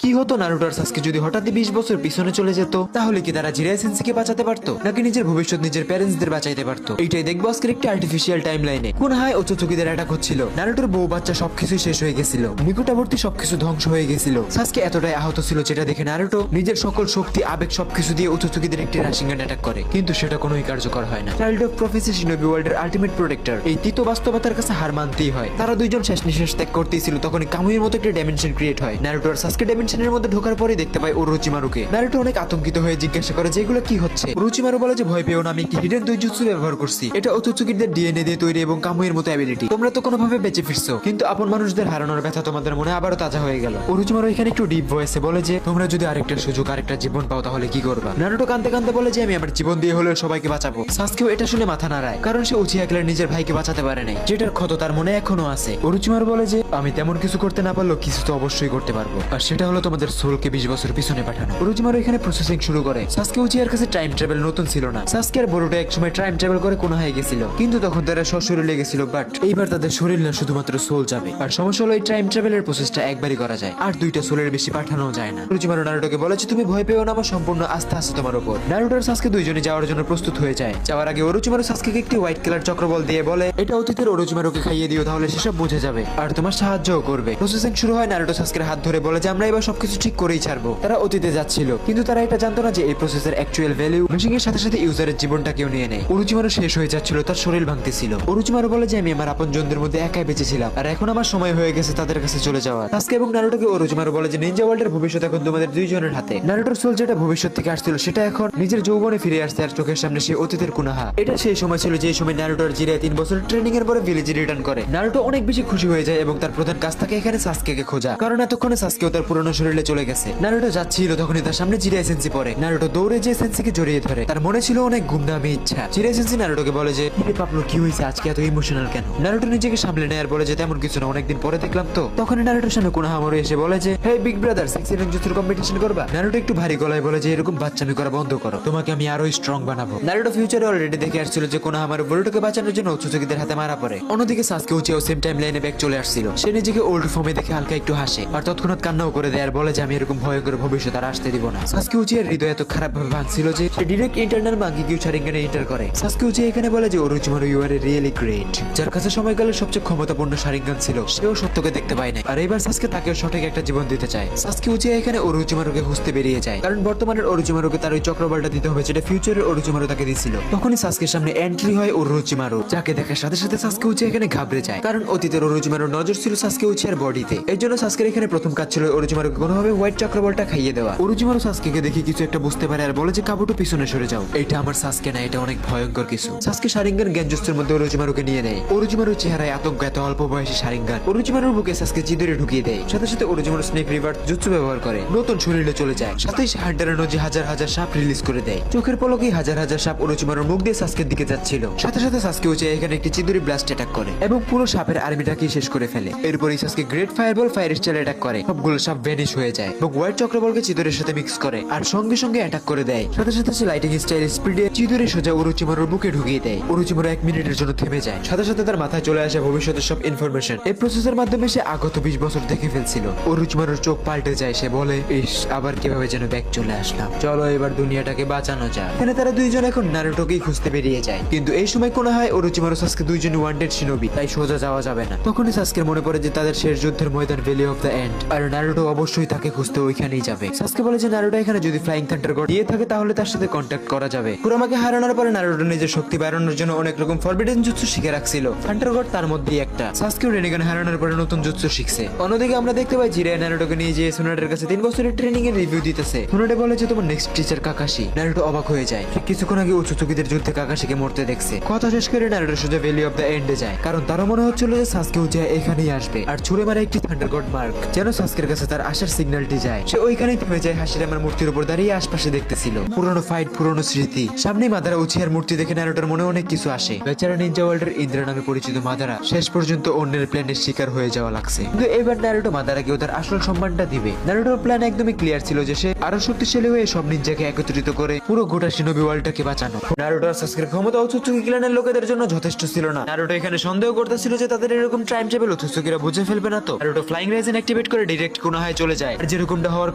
কি হতো নারুটো আর সাসকে যদি হঠাৎই 20 বছর পিছনে চলে যেত? তাহলে কি তারা জিরাই সেন্সেকে বাঁচাতে পারতো, নাকি নিজের ভবিষ্যৎ নিজের প্যারেন্টসদের বাঁচাইতে পারতো? এইটাই দেখবো আজকের একটি আর্টিফিশিয়াল টাইম লাইনে। কোনহায় ওচোচুকিদের অ্যাটাক হচ্ছিল, নারুটোর বউ বাচ্চা সবকিছু শেষ হয়ে গেছিল, নিকটবর্তী সবকিছু ধ্বংস হয়ে গেছিল। সাসকে এতটাই আহত ছিল যেটা দেখে নারুটো নিজের সকল শক্তি আবেগ সবকিছু দিয়ে ওচোচুকিদের একটি রাশিঙ্গান অ্যাটাক করে, কিন্তু সেটা কোনোই কার্যকর হয় না। চাইল্ড অফ প্রফেসি শিনোবি ওয়ার্ল্ডের আল্টিমেট প্রোটেক্টর এই তিতো বাস্তবতার কাছে হার মানতেই হয়। তারা দুইজন শেষ নিঃশ্বাস ত্যাগ করতেই ছিল, তখনই কামুইয়ের মতো একটা ডাইমেনশন ক্রিয়েট হয়। নারুটো আর সাসকে ডাইমেনশনের মধ্যে ঢোকার পরে দেখতে পায় ওরোচিমারুকে। নারুটো অনেক আতঙ্কিত হয়ে জিজ্ঞাসা করে যে এগুলো কি হচ্ছে। ওরোচিমারু বলে যে ভয় পেও না, আমি একটি হিডেন দৈজুৎসু ব্যবহার করছি। এটা ওচোচুকিদের ডিএনএ দিয়ে তৈরি এবং কামুইয়ের মতো অ্যাবিলিটি। তোমরা তো কোনোভাবে বেঁচে ফিরছো, কিন্তু আপন মানুষদের হারানোর ব্যথা তোমাদের মনে আবারও তাজা হয়ে গেল। ওরোচিমারু এখানে একটু ডিপ ভয়েসে বলে যে তোমরা যদি আরেকটা সুযোগ আরেকটা জীবন পাও তাহলে কি করবা? নারুটো কাঁদতে কাঁদতে বলে যে আমি আমার জীবন দিয়ে হলেও সবাইকে বাঁচাবো। সাসকেও এটা শুনে মাথা নাড়ায়, কারণ সে উচিয়া ক্লার নিজের ভাইকে বাঁচাতে পারে নাই, যেটার ক্ষত তার মনে এখনো আছে। ওরোচিমারু বলে যে আমি তেমন কিছু করতে না পারলেও কিছু তো অবশ্যই করতে পারবো, আর সেটা হলো তোমাদের সোলকে 20 বছর পিছনে পাঠানো। ওরোচিমারু এখানে প্রসেসিং শুরু করে। সাসকে উচিয়ার কাছে টাইম ট্রাভেল নতুন ছিল না। সাসকে আর বড়টা একসময় টাইম ট্রাভেল করে কোনহায় গেছিল, কিন্তু তখন তারা সশরীরে গেছিল, বাট এইবার তাদের শরীর না শুধুমাত্র সোল যাবে। আর সমস্যা হলো এই টাইম ট্রাভেলের প্রসেসটা একবারই করা যায়, আর দুইটা সোলের বেশি পাঠানো যায় না। ওরোচিমারু নারুটোকে বলে যে তুমি ভয় পেও না, আমার সম্পূর্ণ আস্থা আছে তোমার উপর। নারুটো আর সাসকে দুইজনই যাওয়ার জন্য প্রস্তুত হয়ে যায়। যাওয়ার আগে ওরোচিমারু সাসকেকে একটি হোয়াইট কালার চক্রবল দিয়ে বলে এটা অতীতের ওরোচিমারুকে খাইয়ে দিও, তাহলে সেসব বুঝে যাবে আর তোমার সাহায্যও করবে। প্রসেসিং শুরু হয়। নারুটো সাসকের হাত ধরে বলে যে আমরা এবার সবকিছু ঠিক করেই ছাড়বো। তারা অতীতে যাচ্ছিল, কিন্তু তারা এটা জানতো না যে এই প্রসেসের অ্যাকচুয়াল ভ্যালু মেশিং এর সাথে সাথে ইউজারের জীবনটাকেও নিয়ে নেয়। ওরোচিমারু শেষ হয়ে যাচ্ছিল, তার শরীর ভাঙতেছিল। ওরোচিমারু বলে যে আমি আমার আপনজনদের মধ্যে একাই বেঁচে ছিলাম, আর এখন আমার সময় হয়ে গেছে তাদের কাছে চলে যাওয়ার। সাসকে এবং নারুটোকে ওরোচিমারু বলে যে নিনজা ওয়ার্ল্ডের ভবিষ্যৎ এখন তোমাদের দুইজনের হাতে। নারুটোর সোল যেটা ভবিষ্যৎ থেকে আসছিল সেটা এখন নিজের যৌবনে ফিরে আসছে, আর চোখের সামনে সেই অতীতের কুনাহা। এটা সেই সময় ছিল যে সময় নারুটোর জিরায় 3 বছর ট্রেনিং এর পরে ভিলেজে রিটার্ন করে। নারুটো অনেক বেশি খুশি হয়ে যায় এবং তার প্রধান কাজ থাকে এখানে সাসকেকে খোঁজা, কারণ এতক্ষণে সাসকেও তার পুরনো শরীরে চলে গেছে। নারুটো যাচ্ছিল, তখনই তার সামনে জিরাই সেন্সি পড়ে। নারুটো দৌড়ে যে সেন্সিকে জড়িয়ে ধরে, তার মনে ছিল অনেক গুন্ডামি ইচ্ছা। জিরাই সেন্সি নারুটোকে বলে যে পাপলো কি হয়েছে, আজকে এত ইমোশনাল কেন? নারুটো নিজেকে সামলে নেয় আর বলে যে তেমন কিছু না, অনেকদিন পরে দেখলাম তো। তখন নারুটোর সামনে কুনাহা মরে এসে বলে যে হে বিগ ব্রাদার, সেক্সি রেঞ্জুৎসুর কম্পিটিশন করবা? নারুটো একটু ভারী গলায় বলে যে এরকম বাচ্চামি করা বন্ধ করো, তোমাকে আমি আরো স্ট্রং বানাবো। নারুটো ফিউচারে অলরেডি দেখে আসছিল যে কোনহামা আমার বরুটোকে বাঁচানোর জন্য ওচোচুকিদের হাতে মারা পড়ে। অন্যদিকে সাসকে উচিয়াও সেম টাইম লাইনে ব্যাক চলে আসছিল। সে নিজেকে ওল্ড ফর্মে দেখে হালকা একটু হাসে, আর তৎক্ষণাৎ কান্নাও করে দেয় আর বলে যে আমি এরকম ভয়ঙ্কর ভবিষ্যৎ আর আসতে দিব না। সাসকে উচিয়ার হৃদয় এত খারাপ ভাবে ভাঙছিল যে সে ডিরেক্ট ইন্টারনাল মাঙ্গিকিউ শারিঙ্গানে এন্টার করে। সাসকে উচিয়া এখানে বলে যে ওরোচিমারু ইউ আর রিয়েলি গ্রেট। যার কাছে সময়কালের সবচেয়ে ক্ষমতাপূর্ণ শারিঙ্গান ছিল, সেও সত্যকে দেখতে পায় না, আর এবার সাসকে তাকে সঠিক একটা জীবন দিতে চায়। সাসকে উচিয়া এখানে ওরোচিমারুকে খুঁজতে বেরিয়ে যায়, কারণ বর্তমানের ওরোচিমারুকে তার ওই চক্রবলটা দিতে হবে যেটা ফিউচারের ওরোচিমারু তাকে দিছিল। তখনই সাসকের সামনে এন্ট্রি হয় ওরোচিমারু, যাকে দেখার সাথে সাথে সাসকে উচিয়া এখানে ঘাবড়ে যায়, কারণ অতীতের ওরোচিমারুর নজর ছিল সাসকে উচিয়ার বডিতে। এর জন্য সাসকের এখানে প্রথম কাজ ছিল ওরোচিমারুকে কোনোভাবে হোয়াইট চক্রবলটা খাইয়ে দেওয়া। ওরোচিমারু সাসকেকে দেখে কিছু একটা বুঝতে পারে আর বলে যে কাবুটো পিছনে সরে যাও, এটা আমার সাসকে না, এটা অনেক ভয়ঙ্কর কিছু। সাসকে শারিঙ্গান গেনজুৎসুর মধ্যে ওরোচিমারুকে নিয়ে নেয়। ওরোচিমারুর চেহারায় আতঙ্ক, এত অল্প বয়সী শারিঙ্গান। ওরোচিমারুর বুকে সাসকে চিদরে ঢুকিয়ে দেয়। সাথে সাথে ওরোচিমারু স্নেক রিভার্স জুৎসু ব্যবহার করে নতুন শরীরে চলে যায়। সাথে সে হান্টারের নজি হাজার হাজার সাপ রিলিজ করে দেয়। চোখের পলকেই হাজার হাজার সাপ ওরোচিমারুর মুখ দিয়ে সাসকের দিকে যাচ্ছিল। সাথে সাথে সাসকে উচিয়া এখানে একটি চিদুরি ব্লাস্ট অ্যাটাক করে এবং পুরো সাপের আর্মিটাকে শেষ করে ফেলে। এরপরই Sasuke great fireball fire style attack করে, সবগুলো সাপ ভ্যানিশ হয়ে যায় এবং হোয়াইট চক্রবলকে চিদুরের সাথে মিক্স করে আর সঙ্গে সঙ্গে অ্যাটাক করে দেয়। সাথে সাথে সে লাইটিং স্টাইল স্পিডে চিদুরে সোজা ওরোচিমারুর বুকে ঢুকিয়ে দেয়। ওরোচিমারু 1 মিনিটের জন্য থেমে যায়। সাথে সাথে তার মাথায় চলে আসে ভবিষ্যতের সব ইনফরমেশন। এই প্রসেসের মাধ্যমে সে আগত 20 বছর দেখে ফেলছিল। ওরোচিমারুর চোখ পাল্টে যায়, সে বলে ইস, আবার কিভাবে যেন ব্যাক চলে আসলাম, চলো এবার দুনিয়াটাকে বাঁচানো যাক। এখানে তারা দুইজন এখন নারুটোকেই খুঁজতে বেরিয়ে যায়, কিন্তু এই সময় কোন হয় ওরোচিমারু সাসকে দুইজন ওয়ান্টেড শিনোবি, তাই সোজা যাওয়া যাবে না। তখনই সাসকের মনে পড়ে যে তাদের শেষ যুদ্ধের ময়দান ভ্যালি অফ দ্য এন্ড, আর নারুটো অবশ্যই তাকে খুঁজতে ওইখানেই যাবে। সাসকে বলে যে নারুটো এখানে যদি ফ্লাইং থান্ডার গড দিয়ে থাকে তাহলে তার সাথে কন্ট্যাক্ট করা যাবে। কুরামাকে হারানোর পরে নারুটো নিজের শক্তি বাড়ানোর জন্য অনেক রকম ফরবিডেন জুৎসু শিখে রাখছিল, থান্ডার গড তার মধ্যেই একটা। সাসকেও রেনিগান হারানোর পরে নতুন জুৎসু শিখছে। অন্যদিকে আমরা দেখতে পাই জিরায় নারুটোকে নিয়ে যে সুনাডের কাছে 3 বছরের ট্রেনিং এর রিভিউ দিতেছে। সুনাডে বলে যে তোমার নেক্সট টিচার কাকাশি। নারুটো অবাক হয়ে যায়, ঠিক কিছুক্ষণ আগে ওচোচুকিদের যুদ্ধে কাকাশিকে মরতে দেখছে। কথা শেষ করে নারুটো সোজা ভ্যালি অফ দ্য এন্ডে যায়, কারণ তারও মনে হচ্ছিল যে সাসকে উচিয়া এখানেই আসবে আর ছুড়ে মারে একটি থান্ডার গড মার্ক, যেন সাসকের কাছে তার আসার সিগন্যালটি যায়। সে ওইখানেই থেমে যায়, হাসিরামার মূর্তির উপর দাঁড়িয়ে আশপাশে দেখতেছিল। পুরনো ফাইট, পুরনো স্মৃতি। সামনে মাদারা উচিয়ার মূর্তি দেখে নারুটোর মনে অনেক কিছু আসে। বেচারা নিনজা ওয়ার্ল্ডের ইন্দ্রা নামে পরিচিত মাদারা শেষ পর্যন্ত অন্যের প্ল্যানের শিকার হয়ে যাওয়া লাগছে, কিন্তু এবার নারুটো মাদারাকেও তার আসল সম্মানটা দিবে। নারুটোর প্ল্যান একদমই ক্লিয়ার ছিল যে সে আরো শক্তিশালী হয়ে সব নিনজাকে একত্রিত করে পুরো গোটা শিনোবি ওয়ার্ল্ডটাকে বাঁচানো। নারুটো আর সাসকের ক্ষমতা ওচোচুকি ক্ল্যানের লোকেদের জন্য যথেষ্ট ছিল না। নারুটো এখানে সন্দেহ করতেছিল যে তাদের এরকম টাইম ট্রাভেল ওচোচুকিরা বুঝে ফেলবে না তো। নারুটো ফ্লাইং রাইজেন অ্যাক্টিভেট করে ডাইরেক্ট কোনহায় চলে চলে যায়। আর যেরকমটা হওয়ার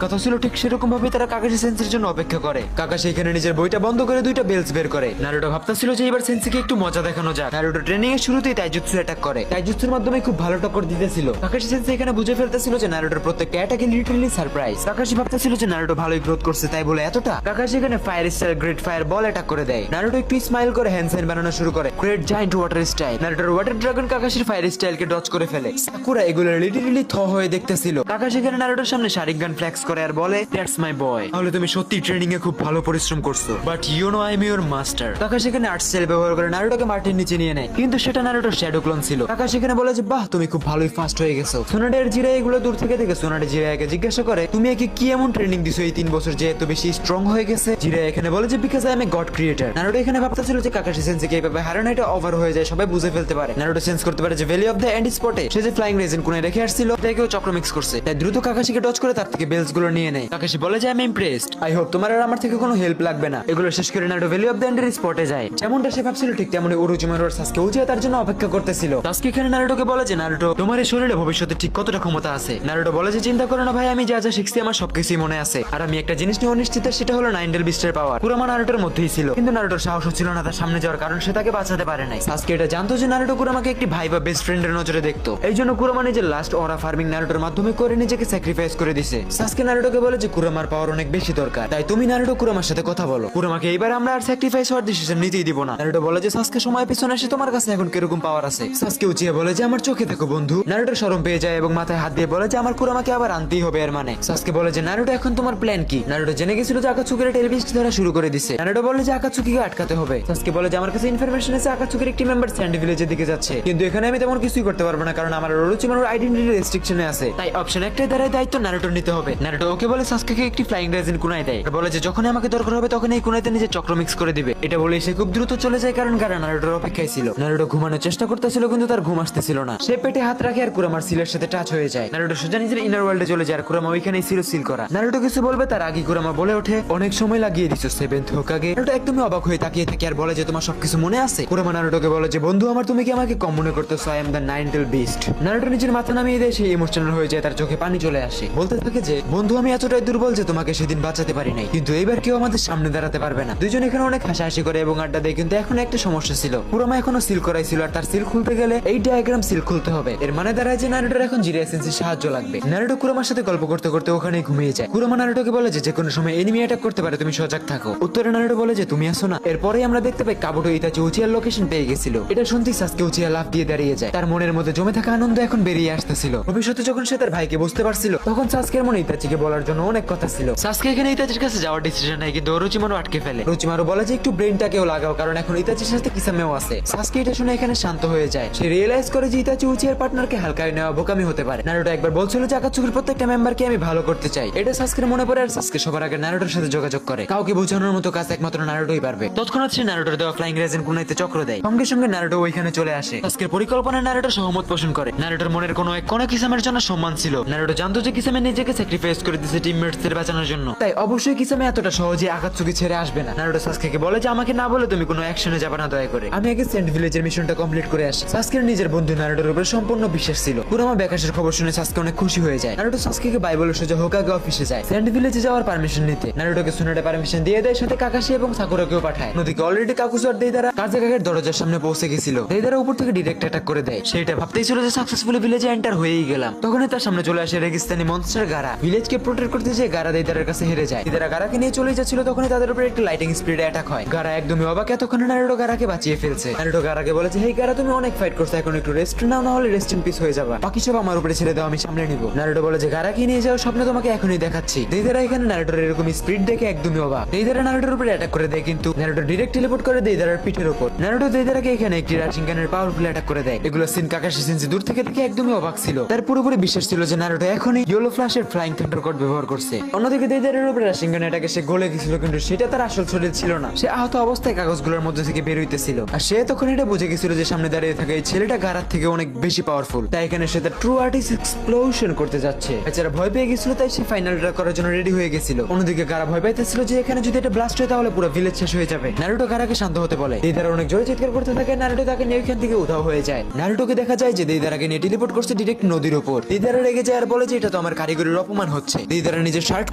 কথা ছিল ঠিক সেরকম ভাবে তারা কাকাশি সেন্সের জন্য অপেক্ষা করে। কাকাশি এখানে নিজের বইটা বন্ধ করে দুইটা বেলস বের করে। নারুটো ভাবতেছিল যে এবার সেন্সিকে একটু মজা দেখানো যাক। নারুটো ট্রেনিং এর শুরুতেই তাইজুৎসু অ্যাটাক করে। তাইজুৎসুর মাধ্যমে খুব ভালো টক্কর দিতেছিল। কাকাশি সেন্সি এখানে বুঝে ফেলতেছিল যে নারুটোর প্রত্যেকটা অ্যাটাকে লিটারালি সারপ্রাইজ। কাকাশি ভাবতেছিল যে নারুটো ভালোই গ্রোথ করছে তাই বলে এতটা। কাকাশি এখানে ফায়ার স্টাইল গ্রেট ফায়ার বল অ্যাটাক করে দেয়। নারুটো একটু স্মাইল করে হ্যান্ড সাইন বানানো শুরু করে। Great giant water style. নারুটোর ওয়াটার ড্রাগন কাকাশির ফায়ার স্টাইলকে ডজ করে ফেলে। সাকুরা এগুলো লিটারালি থ হয়ে দেখতেছিল। কাকাশি এখানে নারুটোর সামনে শারিকগান ফ্লেক্স করে আর বলে দ্যাটস মাই বয়। তাহলে তুমি সত্যি ট্রেনিং এ খুব ভালো পরিশ্রম করছো, but you know I am your master. Kakashi এখানে আর্ট স্টাইল ব্যবহার করে নারুটোকে মাটির নিচে নিয়ে নেয়, কিন্তু সেটা নারুটোর শ্যাডো ক্লোন ছিল। কাকাশি এখানে বলে যে বাহ তুমি খুব ভালোই ফাস্ট হয়ে গেছো। সোনাডের জিরা এগুলো দূর থেকে দেখে সোনাডে জিরায়াকে জিজ্ঞাসা করে তুমি একে কি এমন ট্রেনিং দিছো এই 3 বছর যে এত বেশি স্ট্রং হয়ে গেছে। জিরায়া এখানে বলে যে because I M A god creator. Naruto এখানে ভাবতেছিল যে কাকাশি সেন্সিকে এইভাবে হারানো এটা ওভার হয়ে যায়, সবাই বুঝে ফেলতে পারে। নারুটো সেন্স করতে পারে যে ভ্যালি অফ দ্য এন্ড স্পটে সে যে ফ্লাইং রেজিন কোণে রেখে আসছিল তাকেও চক্র মিক্স করছে। তাই দ্রুত কাকাশিকে টচ করে তার থেকে বেলস গুলো নিয়ে নেয়। কাকাশি বলে যে I am impressed, I hope তোমার আর আমার থেকে কোনো হেল্প লাগবে না। এগুলো শেষ করে Naruto valley of the and এর স্পটে যায়। যেমনটা সে ভাবছিল ঠিক তেমনি ওরোচিমারু আর সাসকে উচিয়া তার জন্য অপেক্ষা করতেছিল। সাসকে এখানে নারুটোকে বলে যে নারুটো তোমার এই শরীরে ভবিষ্যতে ঠিক কতটা ক্ষমতা আছে। নারুটো বলে যে চিন্তা করো না ভাই, আমি যা যা শিখছি আমার সবকিছুই মনে আছে। আর আমি একটা জিনিস নিয়ে অনিশ্চিত, সেটা হলো নাইনডেল বিস্টের পাওয়ার। কুরামা নারুটোর মধ্যেই ছিল, কিন্তু নারুটোর সাহস ছিল না তার সামনে যাওয়ার, কারণ সে তাকে বাঁচাতে পারে নাই। সাসকে এটা জানতো যে নারুটো কুরামাকে একটি ভাই বা বেস্ট ফ্রেন্ডের নজরে দেখতো। এই জন্য কুরামা নিজের লাস্ট অরা ফার্মিং নারুটোর মাধ্যমে করে নিজেকে স্যাক্রিফাইস করে দিছে। সাসকে নারুটোকে বলে যে কুরামার পাওয়ার অনেক বেশি দরকার, তাই তুমি নারুটো কুরামার সাথে কথা বলো। কুরামাকে এইবার আমরা আর স্যাক্রিফাইস হওয়ার ডিসিশন নিতেই দিব না। নারুটো বলে যে সাসকে সময় পিছনে এসে তোমার কাছে এখন কিরকম পাওয়ার আছে। সাসকে উচিয়া বলে যে আমার চোখে দেখো বন্ধু। নারুটো শরম পেয়ে যায় এবং মাথায় হাত দিয়ে বলে যে আমার কুরামাকে আবার আনতেই হবে এর মানে। সাসকে বলে যে নারুটো এখন তোমার প্ল্যান কি। নারুটো জেনে গেছিল যে আকাতসুকির টেলিভিস্ট ধরা শুরু করে দিছে। নারুটো বলে যে আকাতসুকিকে আটকাতে হবে। সাসকে বলে যে আমার কাছে ইনফরমেশন আছে আকাতসুকির একটি মেম্বার স্যান্ড ভিলেজের দিকে যাচ্ছে, কিন্তু এখানে আমি তেমন কিছুই করতে পারবো না কারণ আমার ওরোচিমারুর আইডেন্টিটি রেস্ট্রিকশনে আছে। তাই অপশন একটাই দ্বারাই দায়িত্ব নারুটোর নিতে হবে। নারুটো ওকে বলে সাসকেকে একটি ফ্লাইং রেজিন কুনায় দেয়। বলে যে যখন আমাকে দরকার হবে তখন এই কুনাইতে নিজে চক্র মিক্স করে দিবে। এটা বলে সে খুব দ্রুত চলে যায় কারণ গারা নারুটোর অপেক্ষায় ছিল। নারুটো ঘুমানোর চেষ্টা করতেছিল কিন্তু তার ঘুম আসতেছিল না। সে পেটে হাত রাখে আর কুরামার সিলের সাথে টাচ হয়ে যায়। নারুটো সোজা নিজের ইনার ওয়ার্ল্ডে চলে যায় আর কুরামা ওইখানেই ছিল সিল করা। নারুটো কিছু বলবে তার আগে কুরামা বলে ওঠে অনেক সময় লাগিয়ে দিছো সেভেন্থ হোকাগে। নারুটো একদমই অবাক হয়ে তাকিয়ে থাকে আর বলে যে তোমার সবকিছু মনে আছে। কুরামা নারুটোকে বলে যে বন্ধু আমার তুমি কি আমাকে কম মনে করতেছো, I am the nine tail beast. Naruto নিজের মাথা নামিয়ে দেয়, সে ইমোশনাল হয়ে যায়, তার চোখে পানি চলে আসে। বলতে থাকে যে বন্ধু আমি এতটাই দুর্বল যে তোমাকে সেদিন বাঁচাতে পারি নাই, কিন্তু এইবার কেউ আমাদের সামনে দাঁড়াতে পারবে না। দুজন এখানে অনেক হাসাহাসি করে এবং আড্ডা দেয়, কিন্তু এখন একটা সমস্যা ছিল। কুরামা এখনো সিল করাই ছিল আর তার সিল খুলতে গেলে এই ডায়াগ্রাম সিল খুলতে হবে। এর মানে দাঁড়ায় যে নারুটোর এখন জিরিয়া সেন্সের সাহায্য লাগবে। নারুটো কুরামার সাথে গল্প করতে করতে ওখানেই ঘুমিয়ে যায়। কুরামা নারুটোকে বলে যে কোনো সময় এনিমি অ্যাটাক করতে পারে, তুমি সজাগ থাকো। উত্তরে নারুটো বলে যে তুমি আসো না। এরপরে আমরা দেখতে পাই কাবুটো ইতাচি উচিয়ার লোকেশন পেয়ে গেছিল। এটা শুনতেই সাসকে উচিয়া লাফ দিয়ে দাঁড়িয়ে যায়। তার মনের মধ্যে জমে থাকা আনন্দ এখন বেরিয়ে আসতেছিল। ভবিষ্যতে যখন সে তার ভাইকে বুঝতে পারছিল তখন সাসকের মনে ইতাচিকে বলার জন্য অনেক কথা ছিল। সাসকে এখানে ইতাচির কাছে যাওয়ার ডিসিশন নেয়, কিন্তু ওরোচিমারু আটকে ফেলে। ওরোচিমারু বলে যে একটু ব্রেনটাকেও লাগাও কারণ এখন ইতাচির সাথে কিসামেও আছে। সাসকে এটা শুনে এখানে শান্ত হয়ে যায়। সে রিয়েলাইজ করে যে ইতাচি উচিয়ার পার্টনারকে হালকায় নেওয়া বোকামি হতে পারে। নারুটো একবার বলছিল যে আকাতসুকির প্রত্যেকটা মেম্বারকে আমি ভালো করতে চাই। এটা সাসকের মনে পড়ে আর সাসকে সবার আগে নারুটোর সাথে যোগাযোগ করে। কাউকে বোঝানোর মতো কাজ একমাত্র নারুটোই পারবে। তৎক্ষণাৎ সে নারুটোর দেওয়া ফ্লাইং রেজিন কুনাইতে চক্র দেয়। সঙ্গে সঙ্গে নারুটো ওইখানে চলে আসে। সাসকের পরিকল্পনায় নারুটো সহমত পোষণ করে। নারুটোর মনের কোনো এক কোণে কিসামের জন্য সম্মান ছিল। নারুটো জানতো যে কিসামে নিজেকে স্যাক্রিফাইস করে দিয়েছে টিমমেটসদের বাঁচানোর জন্য, তাই অবশ্যই কিসামে এতটা সহজে আকাতসুকি ছেড়ে আসবে না। নারুটো সাসকেকে বলে যে আমাকে না বলে তুমি কোনো অ্যাকশনে যাবে না, দয়া করে আমি আগে সেন্ট ভিলেজের মিশনটা কমপ্লিট করে আসি। সাসকের নিজের বন্ধু নারুটোর উপর সম্পূর্ণ বিশ্বাস ছিল। কুরামা বেকাশের খবর শুনে সাসকে অনেক খুশি হয়ে যায়। নারুটো সাসকেকে বাই বলে সোজা হোকাগে অফিসে যায় সেন্ট ভিলেজে যাওয়ার পারমিশন নিতে। নারুটোকে সুনাডে পারমিশন দিয়ে দেয়, সাথে কাকাশি এবং সাকুরাকেও পাঠায়। নদীকে অলরেডি কাকুসু আর দেইদারা কাজেকাগের দরজার সামনে পৌঁছে গেছিল। দেইদারা উপর থেকে ডিরেক্ট অ্যাটাক করে দেয়। সেটা ভাবতেই ছিল যে সাকসেসফুলি ভিলেজে এন্টার হয়েই গেলাম। তখনই তার সামনে চলে আসে রেগিস্তানি মনস্টার গারা। ভিলেজকে প্রোটেক্ট করতে যে গারা দেইদারের কাছে হেরে যায়। দেইদারা গারাকে নিয়ে চলে যাচ্ছিল, তখনই তাদের উপর একটা লাইটিং স্পিডে অ্যাটাক হয়। গারা একদমই অবাক, এতক্ষণে নারুটো গারাকে বাঁচিয়ে ফেলছে। নারুটো গারাকে বলে যে হেই গারা তুমি অনেক ফাইট করছো, এখন একটু রেস্ট নাও, না হলে রেস্ট ইন পিস হয়ে যাবা। বাকি সব আমার উপরে ছেড়ে দাও, আমি সামলে নিব। নারুটো বলে যে গারাকে নিয়ে যাও, স্বপ্ন তোমাকে এখনই দেখাচ্ছি। দেইদারা এখানে নারুটোর এরকম স্পিড দেখে একদমই অবাক। দেইদারা নারুটোর উপরে অ্যাটাক করে দেয়, কিন্তু নারুটো ডিরেক্ট টেলিপোর্ট করে দেইদারার পিঠের উপর। নারুটো দেইদারাকে এখানে একটি রাশিংগানের পাওয়ারফুল অ্যাটাক করে দেয়। এগুলো সিন কাকাশি সেন্সি দূর থেকে দেখে একদমই অবাক ছিল। তার পুরোপুরি বিশ্বাস ছিল যে নারুটো এখনই ইয়েলো ফ্ল্যাশের ফ্লাইং থান্ডার কোড ব্যবহার করছে। অন্যদিকে দেইদারের উপরে রাশিংগান অ্যাটাকে সে গলে গেছিল, কিন্তু সেটা তার আসল শরীর ছিল না। সে আহত অবস্থায় কাগজগুলোর মধ্যে থেকে বের হইতেছিল। আর সে তখন এটা বুঝে গেছিল যে সামনে দাঁড়িয়ে থাকা এই ছেলেটা গারার থেকে অনেক বেশি পাওয়ারফুল। তাই এখানে সে তার ট্রু আর্টিস্ট এক্সপ্লোশন করতে যাচ্ছে। বেচারা ভয় পেয়ে গেছিল, তাই সে ফাইনালটা করার জন্য রেডি হয়ে গেছিল। অন্যদিকে গারা ভয় পাইতেছিল যে এখানে যদি এটা ব্লাস্ট হয় তাহলে পুরো ভিলেজ শেষ হয়ে যাবে। নারুটো গারাকে শান্ত হতে বলে। দেইদারা অনেক জোরে চিৎকার করতে থাকে। নারুটো তাকে নিয়ে এখান থেকে উধাও হয়ে যায়। নারুটোকে দেখা যায় যে দেইদারাকে নিয়ে টেলিপোর্ট করছে ডিরেক্ট নদীর উপর। দেইদারা রেগে যায় আর বলে যে এটা তো আমার কারিগরির অপমান হচ্ছে। দেইদারা নিজের শার্ট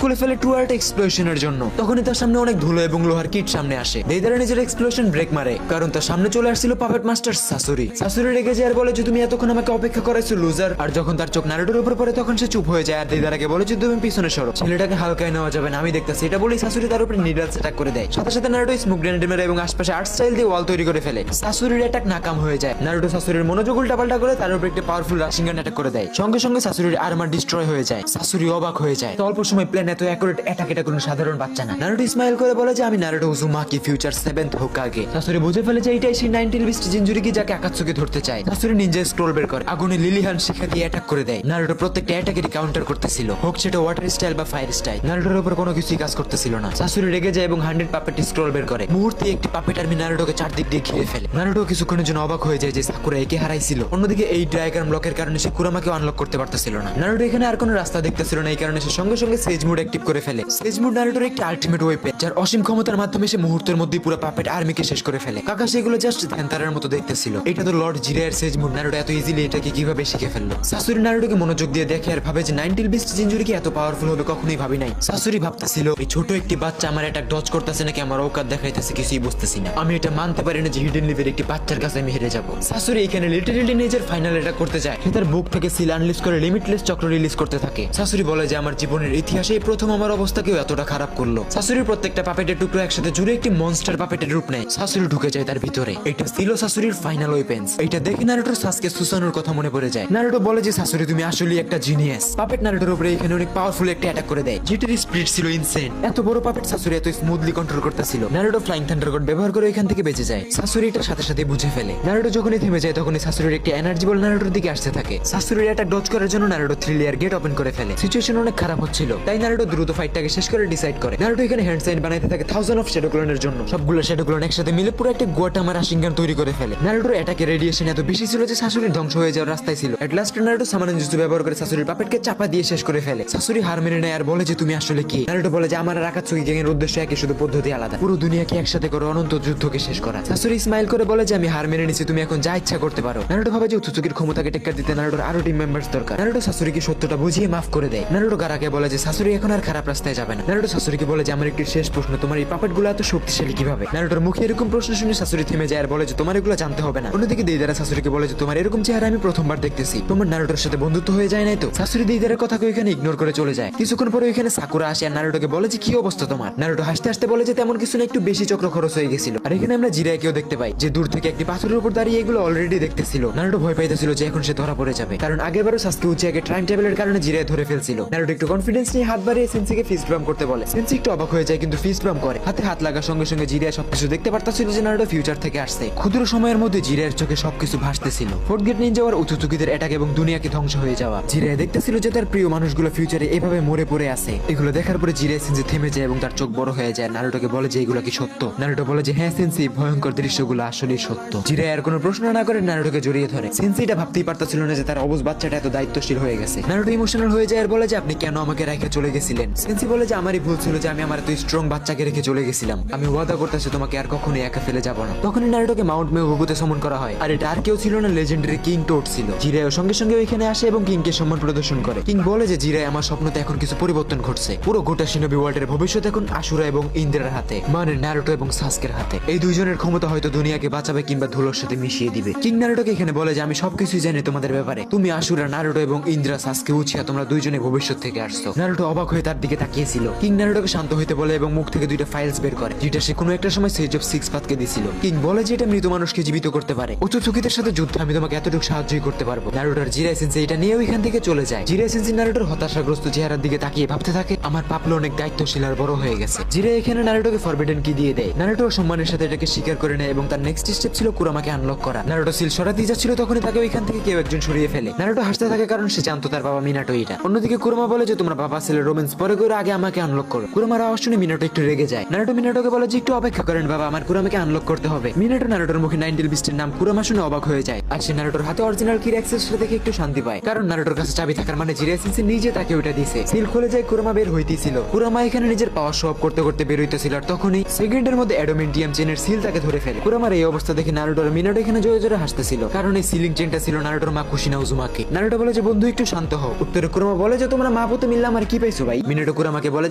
খুলে ফেলে ট্রু আর্ট এক্সপ্লোশনের জন্য। তখনই তার সামনে অনেক ধুলো এবং লোহার কিট সামনে আসে। দেইদারা নিজের এক্সপ্লোশন ব্রেক মারে, কারণ তার সামনে চলে আসছিল পাপেট মাস্টার সাসুরি। সাসুরি রেগে যায় আর বলে যে তুমি এতক্ষণ আমাকে অপেক্ষা করাইছো লুজার। আর যখন তার চোখ নারুটোর উপর পড়ে তখন সে চুপ হয়ে যায় আর দেইদারাকে বলে যে তুমি পিছনে সরো, ছেলেটাকে হালকায় নেওয়া যাবে না, আমি দেখতেছি। এটা বলেই সাসুরি তার উপরে নিডলস অ্যাটাক করে দেয়। সাথে সাথে নারুটো স্মোক গ্রেনেড মেরে এবং আশপাশে আর্ট স্টাইল দিয়ে ওয়াল তৈরি করে ফেলে। সাসুরির অ্যাটাক নাকাম হয়ে যায়। নারুটো সাসুরির মনোযোগ উল্টাপাল্টা করে তার উপর একটি পাওয়ারফুল রাশিঙ্গান অ্যাটাক করে দেয়। সঙ্গে সঙ্গে সাসুরির আর্মার ডিস্ট্রয় হয়ে যায়। সাসুরি অবাক হয়ে যায়, অল্প সময় প্ল্যান এত অ্যাকুরেট অ্যাটাক এটা কোনো সাধারণ বাচ্চা না। নারুটো স্মাইল করে বলে যে আমি নারুটো উজুমাকি, ফিউচার 7th হোকাগে। সাসুরি বুঝে ফেলে যে এটাই সেই 19 বিস্ট জিনজুরিকি যাকে আকাতসুকি ধরতে চায়। সাসুরি নিনজা স্ক্রোল বের করে আগুনে লিলিহান শিখা দিয়ে অ্যাটাক করে দেয়। নারুটো প্রত্যেকটা অ্যাটাকেরই কাউন্টার করতেছিল, হোক সেটা ওয়াটার স্টাইল বা ফায়ার স্টাইল। নারুটোর উপর কোনো কিছুই কাজ করতেছিল না। সাসুরি রেগে যায় এবং 100 পাপেট স্ক্রোল বের করে। মুহূর্তে একটি পাপেট আর্মি নারুটোকে চারদিক দিয়ে ঘিরে ফেলে। নারুটো কিছুক্ষণের জন্য অবাক হয়ে যায় যে সাকুরা একে হারাইছিল। অন্যদিকে এই ড্রাইগার ব্লকের কারণে সে কুরামাকে আনলক করতে পারতেছিল না। নারুটো এখানে আর কোনো রাস্তা দেখতেছিল না, এই কারণে সে সঙ্গে সঙ্গে সেজ মুড অ্যাক্টিভ করে ফেলে। সেজ মুড নারুটোর একটি আল্টিমেট ওয়েপেন, যার অসীম ক্ষমতার মাধ্যমে সে মুহূর্তের মধ্যে পুরো পাপেট আর্মিকে শেষ করে ফেলে। কাকাশি এগুলো জাস্ট ধ্যানতারার মতো দেখতেছিল। এটা তো লর্ড জিরায়ের সেজ মুড। নারুটো এত ইজিলি এটাকে কিভাবে শিখে ফেললো? সাসুরি নারুটোকে মনোযোগ দিয়ে দেখে আর ভাবে যে 19 বিস্ট জিনজুরিকি এত পাওয়ারফুল হবে কখনোই ভাবি নাই। সাসুরি ভাবতেছিল এই ছোট একটি বাচ্চা আমার অ্যাটাক ডজ করতেছে নাকি আমার ঔকাত দেখাইতেছে, কিছুই বুঝতেছি না। আমি এটা মানতে পারি না যে হিডেন লিভের একটি বাচ্চার কাছে আমি হেরে যাব। সাসুরি এখানে লিটারেলি নিজের ফাইনাল অ্যাটাক করতে যায়। সে তার বুক থেকে সিল আনলিজ করে লিমিটলেস চক্র রিলিজ করতে থাকে। সাসুরি বলে যে আমার জীবনের ইতিহাসে এই প্রথম আমার অবস্থা কেউ এতটা খারাপ করলো। সাসুরির প্রত্যেকটা পাপেটের টুকরো একসাথে জুড়ে একটি মনস্টার পাপেটের রূপ নেয়। সাসুরি ঢুকে যায় তার ভিতরে। এটা ছিল সাসুরির ফাইনাল ওয়েপেন্স। এটা দেখে নারুটোর সাসকে সুসানোর কথা মনে পড়ে যায়। নারুটো বলে যে সাসুরি তুমি আসলেই একটা জিনিয়াস। পাপেট নারুটোর উপরে এখানে অনেক পাওয়ারফুল একটা অ্যাটাক করে দেয়, যেটির স্পিড ছিল ইনসেন। এত বড় পাপেট সাসুরি এত স্মুথলি কন্ট্রোল করতেছিল। নারুটো ফ্লাইং থান্ডারগড ব্যবহার করে এখান থেকে বেঁচে যায়। সাসুরি এটার সাথে সাথে বুঝে ফেলে। নারুটো যখনই থেমে যায় তখনই সাসুরির একটি এনার্জি বল নারুটোর দিকে আসতে থাকে। সাসুরির অ্যাটাক ডজ করার জন্য নারুটো 3 লেয়ার গেট ওপেন করে ফেলে। সিচুয়েশন অনেক খারাপ হচ্ছিল, তাই নারুটো দ্রুত ফাইটটাকে শেষ করে ডিসাইড করে। নারুটো এখানে হ্যান্ড সাইন বানাইতে থাকে 1000 অফ শ্যাডো ক্লোনের জন্য। সবগুলো শ্যাডো ক্লোন একসাথে মিলে পুরো একটা গোয়াটামা রাশিঙ্গান তৈরি করে ফেলে। নারুটোর অ্যাটাকে রেডিয়েশন এত বেশি ছিল যে সাসুরির ধ্বংস হয়ে যাওয়ার রাস্তায় ছিল। এট লাস্ট নারুটো সামান্য জুজু ব্যবহার করে সাসুরির পাপেটকে চাপা দিয়ে শেষ করে ফেলে। সাসুরি হার মেনে নেয় আর বলে যে তুমি আসলে কি? নারুটো বলে যে আমার আর আকাতসুকি গ্যাংয়ের উদ্দেশ্য একই, শুধু পদ্ধতি আলাদা। পুরো দুনিয়াকে একসাথে করে অনন্ত যুদ্ধকে শেষ করা। সাসুরি স্মাইল করে বলে যে আমি হার মেনে নিছি, তুমি এখন যা ইচ্ছা করতে পারো। নারুটো ভাবে যে উৎসুকির ক্ষমতাকে টেক্কার দিতে নারুটোর আরো টিম মেম্বার্স দরকার। নারুটো সাসুরিকে সত্যটা বুঝিয়ে মাফ করে দেয়। নারুটো গারাকে বলে যে সাসুরি এখন আর খারাপ রাস্তায় যাবে না। নারুটো সাসুরিকে বলে যে আমার একটি শেষ প্রশ্ন, তোমার এই পাপেটগুলো এত শক্তিশালী কিভাবে? নারুটোর মুখে এরকম প্রশ্ন শুনে সাসুরি থেমে যায় আর বলে যে তোমার এগুলো জানতে হবে না। অন্যদিকে দেইদারা সাসুরিকে বলে যে তোমার এরকম চেহারা আমি প্রথমবার দেখতেছি, তোমার নারুটোর সাথে বন্ধুত্ব হয়ে যায় নাই তো? সাসুরি দেইদারের কথাকে এখানে ইগনোর করে চলে যায়। কিছুক্ষণ পরে এখানে সাকুরা আসে আর নারুটোকে বলে যে কি অবস্থা তোমার? নারুটো হাসতে হাসতে বলে যে তেমন কিছু না, একটু বেশি চক্র খরচ হয়ে গেছিল। আর এখানে আমরা জিরাইকেও দেখতে পাই যে দূর থেকে একটি পাথরের উপর দাঁড়িয়ে এগুলো অলরেডি দেখতেছিল। নারুটো ভয় পাইতেছিল যে এখন সে ধরা পড়ে যাবে, কারণ আগেরবারও সাসকে উচিয়াকে টাইম টেবিলের কারণে জিরাই ধরে ফেলছিল। নারুটো একটু কনফিডেন্স নিয়ে হাত বাড়িয়ে সেন্সিকে ফিস্ট বাম করতে বলে। সেন্সি একটু অবাক হয়ে যায় কিন্তু ফিস্ট বাম করে। হাতে হাত লাগার সঙ্গে সঙ্গে জিরাই সবকিছু দেখতে পারতেছিল যে নারুটো ফিউচার থেকে আসছে। ক্ষুদ্র সময়ের মধ্যে জিরাইয়ের চোখে সবকিছু ভাসতেছিল। ফোর্থ গেট নিয়ে যাওয়ার উচ্চচুকিদের অ্যাটাক এবং দুনিয়াকে ধ্বংস হয়ে যাওয়া। জিরাই দেখতেছিল যে তার প্রিয় মানুষগুলো ফিউচারে এভাবে মরে পড়ে আছে। এগুলো দেখার পরে জিরাই সেন্সি থেমে যায় এবং তার চোখ বড় হয়ে যায়। নারুটোকে বলে যে এগুলো কি সত্য? নারুটো বলে যে হ্যাঁ সেন্সি, ভয়ঙ্কর দৃশ্যগুলো আসলেই সত্য। জিরাই আর কোনো প্রশ্ন না করে নারুটোকে জড়িয়ে ধরে। সেন্সি এটা ভাবতেই পারতেছিল না যে তার অবুঝ বাচ্চাটা এত দায়িত্বশীল হয়ে গেছে। নারুটো ইমোশনাল হয়ে যায় আর বলে যে আপনি কেন আমাকে রেখে চলে গেছিলেন? সেন্সি বলে যে আমারই ভুল ছিল যে আমি আমার এত স্ট্রং বাচ্চাকে রেখে চলে গেছিলাম। আমি ওয়াদা করতেছি তোমাকে আর কখনোই একা ফেলে যাব না। তখনই নারুটোকে মাউন্ট মেগুতে সমন করা হয়। আর এটা আর কেউ ছিল না, লেজেন্ডারি কিং টোড ছিল। জিরাই সঙ্গে সঙ্গে ওইখানে আসে এবং কিংকে সম্মান প্রদর্শন করে। কিং বলে যে জিরাই আমার স্বপ্নতে এখন কিছু পরিবর্তন ঘটছে। পুরো গোটা শিনোবি ওয়ার্ল্ডের ভবিষ্যৎ এখন আশুরা এবং ইন্দ্রার হাতে, মানে নারুটো এবং সাসকের হাতে। এই দুইজনের ক্ষমতা হয়তো দুনিয়াকে বাঁচাবে কিংবা ধুলোর সাথে মিশিয়ে দিবে। কিং নারুটোকে এখানে বলে যে আমি সবকিছুই জানি তোমাদের ব্যাপারে। তুমি আশুরা, নারুটো এবং ইন্দ্রা, সাসকে, উচিয়া তোমরা দুইজনে ভবিষ্যৎ থেকে আসছো। নারুটো অবাক হয়ে তার দিকে তাকিয়েছিল। কিং নারুটোকে শান্ত হইতে বলে এবং মুখ থেকে দুইটা ফাইলস বের করে, যেটা সে কোনো একটা সময় সেজ অফ সিক্স পাথকে দিছিল। কিং বলে যে এটা মৃত মানুষকে জীবিত করতে পারে। উচ্চচকিদের সাথে যুদ্ধে আমি তোমাকে এতটুকু সাহায্যই করতে পারবো। নারুটোর জিরাই সেন্সি এটা নিয়ে ওইখান থেকে চলে যায়। জিরাই সেন্সি নারুটোর হতাশাগ্রস্ত চেহারার দিকে তাকিয়ে ভাবতে থাকে আমার পাপলো অনেক দায়িত্বশীল আর বড় হয়ে গেছে। জিরাই এখানে নারুটোকে ফরবিডেন কি দিয়ে দেয়। নারুটো সম্মানের সাথে এটাকে স্বীকার করে নেয় এবং তার নেক্সট স্টেপ ছিল কুরামাকে আনলক করা। নারুটো সিল সরাতে যাচ্ছিল তখনই তাকে ওইখান থেকে কেউ একজন সরিয়ে ফেলে। নারুটো হাসতে থাকে কারণ সে জানতো তার বাবা মিনাটো এটা। অন্যদিকে কুরামা বলে যে তোমরা বাবা ছেলে রোম্যান্স পরে করে আগে আমাকে আনলক করো। কুরামার আওয়াজ শুনে মিনাটো একটু রেগে যায়। নারুটো মিনাটোকে বলে যে একটু অপেক্ষা করেন বাবা, আমার কুরামাকে আনলক করতে হবে। মিনাটো নারুটোর মুখে 19 বিস্টের নাম কুরামা শুনে অবাক হয়ে যায়। আর সে নারুটোর হাতে অরিজিনাল কির অ্যাক্সেসটা দেখে একটু শান্তি পায়, কারণ নারুটোর কাছে চাবি থাকার মানে জিরাই সেন্সি নিজে তাকে ওটা দিয়েছে। সিল খুলে যায়, কুরামা বের হইতেছিল। কুরামা এখানে নিজের পাওয়ার শো অফ করতে করতে বের হইতেছিল আর তখনই সেকেন্ডের মধ্যে অ্যাডামেন্টিয়াম চেনের সিল তাকে ধরে ফেলে। কুরামার এই অবস্থা দেখে নারুটো আর মিনাটো এখানে জোরে জোরে হাসতেছিল, কারণ এই সিলিং চেনটা ছিল নারুটোর মা কুশিনা উজুমাকি। নারুটো বলে যে বন্ধু একটু শান্ত হও। উত্তরে উত্তরে কুরামা বলে যে তোমরা মা পুতে মিললাম আর কি পাইছো ভাই। মিনাটো কুরামাকে বলে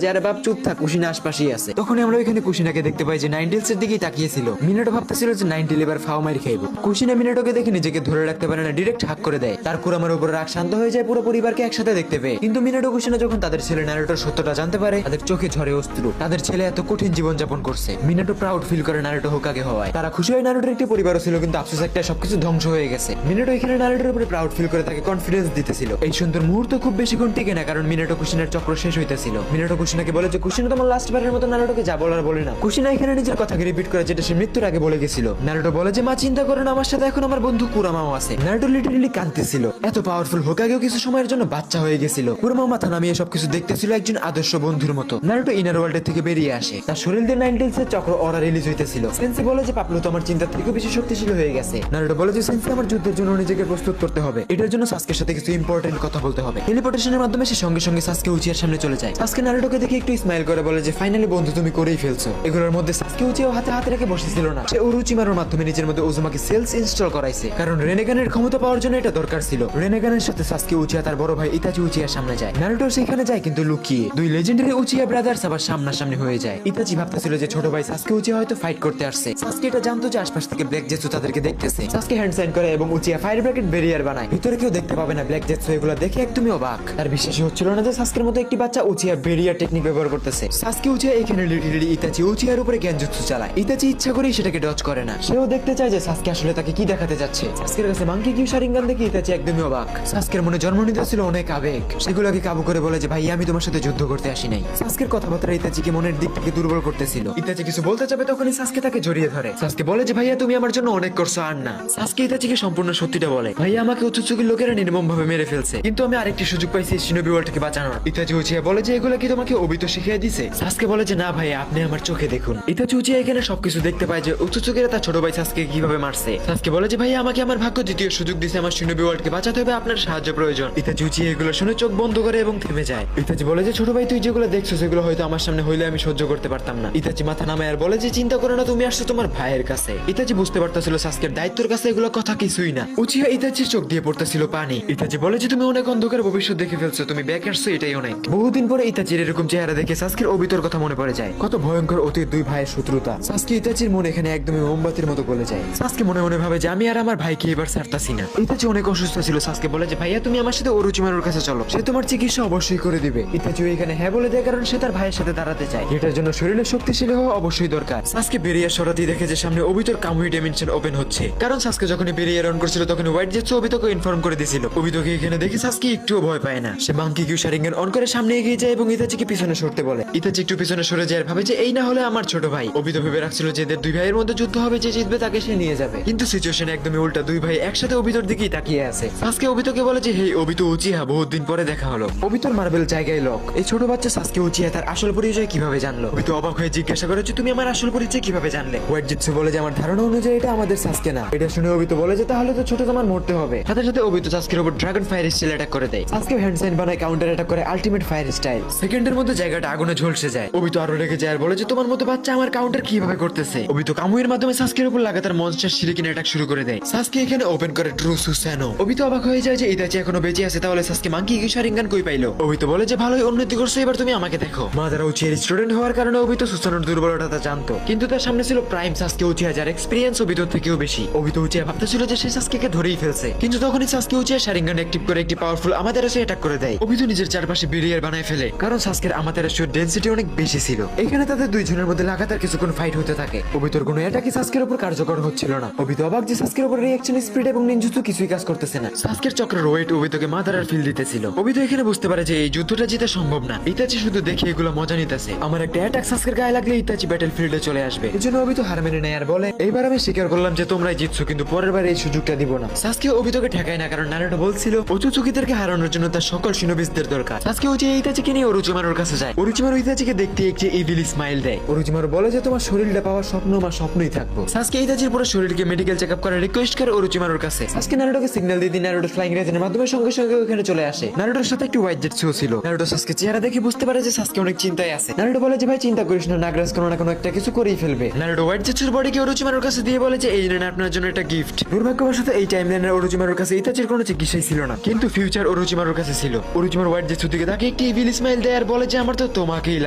যে আরে বাপ চুপ থাক, কুশিনা আশপাশেই আছে। তখনই আমরা ওইখানে কুশিনাকে দেখতে পাই যে নাইনটেলস এর দিকেই তাকিয়েছিল। মিনাটো ভাবতেছিল যে নাইনটেল এবার ফাও মাইর খাইবো। কুশিনা মিনাটোকে দেখে নিজেকে ধরে রাখতে পারে না, ডিরেক্ট হাক করে দেয়। তার কুরামার উপর রাগ শান্ত হয়ে যায় পুরো পরিবারকে একসাথে দেখতে পেয়ে। কিন্তু মিনাটো কুশিনা যখন তাদের ছেলে নারুটোর সত্যটা জানতে পারে, তাদের চোখে ঝরে অশ্রু। তাদের ছেলে এত কঠিন জীবন যাপন করছে। মিনাটো প্রাউড ফিল করে নারুটো হোকাগে হওয়ায়। তারা খুশি হয় নারুটোর একটি পরিবারও ছিল, কিন্তু আফসোস একটা সবকিছু ধ্বংস হয়ে গেছে। মিনাটো এখানে নারুটোর উপরে প্রাউড ফিল করে তাকে কনফিডেন্স দিতেছিল। এই সুন্দর মুহূর্ত খুব বেশিক্ষণ টিকে না, কারণ মিনাটো কুশিনার চক্র শেষ হইতেছিল। মিনাটো কুশিনাকে বলে যে কুশিনা তোমার লাস্ট বারের মতো নারুটোকে যা বলার বলে না। কুশিনা এখানে নিজের কথাকে রিপিট করে যেটা সে মৃত্যুর আগে বলে গেছিল। নারুটো বলে যে মা চিন্তা করো না, আমার সাথে এখন আমার বন্ধু কুরামাও আছে। নারুটো লিটারালি কাঁদতেছিল। এত পাওয়ারফুল হোকাগেও কিছু সময়ের জন্য বাচ্চা হয়ে গেছিল। কুরামা মাথা নামিয়ে সবকিছু দেখতেছিল একজন আদর্শ বন্ধুর মতো। নারুটো ইনার ওয়ার্ল্ডের থেকে বেরিয়ে আসে। তার শরীর দিয়ে নাইনটেলস এর চক্র অরা রিলিজ হইতেছিল। সেন্সি বলে যে পাপলু তো আমার চিন্তার থেকে বেশি শক্তিশালী হয়ে গেছে। নারুটো বলে যে সেন্সি আমার যুদ্ধের জন্য নিজেকে প্রস্তুত করতে হবে। এটার জন্য সাসকের সাথে কিছু ইম্পর্টেন্ট কথা বলতে হবে। টেলিপোর্টেশনের মাধ্যমে সে সঙ্গে সঙ্গে সাসকে উচিয়ার সামনে চলে যায়। সাসকে নারুটোকে দেখে একটু স্মাইল করে বলে যে ফাইনালি বন্ধু তুমি করেই ফেলছো। এগুলোর মধ্যে সাসকে উচিয়াও হাতে হাতে রেখে বসেছিল না। সে উরুচিমারুর মাধ্যমে নিজের মধ্যে ওজুমাকে সেলস ইনস্টল করাইছে, কারণ রেনেগানের ক্ষমতা পাওয়ার জন্য এটা দরকার ছিল। রেনেগানের সাথে সাসকে উচিয়া তার বড় ভাই ইতাচি উচিয়ার সামনে যায়। নারুটো সেখানে যায় কিন্তু লুকিয়ে। দুই লেজেন্ডারি উচিয়া ব্রাদার্স আবার সামনাসামনি হয়ে যায়। ইতাচি ভাবতেছিল যে ছোট ভাই সাসকে উচিয়া হয়তো ফাইট করতে আসছে। সাসকে এটা জানতো যে আশপাশ থেকে ব্ল্যাক জেটসু তাদেরকে দেখতেছে। সাসকে হ্যান্ড সাইন করে এবং উচিয়া ফায়ার ব্র্যাকেট ব্যারিয়ার বানায়। ভিতরে কেউ দেখতে পাবে না ব্ল্যাক জেটসু। এগুলো দেখে একদমই অবাক। তার বিশ্বাসই হচ্ছিল না যে সাসকের মতো একটি বাচ্চা উচিয়া ব্যারিয়ার টেকনিক ব্যবহার করতেছে। সাসকে উচিয়া এখানে লিটারালি ইতাচি উচিয়ার উপরে জ্ঞানজুৎসু চালায়। ইতাচি ইচ্ছা করেই সেটাকে ডজ করে না। সেও দেখতে চায় যে সাসকে আসলে তাকে কি দেখাতে যাচ্ছে। সাসকের কাছে মাঙ্কি কিউ শারিঙ্গান দেখে ইতাচি একদমই অবাক। সাসকের মনে জন্ম নিতে ছিল অনেক আবেগ। সেগুলোকে কাবু করে বলে যে ভাই আমি তোমার সাথে যুদ্ধ করতে আসি নাই। সাসকের কথাবার্তা ইতাচিকে মনের দিক থেকে দুর্বল করতেছিল। ইতাচি কিছু বলতে যাবে তখনই সাসকে তাকে জড়িয়ে ধরে। সাসকে বলে যে ভাইয়া তুমি আমার জন্য অনেক করছো আর না। সাসকে ইতাচিকে সম্পূর্ণ সত্যিটা বলে। ভাইয়া আমাকে উচ্চচুকির লোকেরা নির্মম ভাবে মেরে ফেলছে, কিন্তু আমি আরেকটি সুযোগ পাইছি শিনোবি ওয়ার্ল্ডকে বাঁচানোর। ইতাচি উচিয়া বলে যে এগুলো কি তোমাকে অবিত শিখিয়ে দিছে? সাসকে বলে যে না ভাইয়া আপনি আমার চোখে দেখুন। ইতাচি উচিয়া এখানে সবকিছু দেখতে পায় যে উচ্চচুকিরা তার ছোট ভাই সাসকে কিভাবে মারছে। সাসকে বলে যে ভাইয়া আমাকে আমার ভাগ্য দ্বিতীয় সুযোগ দিছে, আমার শিনোবি ওয়ার্ল্ডকে বাঁচাতে হবে, আপনার সাহায্য প্রয়োজন। ইতাচি উচিয়া এগুলো শুনে চোখ বন্ধ করে এবং থেমে যায়। ইতাচি বলে যে ছোট ভাই তুই যেগুলো দেখছো সেগুলো হয়তো আমার সামনে হইলে আমি সহ্য করতে পারতাম না। ইতাচি মাথা নামায় আর বলে যে চিন্তা করো না, তুমি আসছো তোমার ভাইয়ের কাছে। ইতাচি বুঝতে পারতেছিল সাসকের দায়িত্বের কাছে এগুলো কথা কিছুই না। উচিয়া ইতাচির চোখ দিয়ে পড়তেছিল পানি। ইতাচি বলে যে তুমি অনেক অন্ধকার ভবিষ্যৎ দেখে ফেলছো, তুমি ব্যাক আসছো এটাই অনেক। বহুদিন পরে ইতাচির এরকম চেহারা দেখে সাসকের অবিতর কথা মনে পড়ে যায়। কত ভয়ঙ্কর অতীত দুই ভাইয়ের শত্রুতা। সাসকে ইতাচির মন এখানে একদমই মোমবাতির মতো গলে যায়। সাসকে মনে মনে ভাবে যে আমি আর আমার ভাইকে এবার ছাড়তাছি না। ইতাচি অনেক অসুস্থ ছিল। সাসকে বলে যে ভাইয়া তুমি আমার সাথে ওরুচিমারুর কাছে চলো, সে তোমার চিকিৎসা অবশ্যই করে দিবে। ইতাচি এখানে হ্যাঁ বলে দেয়, কারণ সে তার ভাইয়ের সাথে দাঁড়াতে চায়। এটার জন্য শরীরে শক্তিশালী হওয়া অবশ্যই দরকার। সাসকে বেরিয়ে সরাতেই দেখে যে সামনে অবিতর কামুই ডাইমেনশন ওপেন হচ্ছে, কারণ সাসকে যখন বেরিয়ে রান করছিল তখন হোয়াইট জেটসু অবিতকে ইনফর্ম করে দিয়েছিল। অবিতকে এখানে দেখে সাসকে একটুও ভয় পায় না। সে মাঙ্কি কিউ শারিঙ্গান অন করে সামনে এগিয়ে যায় এবং ইতাচিকে পিছনে সরতে বলে। ইতাচি একটু পিছনে সরে যায় আর ভাবে যে এই না হলে আমার ছোট ভাই। অবিত ভেবে রাখছিল যে এদের দুই ভাইয়ের মধ্যে যুদ্ধ হবে, যে জিতবে তাকে সে নিয়ে যাবে। কিন্তু সিচুয়েশন একদমই উল্টা। দুই ভাই একসাথে অবিতর দিকেই তাকিয়ে আছে। সাসকে অবিতকে বলে যে হে অবিত উচিয়া, বহুত দিন পরে দেখা হলো। অবিতর মার্বেল জায়গায় লক। এই ছোট বাচ্চা সাসকে উচিয়া তার আসল পরিচয় কিভাবে জানলো? অবিত অবাক হয়ে জিজ্ঞাসা করে যে তুমি আমার আসল পরিচয় কিভাবে জানলে? হোয়াইট জেটসু বলে যে আমার ধারণা অনুযায়ী এটা আমাদের সাসকে না। এটা শুনে অবিত বলে যে তাহলে তো ছোট তোমার মরতে হবে। সাথে সাথে অবিত সাসকের উপর ড্রাগন ফায়ার স্টাইল অ্যাটাক করে দেয়। সাসকে হ্যান্ড সাইন বানায় কাউন্টার অ্যাটাক করে আলটিমেট ফায়ার স্টাইল। সেকেন্ডের মধ্যে জায়গাটা আগুনে ঝলসে যায়। অবিত আরো রেগে যায় আর বলে যে তোমার মতো বাচ্চা আমার কাউন্টার কিভাবে করতেছে? অবিত কামুইয়ের মাধ্যমে সাসকের উপর লাগাতার মনস্টার শিরিকিন অ্যাটাক শুরু করে দেয়। সাসকে এখানে ওপেন করে ট্রু সুসানো। অবিত অবাক হয়ে যায় যে ইতাচি এখনো বেঁচে আছে, তাহলে সাসকে মাঙ্কি কিউ শারিঙ্গান কই পাইলো? অবিত বলে যে ভালোই উন্নতি করছো, এবার তুমি আমাকে দেখো। মাদারা উচিয়ার স্টুডেন্ট হওয়ার কারণে অবিত সুসানোর দুর্বলতা জানতো, কিন্তু তার সামনে ছিল প্রাইম সাসকে উচিয়া যার এক্সপেরিয়েন্স অবিতর থেকেও বেশি। অবিত উচিয়া ভাবতেছিল যে সে সাসকেকে ধরেই ফেলছে, কিন্তু তখনই সাসকে উচিয়া শারিঙ্গান অ্যাক্টিভ করে একটি পাওয়ারফুল আমাতেরাসু অ্যাটাক করে দেয়। অবিত নিজের চারপাশে ব্যারিয়ার বানায় ফেলে, কারণ সাসকের আমাতেরাসুর ডেনসিটি অনেক বেশি ছিল। এখানে তাদের দুইজনের মধ্যে লাগাতার কিছুক্ষণ ফাইট হতে থাকে। অবিতর কোনো অ্যাটাকই সাসকের উপর কার্যকর হচ্ছিল না। অবিত অবাক যে সাসকের উপর রিঅ্যাকশন স্পিড এবং নিনজুৎসু কিছুই কাজ করতেছে না। সাসকের চক্রের ওয়েট অবিতকে মাদারার ফিল দিতেছিল। অবিত এখানে বুঝতে পারে যে এই যুদ্ধটা জিতা সম্ভব না। ইতাচি শুধু দেখে এগুলো মজা নিতেছে। আমার একটা অ্যাটাক সাসকের গায়ে লাগলে ইতাচি ব্যাটল ফিল্ডে চলে আসবে। এজন্য অবিত হার মেনে নেয় আর বলে এইবার আমি স্বীকার করলাম যে তোমরাই জিতছো, কিন্তু পরের বার এই সুযোগটা দিব না। সাসকে অবিতকে ঠেকায় না, কারণ নারুটো বলছিল ওচুচুকিদেরকে হারানোর জন্য তার সকল শিনোবিসদের দরকার। সাসকে ইতাচিকে নিয়ে ওরুচিমারুর কাছে যায়। ওরুচিমারু ইতাচিকে দেখতে একটি ইভিল স্মাইল দেয়। ওরুচিমারু বলে যে তোমার শরীরটা পাওয়ার স্বপ্ন আমার স্বপ্নই থাকবো। সাসকে ইতাচির পুরো শরীরকে মেডিকেল চেকআপ করার রিকোয়েস্ট করে ওরুচিমারুর কাছে। সাসকে নারুটোকে সিগন্যাল দিয়ে নারুটো ফ্লাইং রেজেনের মাধ্যমে সঙ্গে সঙ্গে ওখানে চলে আসে। নারুটোর সাথে একটি হোয়াইট জেটসু ছিল। নারুটো সাসকে চেহারা দেখে বুঝতে পারে যে সাসকে অনেক চিন্তায় আছে। নারুটো বলে যে ভাই চিন্তা করিস না, নাগরাজ কোনো না কোনো একটা কিছু করেই ফেলবে। নারুটো হোয়াইট জেটসুর বডিকে ওরুচিমারুর কাছে দিয়ে বলে যে এই নেন আপনার জন্য একটা গিফট। দুর্ভাগ্যবশত এই টাইমলাইনের ওরুচিমারুর কাছে ইতাচির কোনো চিকিৎসাই ছিল না, কিন্তু ফিউচার ওরুচিমারু ওরোচিমারুর কাছে ছিল। ওরোচিমারু হোয়াইট জেটসু দিকে তাকে একটি ইভিল স্মাইল দেয় আর বলে যে আমার তো তোমাকেই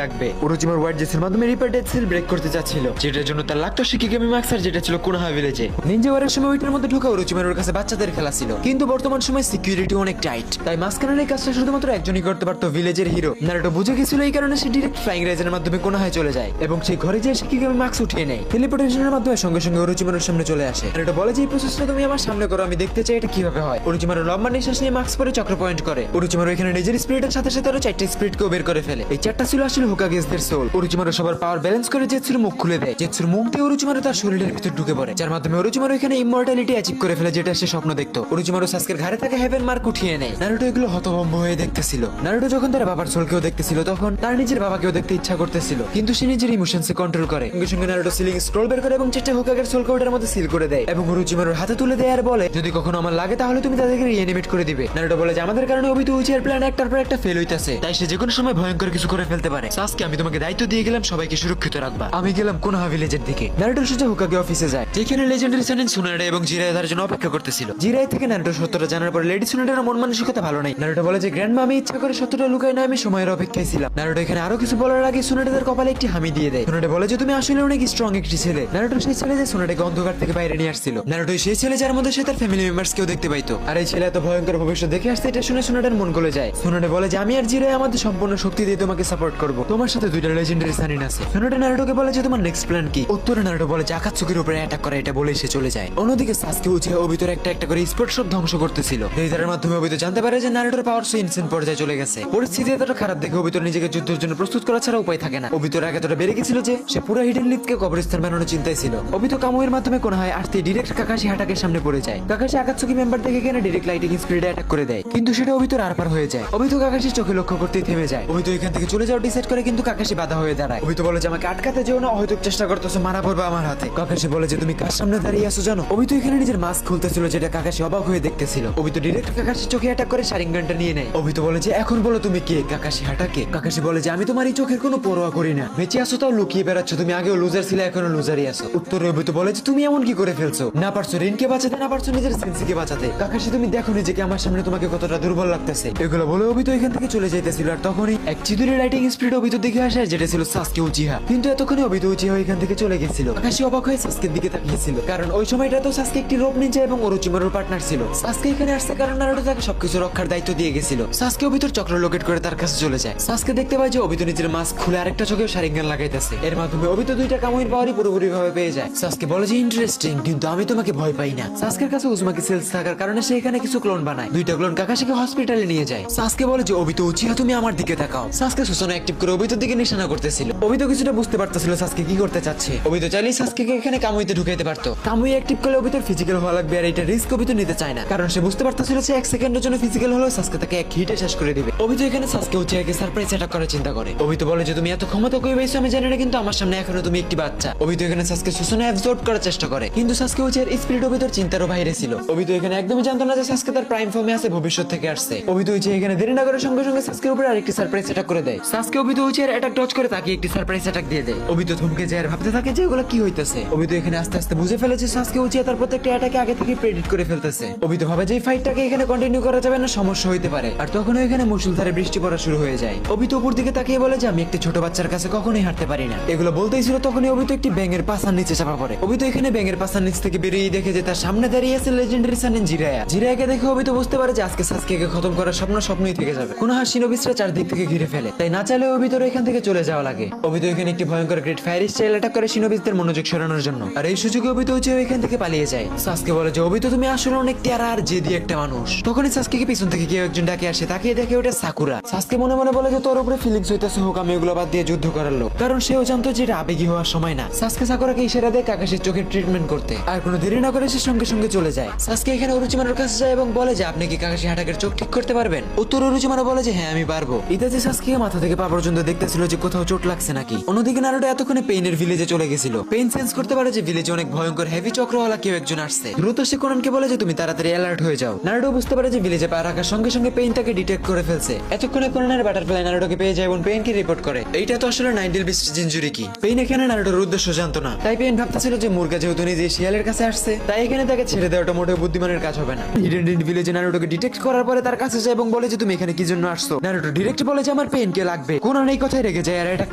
লাগবে। ওরোচিমারু হোয়াইট জেটসের মাধ্যমে রিপার ডেথ সিল ব্রেক করতে চাচ্ছিল, যেটার জন্য তার লাগতো শিকিগামি মাস্টার, যেটা ছিল কোনোহা ভিলেজে। নিনজা ওয়ারের সময় ওইটার মধ্যে ঢোকা ওরোচিমারুর কাছে বাচ্চাদের খেলা ছিল, কিন্তু বর্তমান সময় সিকিউরিটি অনেক টাইট, তাই মাঝখানের এই কাজটা শুধুমাত্র একজনই করতে পারতো, ভিলেজের হিরো। নারুটো বুঝে গেছিল, এই কারণে সে ডিরেক্ট ফ্লাইং রাইজের মাধ্যমে কোনোহায় চলে যায় এবং সেই ঘরে যে শিকিগামি মাস্ক উঠিয়ে নেয়। টেলিপোর্টেশনের মাধ্যমে সঙ্গে সঙ্গে ওরোচিমারুর সামনে চলে আসে। নারুটো বলে যে এই প্রসেসটা তুমি আমার সামনে করো, আমি দেখতে চাই এটা কিভাবে হয়। ওরোচিমারু লম্বা নিঃশ্বাস নিয়ে মাস্ক পরে চক্র পয়েন্ট করে। ওরোচিমারু এখানে নিজের স্পিরিটের সাথে সাথে আরো 4টা স্পিরিটকেও বের করে ফেলে। এই 4টা ছিল আসলে হোকাগেসদের সোল। ওরোচিমারু সবার পাওয়ার ব্যালেন্স করে জেটসুর মুখ খুলে দেয়। জেটসুর মুখ দিয়ে ওরোচিমারু তার শরীরের ভিতর ঢুকে পড়ে, যার মাধ্যমে ওরোচিমারু এখানে ইমমর্টালিটি অ্যাচিভ করে ফেলে, যেটা সে স্বপ্ন দেখতো। ওরোচিমারু সাসকের ঘাড়ে থাকা হেভেন মার্ক উঠিয়ে নেয়। নারুটো এগুলো হতভম্ব হয়ে দেখতেছিল। নারুটো যখন তার বাবার সোলকেও দেখতেছিল, তখন তার নিজের বাবাকেও দেখতে ইচ্ছা করতেছিল, কিন্তু সে নিজের ইমোশনসে কন্ট্রোল করে। সঙ্গে সঙ্গে নারুটো সিলিং স্ক্রল বের করে এবং 4টা হোকাগের সোলকে ওটার মধ্যে সিল করে দেয় এবং ওরোচিমারুর হাতে তুলে দেয় আর বলে, যদি কখনো আমার লাগে তাহলে তুমি তাদেরকে রিঅ্যানিমেট করে দিবে। নারুটো বলে যে আমাদের কারণে অবিতো উচিয়ার প্ল্যান একটার পর একটা ফেল হইতাছে, তাই সে যে কোনো সময় ভয়ঙ্কর কিছু করে ফেলতে পারে। সাসকে, আমি তোমাকে দায়িত্ব দিয়ে গেলাম সবাইকে সুরক্ষিত রাখবা। আমি গেলাম কোনোহা ভিলেজের দিকে। নারুটো সোজা হোকাগে অফিসে যায়, যেখানে লেজেন্ডারি সানিন সুনাডা এবং জিরাই তার জন্য অপেক্ষা করতেছিল। জিরাই থেকে নারুটো সত্যটা জানার পর লেডি সুনাডার মন মানসিকতা ভালো নাই। নারুটো বলে যে গ্র্যান্ডমা, আমি ইচ্ছা করে সত্যটা লুকাই না, আমি সময়ের অপেক্ষায় ছিলাম। নারুটো এখানে আরো কিছু বলার আগে সুনাডার কপালে একটি হামি দিয়ে দেয়। সুনাডা বলে যে তুমি আসলে অনেক স্ট্রং একটি ছেলে। নারুটো সেই ছেলে যে সুনাডাকে অন্ধকার থেকে বাইরে নিয়ে আসছিল। নারুটো সেই ছেলে যার মধ্যে সে তার ফ্যামিলি মেম্বার্স কেও দেখতে পাইতো। আর এই ছেলে এত ভয়ঙ্কর ভবিষ্যৎ দেখে আসছে, এটা শুনে সুনাডার মন গলে যায়। সুনাডা বলে যে আমি আর জিরাই আমাদের সম্পূর্ণ শক্তি দিয়ে তোমাকে সাপোর্ট করব, তোমার সাথে 2টা লেজেন্ডারি সানিন আছে। সুনাডা নারুটোকে বলে যে তোমার নেক্সট প্ল্যান কি। উত্তরে নারুটো বলে যে আকাতসুকির উপরে অ্যাটাক করা, এটা বলে সে চলে যায়। অন্যদিকে সাসকে উচিয়া ওবিতোর একটা একটা করে স্পোর্ট সব ধ্বংস করতেছিল। লেজারের মাধ্যমে ওবিতো জানতে পারে যে নারুটোর পাওয়ার সো ইনসেন্ট পর্যায়ে চলে গেছে। পরিস্থিতি এতটা খারাপ দেখে ওবিতোর নিজেকে যুদ্ধের জন্য প্রস্তুত করা ছাড়া উপায় থাকে না। ওবিতোর আগে এতটা বেড়ে গেছিল যে সে পুরো হিডেন লিফকে কবরস্থান বানানোর চিন্তায় ছিল। ওবিতো কামুয়ের মাধ্যমে কোন হয় আসতে ডিরেক্ট কাকাশি হাটাকের সামনে পড়ে যায়। কাকাশি আকাতসুকি মেম্বার দেখে কেন ডিরেক্ট লাইটিং স্পিডে অ্যাটাক করে দেয়, কিন্তু সেটা ওবিতোর আরপার হয়ে যায়। ওবিতো কাকাশির চোখে লক্ষ্য করতেই থেমে যায়। ওবিতো এখান থেকে চলে যাওয়ার ডিসাইড করে, কিন্তু কাকাশি বাধা হয়ে দাঁড়ায়। ওবিতো বলে যে আমাকে আটকাতে যেও না, হয়তো চেষ্টা করতেছো, মারা পড়বে আমার হাতে। কাকাশি বলে যে তুমি কার সামনে দাঁড়িয়ে আছো জানো। ওবিতো এখানে নিজের মাস্ক খুলতেছিল, যেটা কাকাশি অবাক হয়ে দেখতেছিল। ওবিতো ডিরেক্ট কাকাশির চোখে অ্যাটাক করে শারিঙ্গানটা নিয়ে নেয়। ওবিতো বলে যে এখন বলো তুমি কে, কাকাশি হাটাকে। কাকাশি বলে যে আমি তোমার এই চোখের কোনো পরোয়া করি না, বেঁচে আসো তাও লুকিয়ে বেড়াচ্ছ, তুমি আগেও লুজার ছিলে, এখনো লুজারই আছো। উত্তরে ওবিতো বলে যে তুমি এমন কি করে ফেলছো, না পারছো রিনকে বাঁচাতে, না পারছো নিজের সেন্সিকে বাঁচাতে। কাকাশি তুমি দেখো নিজেকে আমার সামনে তোমাকে কতটা দুর্বল লাগতেছে। এগুলো বলে ওবিতো এখান থেকে চলে যাইতেছিল, আর তখনই এক চিদুরি লাইটিং স্পিড ওবিতো দিকে আসে, যেটা ছিল সাসকে উচিহা। কিন্তু এতক্ষণে ওবিতো উচিহা এখান থেকে চলে গেছিল। কাকাশি অবাক হয়ে সাসকের দিকে তাকিয়েছিল, কারণ ওই সময়টা তো সাসকে একটি রোপ নিনজা এবং ওরোচিমারুর পার্টনার ছিল। সাসকে এখানে আসছে কারণ নারুটো তাকে সবকিছু রক্ষার দায়িত্ব দিয়ে গেছিল। সাসকে ওবিতোর চক্র লোকেট করে তার কাছে চলে যায়। সাসকে দেখতে পায় যে ওবিতো নিজের মাস্ক খুলে আরেকটা চোখেও শারিঙ্গান লাগাইতেছে। এর মাধ্যমে ওবিতো 2টা কামুইর পাওয়ারই পুরোপুরি ভাবে পেয়ে যায়। সাসকে বলে যে ইন্টারেস্টিং, কিন্তু আমি তোমাকে ভয় পাই না। সাসকের কাছে উজমাকি সেলস থাকার কারণে সে এখানে কিছু ক্লোন বানায়। 2টা ক্লোন কাকাশিকে হসপিটালে নিয়ে যায়। সাসকে বলে যে ওবিতো উচিহা তুমি আমার দিকে তাকাও। সাসকে সুসনা অ্যাক্টিভ করে ওবিতোর দিকে নিশানা করতেছিল। ওবিতো কিছুটা বুঝতে পারতেছিল সাসকে কি করতে চাচ্ছে। ওবিতো চাইলেই সাসকেকে এখানে কামুইতে ঢুকাইতে পারতো। কামুই অ্যাক্টিভ করলে ওবিতোর ফিজিক্যাল হওয়া লাগবে, আর এটা রিস্ক ওবিতো নিতে চায় না, কারণ সে বুঝতে পারতেছিল যে 1 সেকেন্ডের জন্য ফিজিক্যাল হলেও সাসকে তাকে এক হিটে শেষ করে দিবে। ওবিতো এখানে সাসকে উচিহাকে সারপ্রাইজ অ্যাটাক করার চিন্তা করে। ওবিতো বলে যে তুমি এত ক্ষমতা কই পাইছো আমি জানি না, কিন্তু আমার সামনে এখনো তুমি একটি বাচ্চা। ওবিতো এখানে সাসকে সুসনা অ্যাবজর্ব করার চেষ্টা করে, কিন্তু সাসকে উচিহার স্পিরিট ওবিতোর চিন্তারও বাইরে ছিল। ওবিতো এখানে একদমই জানতো না যে সাসকে তার প্রাইম ফর্মে আছে, ভবিষ্যৎ থেকে আসছে। ওবিতো উচিহা এখানে দেরি না করে সঙ্গে সঙ্গে সাসকের উপরে আরেকটি সারপ্রাইজ অ্যাটাক করে দেয়। সাসকে ওবিতো উচিহার অ্যাটাক ডজ করে তাকে একটি সারপ্রাইজ অ্যাটাক দিয়ে দেয়। ওবিতো থমকে যায় আর ভাবতে থাকে যে এগুলো কি হইতেছে। ওবিতো এখানে আস্তে আস্তে বুঝে ফেলে যে সাসকে উচিহা তার প্রত্যেকটা অ্যাটাকে আগে থেকে প্রেডিক্ট করে ফেলতেছে। ওবিতো ভাবে যে এই ফাইটটাকে এখানে কন্টিনিউ করা যাবে না, সমস্যা হইতে পারে। আর তখন এখানে মুষলধারে বৃষ্টি পড়া শুরু হয়ে যায়। ওবিতো উপর দিকে তাকিয়ে বলে যে আমি একটি ছোট বাচ্চার কাছে কখনোই হাঁটতে পারি না। এগুলো বলতেই ছিল তখনই ওবিতো একটি ব্যাঙের পাছার নিচে চাপা পড়ে। ওবিতো এখানে ব্যাঙের পাছার নিচ থেকে বেরিয়ে দেখে যে তার সামনে দাঁড়িয়ে আছে লেজেন্ডারি সানিন জিরায়া। জিরায়াকে দেখে ওবিতো বুঝতে পারে যে আজকে সাসকেকে খতম করার স্বপ্ন স্বপ্নই থেকে যাবে। কোনোহা শিনোবিসরা চারদিক থেকে ঘিরে ফেলে, তাই না চাইলে ওবিতোর এখান থেকে চলে যাওয়া লাগে। ওবিতো এখানে একটি ভয়ঙ্কর গ্রেট ফায়ার স্টাইল অ্যাটাক করে শিনোবিসদের মনোযোগ সরানোর জন্য, আর এই সুযোগে ওবিতো উচিহা এখান থেকে পালিয়ে যায়। সাসকে বলে যে ওবিতো তুমি আসলে অনেক তেরা আর জেদি একটা মানুষ। তখনই সাসকেকে পিছন থেকে কেউ একজন ডাকে আসে, তাকিয়ে দেখে ওটা সাকুরা। সাসকে মনে মনে বলে যে তোর উপরে ফিলিংস হইতেছে হোক, আমি ওগুলো বাদ দিয়ে যুদ্ধ করার লোক, কারণ সেও জানতো যে এটা আবেগী হওয়ার সময় না। সাসকে সাকুরাকে ইশারা দেয় কাকাশির চোখের ট্রিটমেন্ট করতে, আর কোনো দেরি না করে সে সঙ্গে সঙ্গে চলে যায়। সাসকে এখানে ওরোচিমারুর কাছে যায় এবং বলে যে আপনি কি কাকাশি হাটাকের চোখ ঠিক করতে পারবেন। উত্তর ওরোচিমারু বলে যে হ্যাঁ আমি পারবো। ইতাচি সাসকেকে মাথা থেকে পা পর্যন্ত দেখতেছিল যে কোথাও চোট লাগছে নাকি। অন্যদিকে নারুটো এতক্ষণে পেইনের ভিলেজে চলে গেছিল। পেইন সেন্স করতে পারে যে ভিলেজে অনেক ভয়ঙ্কর হেভি চক্রওয়ালা কেউ একজন আসছে। দ্রুত সে কোনানকে বলে যে তুমি তাড়াতাড়ি অ্যালার্ট হয়ে যাও। নারুটো বুঝতে পারে যে ভিলেজে পা রাখার সঙ্গে সঙ্গে পেইন তাকে ডিটেক্ট করে ফেলছে। এতক্ষণে কোনানের বাটারফ্লাই নারুটোকে পেয়ে যায় এবং পেইনকে রিপোর্ট করে। এইটা তো আসলে নাইনডেল বিস্ট জিনজুরি কি। পেইন এখানে নারুটোর উদ্দেশ্য জানতো না, তাই পেইন ভাবতেছিল যে মুরগা যেহেতু নিজে শিয়ালের কাছে আসছে, তাই এখানে তাকে ছেড়ে দেওয়াটা মোটেও বুদ্ধিমানের কাজ হবে না। হিডেন ভিলেজে নারুটোকে ডিটেক্ট করার পর পরে তার কাছে যায় এবং বলে যে তুমি এখানে কি জন্য আসছো। নারুটো ডিরেক্ট বলে যে আমার পেইনকে লাগবে। কোনান এই কথায় রেগে যায় আর অ্যাটাক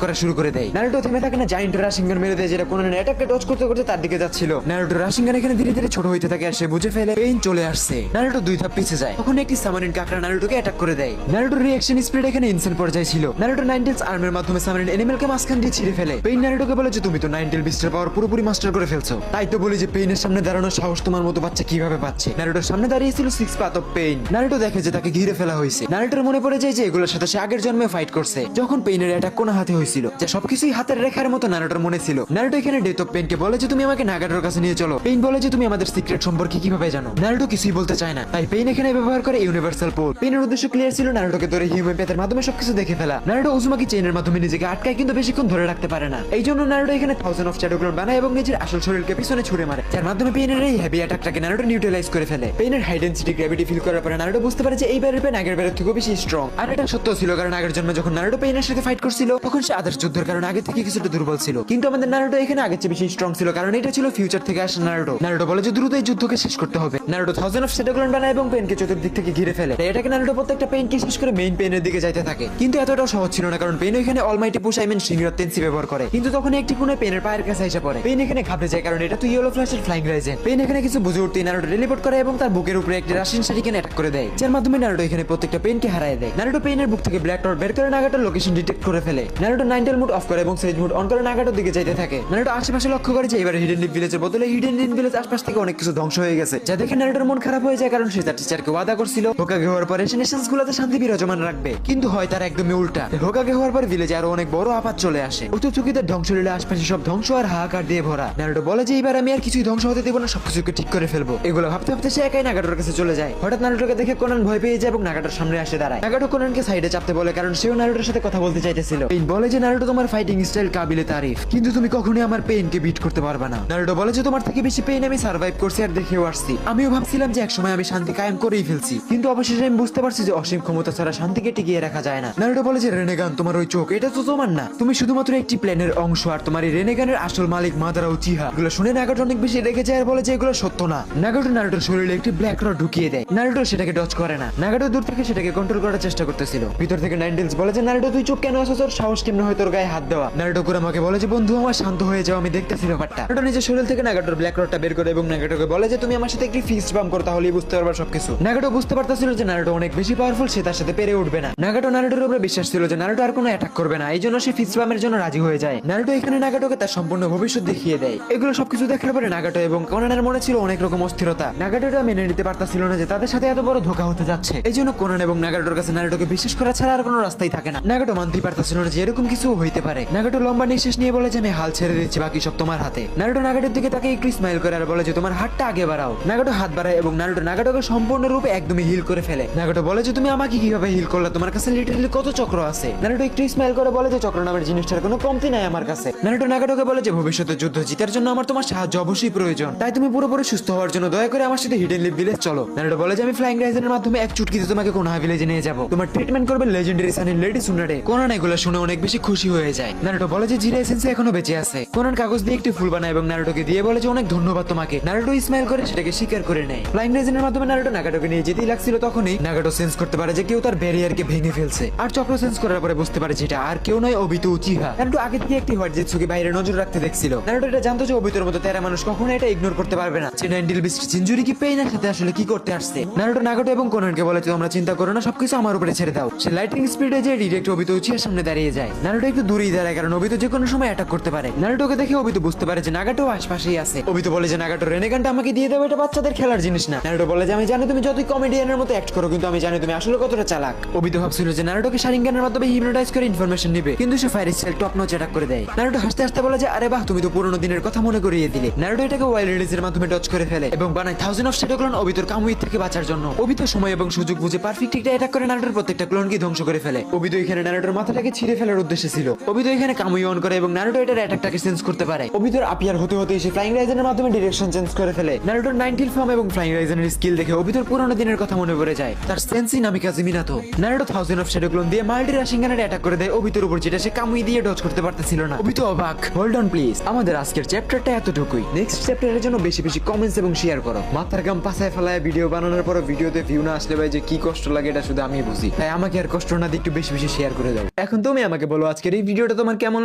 করা শুরু করে দেয়। নারুটো থেমে থাকে না, জায়ান্ট রাশিংগান মেরে দেয় যেটা কোনানের অ্যাটাককে ডজ করতে করতে তার দিকে যাচ্ছিল। নারুটো রাশিংগান এখানে ধীরে ধীরে ছোট হইতে থাকে আর সে বুঝে ফেলে পেইন চলে আসছে। নারুটো 2 ধাপ পিছে যায়, তখন একটি সামারিন কাকড়া নারুটোকে অ্যাটাক করে দেয়। নারুটোর রিঅ্যাকশন স্পিড এখানে ইনসেন পর্যায়ে ছিল। নারুটো নাইনটেলস আর্মের মাধ্যমে সামারিন অ্যানিমেলকে মাঝখান দিয়ে ছিঁড়ে ফেলে। পেইন নারুটোকে বলে যে তুমি তো নাইনটেল বিস্টের পাওয়ার পুরোপুরি মাস্টার করে ফেলছো, তাই তো বলি যে পেইনের সামনে দাঁড়ানোর সাহস তোমার মতো বাচ্চা কিভাবে পাচ্ছে। নারুটোর সামনে দাঁড়িয়েছিল 6 পাথ অফ পেইন। নারুটো দেখে যে তাকে ঘিরে ফেলা হয়েছে। নারুটোর মনে পড়ে যায় যে এগুলোর সাথে সে আগের জন্মে ফাইট করছে, যখন পেইনের অ্যাটাক কোন হাতে হয়েছিল, যা সবকিছুই হাতের রেখার মতো নারুটোর মনে ছিল। নারুটো এখানে ডেথ অফ পেইনকে বলে যে তুমি আমাকে নাগাটোর কাছে নিয়ে চলো। পেইন বলে যে তুমি আমাদের সিক্রেট সম্পর্কে কিভাবে জানো। নারুটো কিছুই বলতে চায় না, তাই পেইন এখানে ব্যবহার করে ইউনিভার্সাল পোল। পেইনের উদ্দেশ্য ক্লিয়ার ছিল, নারুটোকে ধরে হিউম্যানপ্যাথের মাধ্যমে সবকিছু দেখে ফেলা। নারুটো উজুমাকি চেইনের মাধ্যমে নিজেকে আটকায় কিন্তু বেশিক্ষণ ধরে রাখতে পারে না। এই জন্য নারুটো এখানে 1000 অফ শ্যাডো ক্লোন বানায় এবং নিজের আসল শরীরকে পিছনে ছুড়ে মারে, যার মাধ্যমে পেইনের এই হেভি অ্যাটাকটাকে নারুটো নিউট্রালাইজ করে ফেলে। পেইনের হাই ডেনসিটি গ্র্যাভিটি ফিল করার পরে নারুটো বুঝতে পারে যে এইবারের পেইন আগের বারের থেকেও বেশি স্ট্রং। আর এটা সত্য ছিল, কারণ আগের জন্মে যখন নারুটো পেইনের সাথে ফাইট করছিল তখন সে আদার্স যুদ্ধের কারণে আগে থেকে কিছুটা দুর্বল ছিল, কিন্তু আমাদের নারুটো এখানে আগের চেয়ে বেশি স্ট্রং ছিল, কারণ এটা ছিল ফিউচার থেকে আসা নারুটো। নারুটো বলে যে দ্রুত এই যুদ্ধকে শেষ করতে হবে। নারুটো 1000 অফ শ্যাডো ক্লোন বানায় এবং পেইনকে চতুর্দিক থেকে ঘিরে ফেলে। এটাকে নারুটো প্রত্যেকটা পেইনকে শেষ করে মেইন পেইনের দিকে যাইতে থাকে, কিন্তু এতটাও সহজ ছিল না, কারণ পেইন এখানে অলমাইটি পুশ শিংরাত টেন্সি ব্যবহার করে। কিন্তু তখন একটি কোণে পেইনের পায়ের কাছে এসে পড়ে। পেইন এখানে ঘাবড়ে যায়, কারণ এটা তো ইয়েলো ফ্ল্যাশের ফ্লাইং রাইজেন। পেইন এখানে কিছু বুঝে উঠতেই নারুটো টেলিপোর্ট করে এবং তার বুকের উপরে একটি রাশিয়ান শারিকেন অ্যাটাক করে দেয়, যার মাধ্যমে নারুটো এখানে প্রত্যেকটা পেইনকে হারিয়ে দেয়। নারুটো পেইনের বুক থেকে ব্ল্যাক ডট বের করে নাগাটোর লোকেশন ডিটেক্ট করে ফেলে। নারুটো নাইনটেল মুড অফ করে এবং সেজ মুড অন করে নাগাটোর দিকে যাইতে থাকে। নারুটো আশেপাশে লক্ষ্য করে যে এবারে হিডেন লিপ ভিলেজের বদলে হিডেন লিপ ভিলেজ আশপাশ থেকে অনেক কিছু ধ্বংস হয়ে গেছে, যা দেখে নারুটোর মন খারাপ হয়ে যায়, কারণ সে তার টিচারকে ওয়াদা করছিল হোকাগে হওয়ার পরে সে নেশনস গুলোতে শান্তি বিরাজমান রাখবে, কিন্তু হয় তার একদমই উল্টা। হোকাগে হওয়ার পর ভিলেজে আরো অনেক বড় আপাত চলে আসে। উচ্চচকিতের ধ্বংস লীলা আশপাশে সব ধ্বংস আর হাহাকার দিয়ে ভরা। নারুটো বলে যে এবার আমি আর কিছুই ধ্বংস হতে দেব না, সবকিছুকে ঠিক করে ফেলবো। এগুলো ভাবতে ভাবতে সে একাই নাগাটোর কাছে চলে যায়। হঠাৎ নারুটোকে দেখে কোনান ভয় পেয়ে যায় এবং নাগাটোর সামনে আসে দাঁড়ায়। নাগাটো কোনানকে সাইডে চাপতে বলে, কারণ সেও নারুটোর সাথে কথা বলতে চাইতেছিল। পেইন বলে যে নারুটো তোমার ফাইটিং স্টাইল কাবিলে তারিফ, কিন্তু তুমি কখনোই আমার পেইনকে বিট করতে পারবে না। নারুটো বলে যে তোমার থেকে বেশি পেইন আমি সার্ভাইভ করছি আর দেখেও আসছি। আমিও ভাবছিলাম যে একসময় আমি শান্তি কায়েম করেই ফেলছি, কিন্তু অবশেষে আমি বুঝতে পারছি যে অসীম ক্ষমতা ছাড়া শান্তিকে টিকিয়ে রাখা যায় না। নারুটো বলে যে রেনেগান তোমার ওই চোখ, এটা তো তোমার না, তুমি শুধুমাত্র একটি প্ল্যানের অংশ, আর তোমার এই রেনেগানের আসল মালিক মাদারা উচিহা। এগুলো শুনে নাগাটো অনেক বেশি রেগে যায় আর বলে যে এগুলো সত্য না। নাগাটো নারুটোর শরীরে একটি ব্ল্যাক রড ঢুকিয়ে দেয়। নারুটো সেটাকে ডজ করে না। নাগাটো দূর থেকে সেটাকে কন্ট্রোল করার চেষ্টা করতেছিল। ভিতর থেকে নাইনটেলস বলে যে নারুটো তুই চুপ কেন আছো, তোর সাহস কেমনে হয় তোর গায়ে হাত দেওয়া। নারুটো কুরামাকে বলে যে বন্ধু আমার শান্ত হয়ে যাও, আমি দেখতেছি ব্যাপারটা। নারুটো নিজের শরীর থেকে নাগাটোর ব্ল্যাক রডটা বের করে এবং নাগাটোকে বলে যে তুমি আমার সাথে একটি ফিস্ট বাম্প করো, তাহলেই বুঝতে পারবা সবকিছু। নাগাটো বুঝতে পারতেছিল যে নারুটো অনেক বেশি পাওয়ারফুল, সে তার সাথে পেরে উঠবে না। নাগাটো নারুটোর উপরে বিশ্বাস ছিল যে নারুটো আর কোনো অ্যাটাক করবে না, এই জন্য সে ফিস্ট বাম্পের জন্য রাজি হয়ে যায়। নারুটো এখানে নাগাটোকে তার সম্পূর্ণ ভবিষ্যৎ দেখিয়ে দেয়। এগুলো সবকিছু দেখার পরে নাগাটো এবং কোনানের মনে ছিল অনেক রকম অস্থিরতা। নাগাটো এটা মেনে নিতে পারতাছিল না যে তাদের সাথে এত বড় ধোঁকা হতে যাচ্ছে। এই জন্য কোনান এবং নাগাটোর কাছে নারুটোকে বিশ্বাস করা ছাড়া আর কোনো রাস্তাই থাকে না। নাগাটো মানতেই পারতাছিল না যে এরকম কিছু হইতে পারে। নাগাটো লম্বা নিঃশ্বাস নিয়ে বলে যে আমি হাল ছেড়ে দিচ্ছি, বাকি সব তোমার হাতে। নারুটো নাগাটোর দিকে তাকে একটু স্মাইল করে আর বলে যে তোমার হাতটা আগে বাড়াও। নাগাটো হাত বাড়ায় এবং নারুটো নাগাটোকে সম্পূর্ণরূপে একদমই হিল করে ফেলে। নাগাটো বলে যে তুমি আমাকে কিভাবে হিল করলে, তোমার কাছে লিটারালি কত চক্র আছে। নারুটো একটু স্মাইল করে বলে যে চক্র নামের জিনিসটার কোনো কমতি নাই আমার কাছে। নারুটো নাগাটোকে বলে যে ভবিষ্যতে যুদ্ধ জিতার জন্য আমার তোমার সাহায্য অবশ্যই প্রয়োজন, তাই তুমি পুরোপুরি সুস্থ হওয়ার জন্য দয়া করে আমার সাথে হিডেন লিপ ভিলেজ চলো। নারুটো বলে যে আমি ফ্লাইং রাইজেনের মাধ্যমে এক চুটকিতে তোমাকে কোনহা ভিলেজে নিয়ে যাব, তোমার ট্রিটমেন্ট করবে লেজেন্ডারি সানি লেডি সুনাডে। কোনান এগুলো শুনে অনেক বেশি খুশি হয়ে যায়। নারুটো বলে যে জিরাই সেন্সেই এখনো বেঁচে আছে। কোনান কাগজ দিয়ে একটি ফুল বানায় এবং নারুটোকে দিয়ে বলে যে অনেক ধন্যবাদ তোমাকে। নারুটো স্মাইল করে সেটাকে স্বীকার করে নেয়। ফ্লাইং রাইজেনের মাধ্যমে নারুটো নাগাটোকে নিয়ে যেতেই লাগছিল, তখনই নাগাটো সেন্স করতে পারে যে কেউ তার ব্যারিয়ারকে ভেঙে ফেলছে। আর চক্র সেন্স করার পরে বুঝতে পারে যে এটা আর কেউ নয়, অবিতো উচিহা। নারুটো আগে থেকে একটি হোয়াইট জেটসুকে বাইরে নজর রাখতে দেখছিল। নারুটো এটা জানতো যে অবিতোর মতো তেরা মানুষ কখনো এটা ইগনোর করতে পারবে না যে নাইনটেল বিস্ট জিনজুরি কি পেইনের সাথে আসলে কি করতে আসছে। নারুটো নাগাটো এবং কোনানকে বলে তোমরা চিন্তা করো না, সবকিছু আমার উপরে ছেড়ে দাও। সে লাইটিং স্পিডে যে ডিরেক্ট অবিতো উচিহার সামনে দাঁড়িয়ে যায়। নারুটো একটু দূরেই দাঁড়ায়, কারণ অবিতো যে কোনো সময় অ্যাটাক করতে পারে। নারুটোকে দেখে অবিতো বুঝতে পারে যে নাগাটো আশপাশেই আছে। অবিতো বলে যে নাগাটো রেনেগানটা আমাকে দিয়ে দেবে, এটা বাচ্চাদের খেলার জিনিস না। নারুটো বলে যে আমি জানি তুমি যতই কমেডিয়ানের মতো অ্যাক্ট করো, কিন্তু আমি জানি তুমি আসলে কতটা চালাক। অবিতো ভাবছিল যে নারুটোকে শারিঙ্গানের মাধ্যমে হিপনোটাইজ করে ইনফরমেশন নেবে, কিন্তু সে fire style top notch attack করে দেয়। নারুটো হাসতে হাসতে বলে যে আরে বাহ, তুমি তো পুরনো দিনের কথা মনে করিয়ে দিলে। নারুটো এটাকে ওয়াইল্ড রিলিজের মাধ্যমে ডজ করে ফেলে এবং বানায় 1000 অফ শ্যাডো ক্লোন অবিতোর কামুই থেকে বাঁচার জন্য। অবিতো সময় এবং সুযোগ বুঝে পারফেক্ট একটা অ্যাটাক করে নারুটোর প্রত্যেকটা ক্লোনকে ধ্বংস করে ফেলে। অবিতো এখানে নারুটোর মাথাটাকে ছিঁড়ে ফেলার উদ্দেশ্য ছিল। অবিতো এখানে কামুই অন করে এবং নারুটো এটার অ্যাটাকটাকে সেন্স করতে পারে। অবিতোর আপিয়ার হতে হতে এসে ফ্লাইং রাইজেনের মাধ্যমে ডিরেকশন চেঞ্জ করে ফেলে। নারুটোর 90 ফর্ম এবং ফ্লাইং রাইজেনের স্কিল দেখে অবিতোর পুরনো দিনের কথা মনে পড়ে যায়, তার sensei Namikaze Minato. Naruto 1000 of shadow clone দিয়ে মাল্টি রাশিঙ্গানের অ্যাটাক করে দেয় অবিতোর উপর, যেটা সে কামুই দিয়ে ডজ করতে পারতেছিল না। অবিতো অবাক। হোল্ড অন প্লিজ, আমাদের আজকের চ্যাপ্টারটা এতটুকুই। নেক্সট চ্যাপ্টারের জন্য বেশি বেশি কমেন্টস এবং শেয়ার করো। মাথার গাম পাছায় ফেলায় ভিডিও বানানোর পর ভিডিওতে ভিউ না আসলে ভাই যে কি কষ্ট লাগে এটা শুধু আমি বুঝি, তাই আমাকে আর কষ্ট না দিয়ে একটু বেশি বেশি শেয়ার করে দাও। এখন তুমি আমাকে বলো আজকের এই ভিডিওটা তোমার কেমন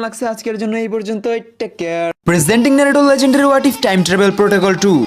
লাগছে। আজকের জন্য এই পর্যন্ত, take care. Presenting Naruto legendary what if time travel protocol 2।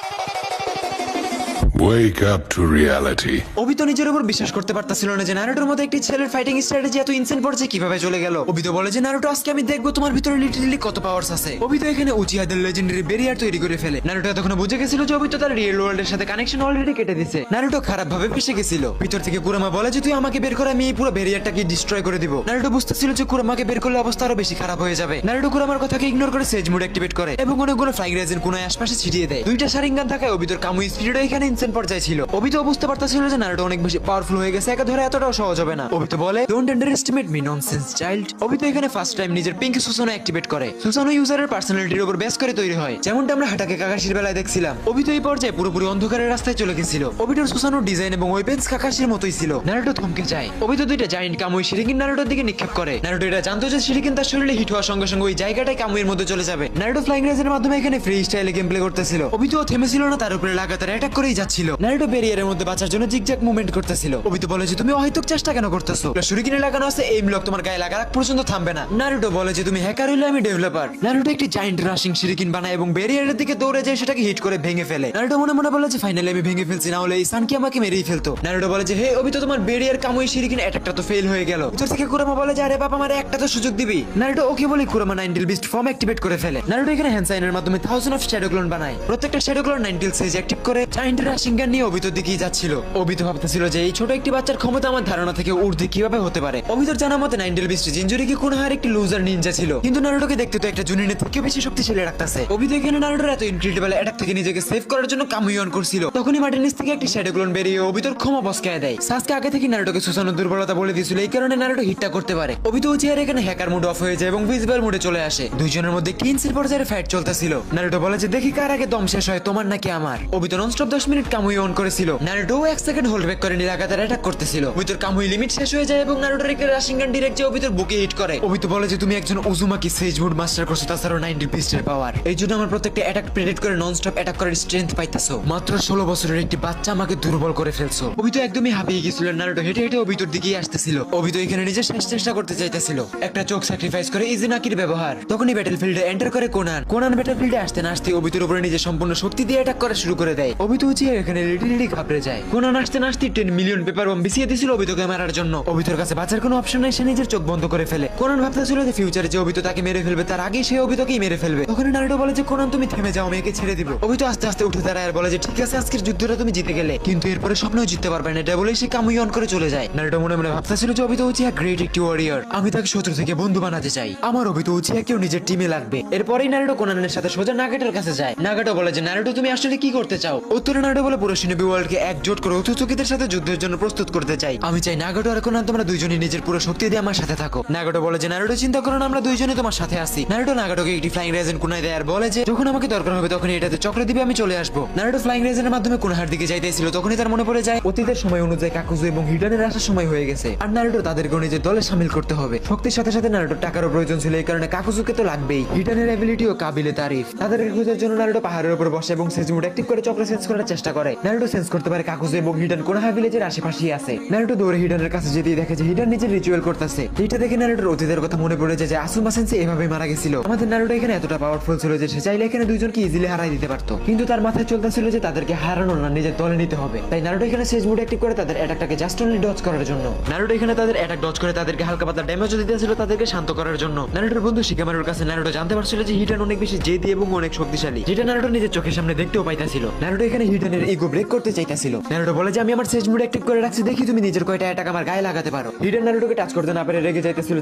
Wake up to reality. Obito নিজের উপর বিশ্বাস করতে পারতাছিল না যে নারুটোর মতো একটি ছেলের ফাইটিং স্ট্র্যাটেজি এত ইনসেন পর্যায়ে কিভাবে চলে গেল। অবিতো বলে যে নারুটো আজকে আমি দেখবো তোমার ভিতরে লিটারালি কত পাওয়ারস আছে। অবিতো এখানে উচিহাদের লেজেন্ডারি ব্যারিয়ার তৈরি করে ফেলে। নারুটো এতক্ষণ বুঝে গেছিল যে অবিতো তার রিয়েল ওয়ার্ল্ডের সাথে কানেকশন অলরেডি কেটে দিয়েছে। নারুটো খারাপ ভাবে ফেসে গেছিল। ভিতর থেকে কুরামা বলে যে তুই আমাকে বের করে আমি এই পুরো ব্যারিয়ারটাকে ডিস্ট্রয় করে দিব। নারুটো বুঝতেছিল যে কুরামাকে বের করলে অবস্থা আরো বেশি খারাপ হয়ে যাবে। নারুটো কুরামার কথাকে ইগনোর করে সেজ মোড অ্যাক্টিভেট করে এবং অনেকগুলো ফ্লাইং রেজেন কোনায় আশপাশে ছিটিয়ে দেয়। দুইটা শারিঙ্গান থাকায় অবিতোর কামুই স্পিডও এখানে ইনসেন পর্যায়ে ছিল। অবিতো বুঝতে পারতেছিল যে নারুটো অনেক বেশি পাওয়ারফুল হয়ে গেছে, একা ধরে এতটাও সহজ হবে না। অবিতো বলে don't underestimate me nonsense child. Obito এখানে ফার্স্ট টাইম নিজের পিঙ্ক সুসানো অ্যাক্টিভেট করে। সুসানো ইউজারের পার্সোনালিটির উপর বেস করে তৈরি হয়, যেমনটা আমরা হাটাকে কাকাশির বেলায় দেখছিলাম। অবিতো এই পর্যায়ে পুরোপুরি অন্ধকারের রাস্তায় চলে গেছিল। অবিতোর সুসানোর ডিজাইন এবং ওয়েপেন্স কাকাশির মতোই ছিল। নারুটো থমকে যায়। অবিতো দুইটা জায়ান্ট কামুই শিরিকিন নারুটোর দিকে নিক্ষেপ করে। নারুটো এটা জানতো যে শিরিকিন তার শরীরে হিট হওয়ার সঙ্গে সঙ্গে ওই জায়গাটায় কামুইয়ের মধ্যে চলে যাবে। নারুটো ফ্লাইং রেজের মাধ্যমে এখানে ফ্রি স্টাইলে গেম প্লে করতেছিল। অবিতো থেমেছিল না, তার উপরে লাগাতার অ্যাটাক করেই যাচ্ছিল। নারুটো ব্যারিয়ারের মধ্যে বাঁচার জন্য জিগজ্যাগ মুভমেন্ট করতেছিল। অবিতো বলে যে তুমি অহেতুক চেষ্টা কেন করতেছো? শুরিকিনে লাগানো আছে এইম লক তোমার গায়ে লাগার আগ পর্যন্ত থামবে না। নারুটো বলে যে তুমি হ্যাকার হইলে আমি ডেভেলপার। নারুটো একটি জায়ান্ট রাশিং শিরিকিন বানায় এবং ব্যারিয়ারের দিকে দৌড়ে যায়, সেটাকে হিট করে ভেঙে ফেলে। নারুটো মনে মনে বলে যে ফাইনালি আমি ভেঙে ফেলছি, না হলে এই সানকি আমাকে মেরেই ফেলতো। নারুটো বলে যে হে অবিতো তোমার ব্যারিয়ার কামুই শিরিকিন অ্যাটাকটা তো ফেল হয়ে গেল। ভিতর থেকে কুরামা বলে যে আরে বাবা আমারে একটা তো সুযোগ দিবি। নারুটো ওকে বলে কুরামা নাইনটেল বিস্ট ফর্ম অ্যাক্টিভেট করে ফেলে। নারুটো এখানে হ্যান্ড সাইনের মাধ্যমে 1000 অফ শ্যাডো ক্লোন বানায়। প্রত্যেকটা শ্যাডো ক্লোন 9 সেজ অ্যাক্টিভ করে জায়ান্ট রাশিং গান নিয়ে অবিতোর দিকেই যাচ্ছিল। অবিতো ভাবতেছিল যে এই ছোট একটি বাচ্চার ক্ষমতা আমার ধারণা থেকে ঊর্ধ্বে কিভাবে হতে পারে। অবিতোর জানা মতে নাইনটেল বিস্ট জিনজুরিকে কোনোহার একটি লুজার নিনজা ছিল, কিন্তু নারুটোকে দেখতে তো একটা জুনিনের থেকে বেশি শক্তিশালী রাখতেছে। অবিতো এখানে নারুটোর এত ইনক্রেডিবল অ্যাটাক থেকে নিজেকে সেভ করার জন্য কামুই অন করছিল। তখনই মার্টিনিস থেকে একটি শ্যাডো ক্লোন বেরিয়ে অবিতোর ক্ষমা বসকায় দেয়। সাসকে আগে থেকে নারুটোকে সুসানোর দুর্বলতা বলে দিয়েছিল, এই কারণে নারুটো হিটটা করতে পারে। অবিতো চেয়ারে এখানে হ্যাকার মোড অফ হয়ে যায় এবং ভিজিবল মোডে চলে আসে। দুইজনের মধ্যে টিনসের পর্যায়ে ফাইট চলতেছিল। নারুটো বলে যে দেখি কার আগে দম শেষ হয়, তোমার নাকি আমার। অবিতো ননস্টপ 10 মিনিট কামুই অন করেছিল। নারুটো 1 সেকেন্ড হোল্ড ব্যাক করে লাগাতার অ্যাটাক করতেছিল। অবিতোর কামুই লিমিট শেষ হয়ে যায় এবং নারুটোর একটা রাশিংগান ডিরেক্ট যে অবিতোর বুকে হিট করে। অবিতো বলে যে তুমি একজন উজুমাকি সেজ মোড মাস্টার করছো, তাছাড়াও 90 বিস্টের পাওয়ার, এই জন্য আমার প্রত্যেকটা অ্যাটাক প্রেডিক্ট করে ননস্টপ অ্যাটাক করার স্ট্রেংথ পাইতেছো। মাত্র 16 বছরের একটি বাচ্চা আমাকে দুর্বল করে ফেলছো। অবিতো একদমই হাঁপিয়ে গিয়েছিল। নারুটো হেঁটে হেঁটে অবিতোর দিকেই আসতেছিল। অবিতো এখানে নিজের শেষ চেষ্টা করতে চাইতেছিল, একটা চোখ স্যাক্রিফাইস করে ইজিনাকির ব্যবহার। তখনই ব্যাটলফিল্ডে এন্টার করে কোনান ব্যাটলফিল্ডে আসতে না আসতে অবিতোর উপরে নিজের সম্পূর্ণ শক্তি দিয়ে অ্যাটাক করা শুরু করে দেয়। অবিতো উচিয়ে এখানে লিটারালি ঘাবড়ে যায়। কোনান আসতে না আসতে 10 মিলিয়ন পেপার বম বিছিয়ে দিয়েছিল অবিতোকে মারার জন্য। অবিতোর কাছে বাঁচার কোনো অপশন নাই, সে নিজের চোখ বন্ধ করে ফেলে। কোনান ভাবতেছিল যে ফিউচারে যে অবিতো তাকে মেরে ফেলবে তার আগেই সে অবিতোকেই মেরে ফেলবে। তখন নারুটো বলে যে কোনান তুমি থেমে যাও, আমি একে ছেড়ে দিব। অবিতো আস্তে আস্তে উঠে দাঁড়ায় আর বলে যে ঠিক আছে আজকের যুদ্ধটা তুমি জিতে গেলে, কিন্তু এরপরে স্বপ্নেও জিততে পারবে না, এটা বলে সে কামুই অন করে চলে যায়। নারুটো মনে মনে ভাবতেছিল যে অবিতো উচিয়া গ্রেট একটি ওয়ারিয়র, আমি তাকে শত্রু থেকে বন্ধু বানাতে চাই, আমার অবিতো উচিয়া কেউ নিজের টিমে লাগবে। এরপরেই নারুটো কোনানের সাথে সোজা নাগাটোর কাছে যায়। নাগাটো বলে যে নারুটো তুমি আসলে কি করতে চাও? উত্তরে নারুটো বলে পুরো শিনোবি ওয়ার্ল্ডকে একজোট করে উচুচুকিদের সাথে যুদ্ধের জন্য প্রস্তুত করতে চাই। আমি চাই নাগাটো আর কোনান তোমরা দুইজনই নিজের পুরো শক্তি দিয়ে আমার সাথে থাকো। নাগাটো বলে যে নারুটো চিন্তা করো না, আমরা দুইজনই তোমার সাথে আছি। নারুটো নাগাটোকে একটি ফ্লাইং রেজেন কুনায় দেয় আর বলে যে যখন আমাকে দরকার হবে তখন এটাতে চক্র দিবে, আমি চলে আসবো। নারুটো ফ্লাইং রেজেনের মাধ্যমে কোনাহার দিকে যাইতেছিল, তখনই তার মনে পড়ে যায় অতীতের সময় অনুযায়ী কাকুজু এবং হিডানের আসার সময় হয়ে গেছে আর নারুটো তাদেরকে নিজের দলে শামিল করতে হবে। শক্তির সাথে সাথে নারুটোর টাকারও প্রয়োজন ছিল, এই কারণে কাকুজুকে তো লাগবেই। হিডানের অ্যাবিলিটি ও কাবিলে তারিফ। তাদেরকে খোঁজার জন্য নারুটো পাহাড়ের উপর বসে এবং সেজ মোড অ্যাক্টিভ করে চক্র সেন্স করার চেষ্টা করে। নারুটো সেন্স করতে পারে কাকুজু এবং হিডান কোনাহা ভিলেজের আশেপাশেই আছে। নারুটো দৌড়ে হিডানের কাছে যেতেই দেখে যে হিডান নিজের রিচুয়াল করতেছে। এটা দেখে নারুটোর অতীতের কথা মনে পড়ে যায় যে আসুমা সেন্সে এভাবেই মারা গেছিল। আমাদের নারুটো এখানে এতটা পাওয়ারফুল ছিল যে সে চাইলে এখানে দুইজনকে ইজিলি হারাই দিতে পারতো, কিন্তু তার মাথায় চলতেছিল যে তাদেরকে হারানো না, নিজের দলে নিতে হবে। তাই নারুটো এখানে সেজ মোড অ্যাক্টিভ করে তাদের অ্যাটাকটাকে জাস্ট অনলি ডজ করার জন্য। নারুটো এখানে তাদের অ্যাটাক ডজ করে তাদেরকে হালকা পাতলা ড্যামেজও দিতেছিল তাদেরকে শান্ত করার জন্য। নারুটোর বন্ধু শিকামারুর কাছে নারুটো জানতে পারছিল যে হিডান অনেক বেশি জেদি এবং অনেক শক্তিশালী, যেটা নারুটো নিজের চোখের সামনে দেখতেও পাইতাছিল। নারুটো এখানে হিডানের ইগো ব্রেক করতে চাইতাছিল। নারুটো বলে যে আমি আমার সেজ মোড অ্যাক্টিভ করে রাখছি, দেখি তুমি নিজের কয়টা অ্যাটাক আমার গায়ে লাগাতে পারো। হিডান নারুটোকে টাচ করতে না পেরে রেগে যাইতেছিল,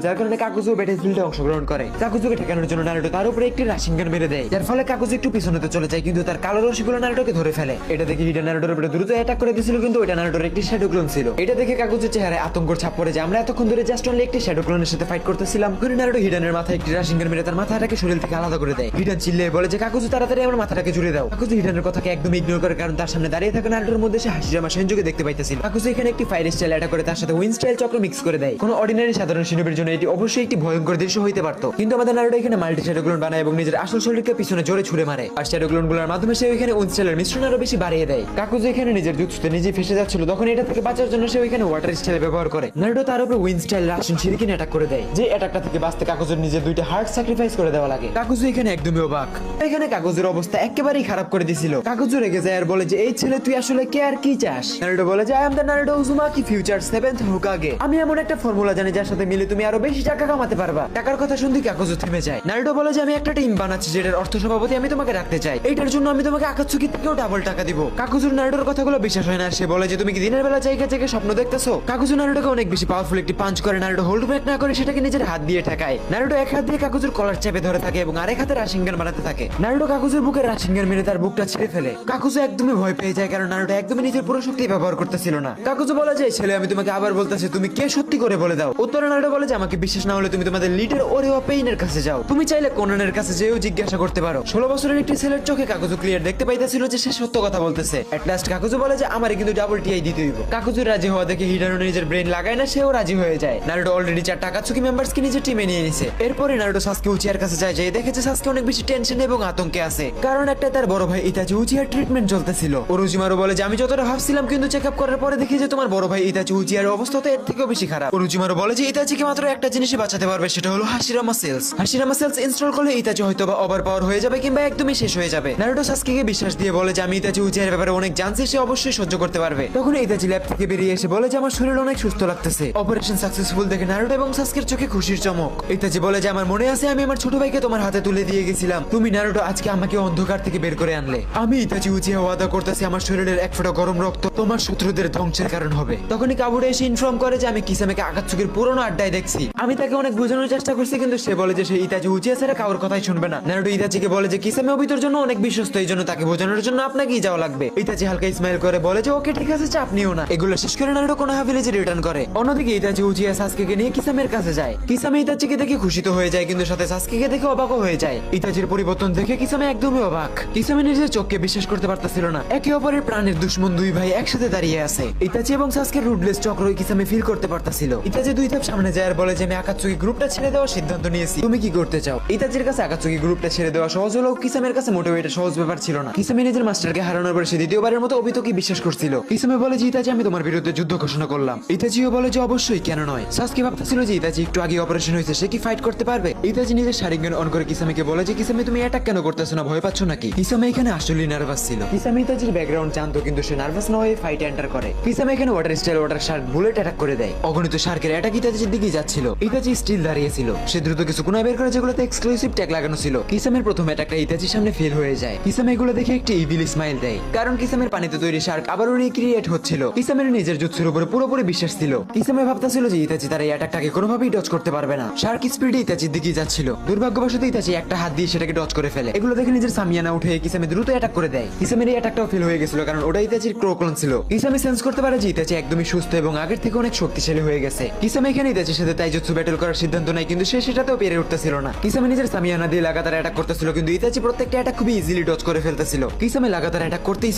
যার কারণে কাকুজু ব্যাটলফিল্ডে অংশগ্রহণ করে। কাকুজুকে ঠেকানোর জন্য নারুটো তার উপরে একটি রাশিং গান মেরে দেয়, যার ফলে কাকুজু একটু পিছনেতে চলে যায়, কিন্তু তার কালো রশিগুলো নারুটোকে ধরে ফেলে। এটা দেখে হিডান নারুটোর উপরে দ্রুত অ্যাটাক করে দিয়েছিল, কিন্তু ওটা নারুটোর একটি শ্যাডো ক্লোন ছিল। এটা দেখে কাকুজুর চেহারায় আতঙ্কর ছাপ পড়ে যায়। আমরা এতক্ষণ ধরে জাস্ট অনলি একটি শ্যাডো ক্লোনের সাথে ফাইট করতেছিলাম। ঘুরে নারুটো হিডানের মাথায় একটি রাশিং গান মেরে তার মাথাটাকে শরীর থেকে আলাদা করে দেয়। হিডান চিল্লে বলে যে কাকুজু তাড়াতাড়ি আমার মাথাটাকে জুড়ে দাও। কাকুজু হিডানের কথাকে একদম ইগনোর করে, কারণ তার সামনে সামনে দাঁড়িয়ে থাকা নারুটোর মধ্যে সে হাশিরামা সেনজুকে দেখতে পাইতেছিল। কাকুজু এখানে একটি ফায়ার স্টাইল অ্যাটাক করে তার সাথে উইন্ড স্টাইল চক্র মিক্স করে দেয়। কোনো অর্ডিনারি সাধারণ শিনোবির জন্য এটি অবশ্যই একটি ভয়ঙ্কর দৃশ্য হইতে পারত, কিন্তু আমাদের নারুটো এখানে মাল্টি শ্যাডোগ্লোন বানায় এবং নিজের আসল শরীরকে পিছনে জোরে ছুড়ে মারে, আর শ্যাডোগ্লোন গুলোর মাধ্যমে সে এখানে উইন্ড স্টাইলের মিশ্রণ আরো বেশি বাড়িয়ে দেয়। কাকুজু এখানে নিজের জুৎসুতে নিজে ফেসে যাচ্ছিল, তখন এটা থেকে বাঁচার জন্য সে এখানে ওয়াটার স্টাইল ব্যবহার করে। নারুটো তার উপর উইন্ড স্টাইল রাশিয়ান শিরিকেন অ্যাটাক করে দেয়, যে অ্যাটাকটা থেকে বাঁচতে কাকুজুর নিজের দুইটা হার্ট স্যাক্রিফাইস করে দেওয়া লাগে। কাকুজু এখানে একদমই অবাক, এখানে কাকুজুর অবস্থা একেবারেই খারাপ করে দিছিল। কাকুজু রেগে যায় আর বলে যে এই ছেলে তুই আসলে কে আর কি চাস? নারুটো বলে যে I am the Naruto Uzumaki future 7th হোকাগে। আমি এমন একটা ফর্মুলা জানি যার সাথে মিলে তুমি আরো বেশি টাকা কামাতে পারবা। টাকার কথা শুনতে কাকুজু থেমে যায়। নারুটো বলে যে আমি একটা টিম বানাচ্ছি যেটার অর্থ সভাপতি আমি তোমাকে রাখতে চাই, এইটার জন্য আমি তোমাকে আকাতসুকি থেকেও ডাবল টাকা দিব। কাকুজুর নারুটোর কথাগুলো বিশ্বাস হয় না, সে বলে যে তুমি কি দিনের বেলা জায়গা জায়গা স্বপ্ন দেখতেছো? কাকুজু নারুটোকে অনেক বেশি পাওয়ারফুল একটি পাঞ্চ করে। নারুটো হোল্ড ব্যাক না করে সেটাকে নিজের হাত দিয়ে ঠেকায়। নারুটো এক হাত দিয়ে কাকুজুর কলার চেপে ধরে থাকে এবং আরেক হাতে রাশিঙ্গান বানাতে থাকে। নারুটো কাকুজুর বুকে রাশিঙ্গান মেরে তার বুকটা ছেড়ে ফেলে। কাকুজু একদমই ভয় পেয়ে যায়, কারণ নারুটো একদমই নিজের পুরো শক্তি ব্যবহার করতেছিল না। কাকুজু বলে যে ছেলে আমি তোমাকে আবার বলতেছি, তুমি কে সত্যি করে বলে দাও। উত্তরে নারুটো বলে যে আমাকে বিশ্বাস না হলে তুমি তোমাদের লিডার ওরেওয়া পেইনের কাছে যাও, তুমি চাইলে কোনানের কাছে যেও জিজ্ঞাসা করতে পারো। 16 বছরের একটি ছেলের চোখে কাকুজু ক্লিয়ার দেখতে পাইতেছিল যে সে সত্য কথা বলতেছে। এট লাস্ট কাকুজু বলে যে আমারে কিন্তু ডাবল টিআই দিতে হইব। কাকুজু রাজি হওয়া দেখে হিডানো নিজের ব্রেন লাগায় না, সেও রাজি হয়ে যায়। নারুটো অলরেডি 4 আকাতসুকি মেম্বারসকে নিজের টিমে নিয়ে নিছে। এরপরে নারুটো সাসকে উচিয়ার কাছে যায়, যে দেখেছে সাসকে অনেক বেশি টেনশন এবং আতঙ্কে আছে, কারণ একটা তার বড় ভাই ইতাচি উচিয়ার ট্রিটমেন্ট চলতেছিল। ওরোচিমারু বলে যে আমি যতটা ভাবছিলাম, কিন্তু চেকআপ করার পরে দেখি যে তোমার বড় ভাই ইতাচি উচিয়ার অবস্থা তো এর থেকেও বেশি খারাপ। ওরোচিমারু বলে যে ইতাচিকে মাত্র একটা জিনিসই বাঁচাতে পারবে, সেটা হলো হাশিরামা সেলস। হাশিরামা সেলস ইনস্টল করলে ইতাচি হয়তো বা ওভার পাওয়ার হয়ে যাবে কিংবা একদমই শেষ হয়ে যাবে। নারুটো সাসকেকে বিশ্বাস দিয়ে বলে যে আমি ইতাচি উচিয়ার ব্যাপারে অনেক জানছি, সে অবশ্যই সহ্য করতে পারবে। তখন ইতাচি ল্যাব থেকে বেরিয়ে এসে বলে যে আমার শরীর অনেক সুস্থ লাগতেছে। অপারেশন সাকসেসফুল দেখে নারুটো এবং সাসকের চোখে খুশির চমক। ইতাচি বলে যে আমার মনে আছে আমি আমার ছোট ভাইকে তোমার হাতে তুলে দিয়ে গেছিলাম, তুমি নারুটো আজকে আমাকে অন্ধকার থেকে বের করে আনলে। আমি ইতাচি উচিয়া ওয়াদা করতেছি আমার শরীরের এক ফোঁটা গরম রক্ত তোমার শত্রুদের ধ্বংসের কারণ হবে। তখনই কাবুরে এসে ইনফর্ম করে যে আমি কিসামেকে আকাতসুকির পুরনো আড্ডায় দেখছি। আমি তাকে অনেক বোঝানোর চেষ্টা করছি, কিন্তু সে বলে যে সে ইতাচি উচিয়া ছাড়া কারোর কথাই শুনবে না। নারুটো ইতাচিকে বলে যে কিসামে অবিতর জন্য অনেক বিশ্বস্ত, এই জন্য তাকে বোঝানোর জন্য আপনাকেই যাওয়া লাগবে। ইতাচি হালকা স্মাইল করে বলে যে ওকে ঠিক আছে, চাপ নিও না। এগুলো শেষ করে নারুটো কোনোহা ভিলেজে রিটার্ন করে। অন্যদিকে ইতাচি উচিয়া সাসকেকে নিয়ে কিসামের কাছে যায়। কিসামে ইতাচিকে দেখে খুশি তো হয়ে যায়, কিন্তু সাথে সাসকেকে দেখে অবাকও হয়ে যায়। ইতাচির পরিবর্তন দেখে কিসামে একদমই অবাক। কিসামে নিজের চোখকে বিশ্বাস করতে পারতেছিল না, একে অপরের প্রাণের দুশ্মন দুই ভাই একসাথে দাঁড়িয়ে আছে। ইতাচি এবং সাসকের রুডলেস চক্র কিসামে ফিল করতে পারতেছিল। ইতাচি 2 ধাপ সামনে যায় আর বলে যে আমি আকাতসুকি গ্রুপটা ছেড়ে দেওয়ার সিদ্ধান্ত নিয়েছি, তুমি কি করতে চাও? ইতাচির কাছে আকাতসুকি গ্রুপটা ছেড়ে দেওয়া সহজ হলেও কিসামের কাছে মোটেও এটা সহজ ব্যাপার ছিল না। কিসামে নিজের মাস্টারকে হারানোর পর সে দ্বিতীয়বারের মতো অবিতকি বিশ্বাস করছিল। কিসামে বলে যে ইতাচি আমি তোমার বিরুদ্ধে যুদ্ধ ঘোষণা করলাম। ইতাচিও বলে যে অবশ্যই, কেন নয়। সাসকে ভাবতেছিল যে ইতাচি একটু আগে অপারেশন হয়েছে, সে কি ফাইট করতে পারবে। ইতাচি নিজের শারীরিক অন করে কিসামেকে বলে যে কিসামে তুমি অ্যাটাক কেন করতেছো না, ভয় পাচ্ছ নাকি? কিসামে এখানে আসলেই নার্ভাস ছিল। কিসামে ইতাচির ব্যাকগ্রাউন্ড জানতো, কিন্তু সে নার্ভাস না হয়ে ফাইটে এন্টার করে। কিসামে এখানে water style water Shark bullet attack করে দেয়। অগণিত শার্কের অ্যাটাক ইতাচির দিকে যাচ্ছিল। ইতাচি স্টিল দাঁড়িয়ে ছিল। সে দ্রুত কিছু কোণা বের করে যেগুলোতে এক্সক্লুসিভ ট্যাগ লাগানো ছিল। কিসামের প্রথম অ্যাটাকটা ইতাচির সামনে ফেল হয়ে যায়। কিসামে এগুলো দেখে একটি ইভিল স্মাইল দেয়, কারণ কিসামের পানিতে তৈরি শার্ক আবারও রিক্রিয়েট হচ্ছিল। কিসামের নিজের জুৎসুর উপরে পুরোপুরি বিশ্বাস ছিল। কিসামে ভাবতেছিল যে ইতাচি তার এই অ্যাটাকটাকে কোনোভাবেই ডজ করতে পারবে না। শার্ক স্পিডে ইতাচির দিকে যাচ্ছিল। দুর্ভাগ্যবশত ইতাচি একটা হাত দিয়ে সেটাকে ডজ করে ফেলে। এগুলো দেখে নিজের সামিয়ানা উঠে কিসামে দ্রুত অ্যাটাক করে দেয়। কিসামের এই অ্যাটাকটাও ফেল হয়ে গেছিল, কারণ ওটা ইতাচির ক্রোক্লন ছিল। কিসামে সেন্স করতে পারে যে ইতাচি একদমই সুস্থ এবং আগের থেকে অনেক শক্তিশালী হয়ে গেছে। কিসামে এখানে ইতাচির সাথে তাইজুৎসু ব্যাটল করার সিদ্ধান্ত নেয়, কিন্তু সে সেটাতেও পেরে উঠতেছিল না। কিসামে নিজের সামিয়ানা দিয়ে লাগাতার অ্যাটাক করতেছিল, কিন্তু ইতাচি প্রত্যেকটা অ্যাটাক খুবই ইজিলি ডজ করে ফেলতেছিল। কিসামে লাগাতার অ্যাটাক করতেই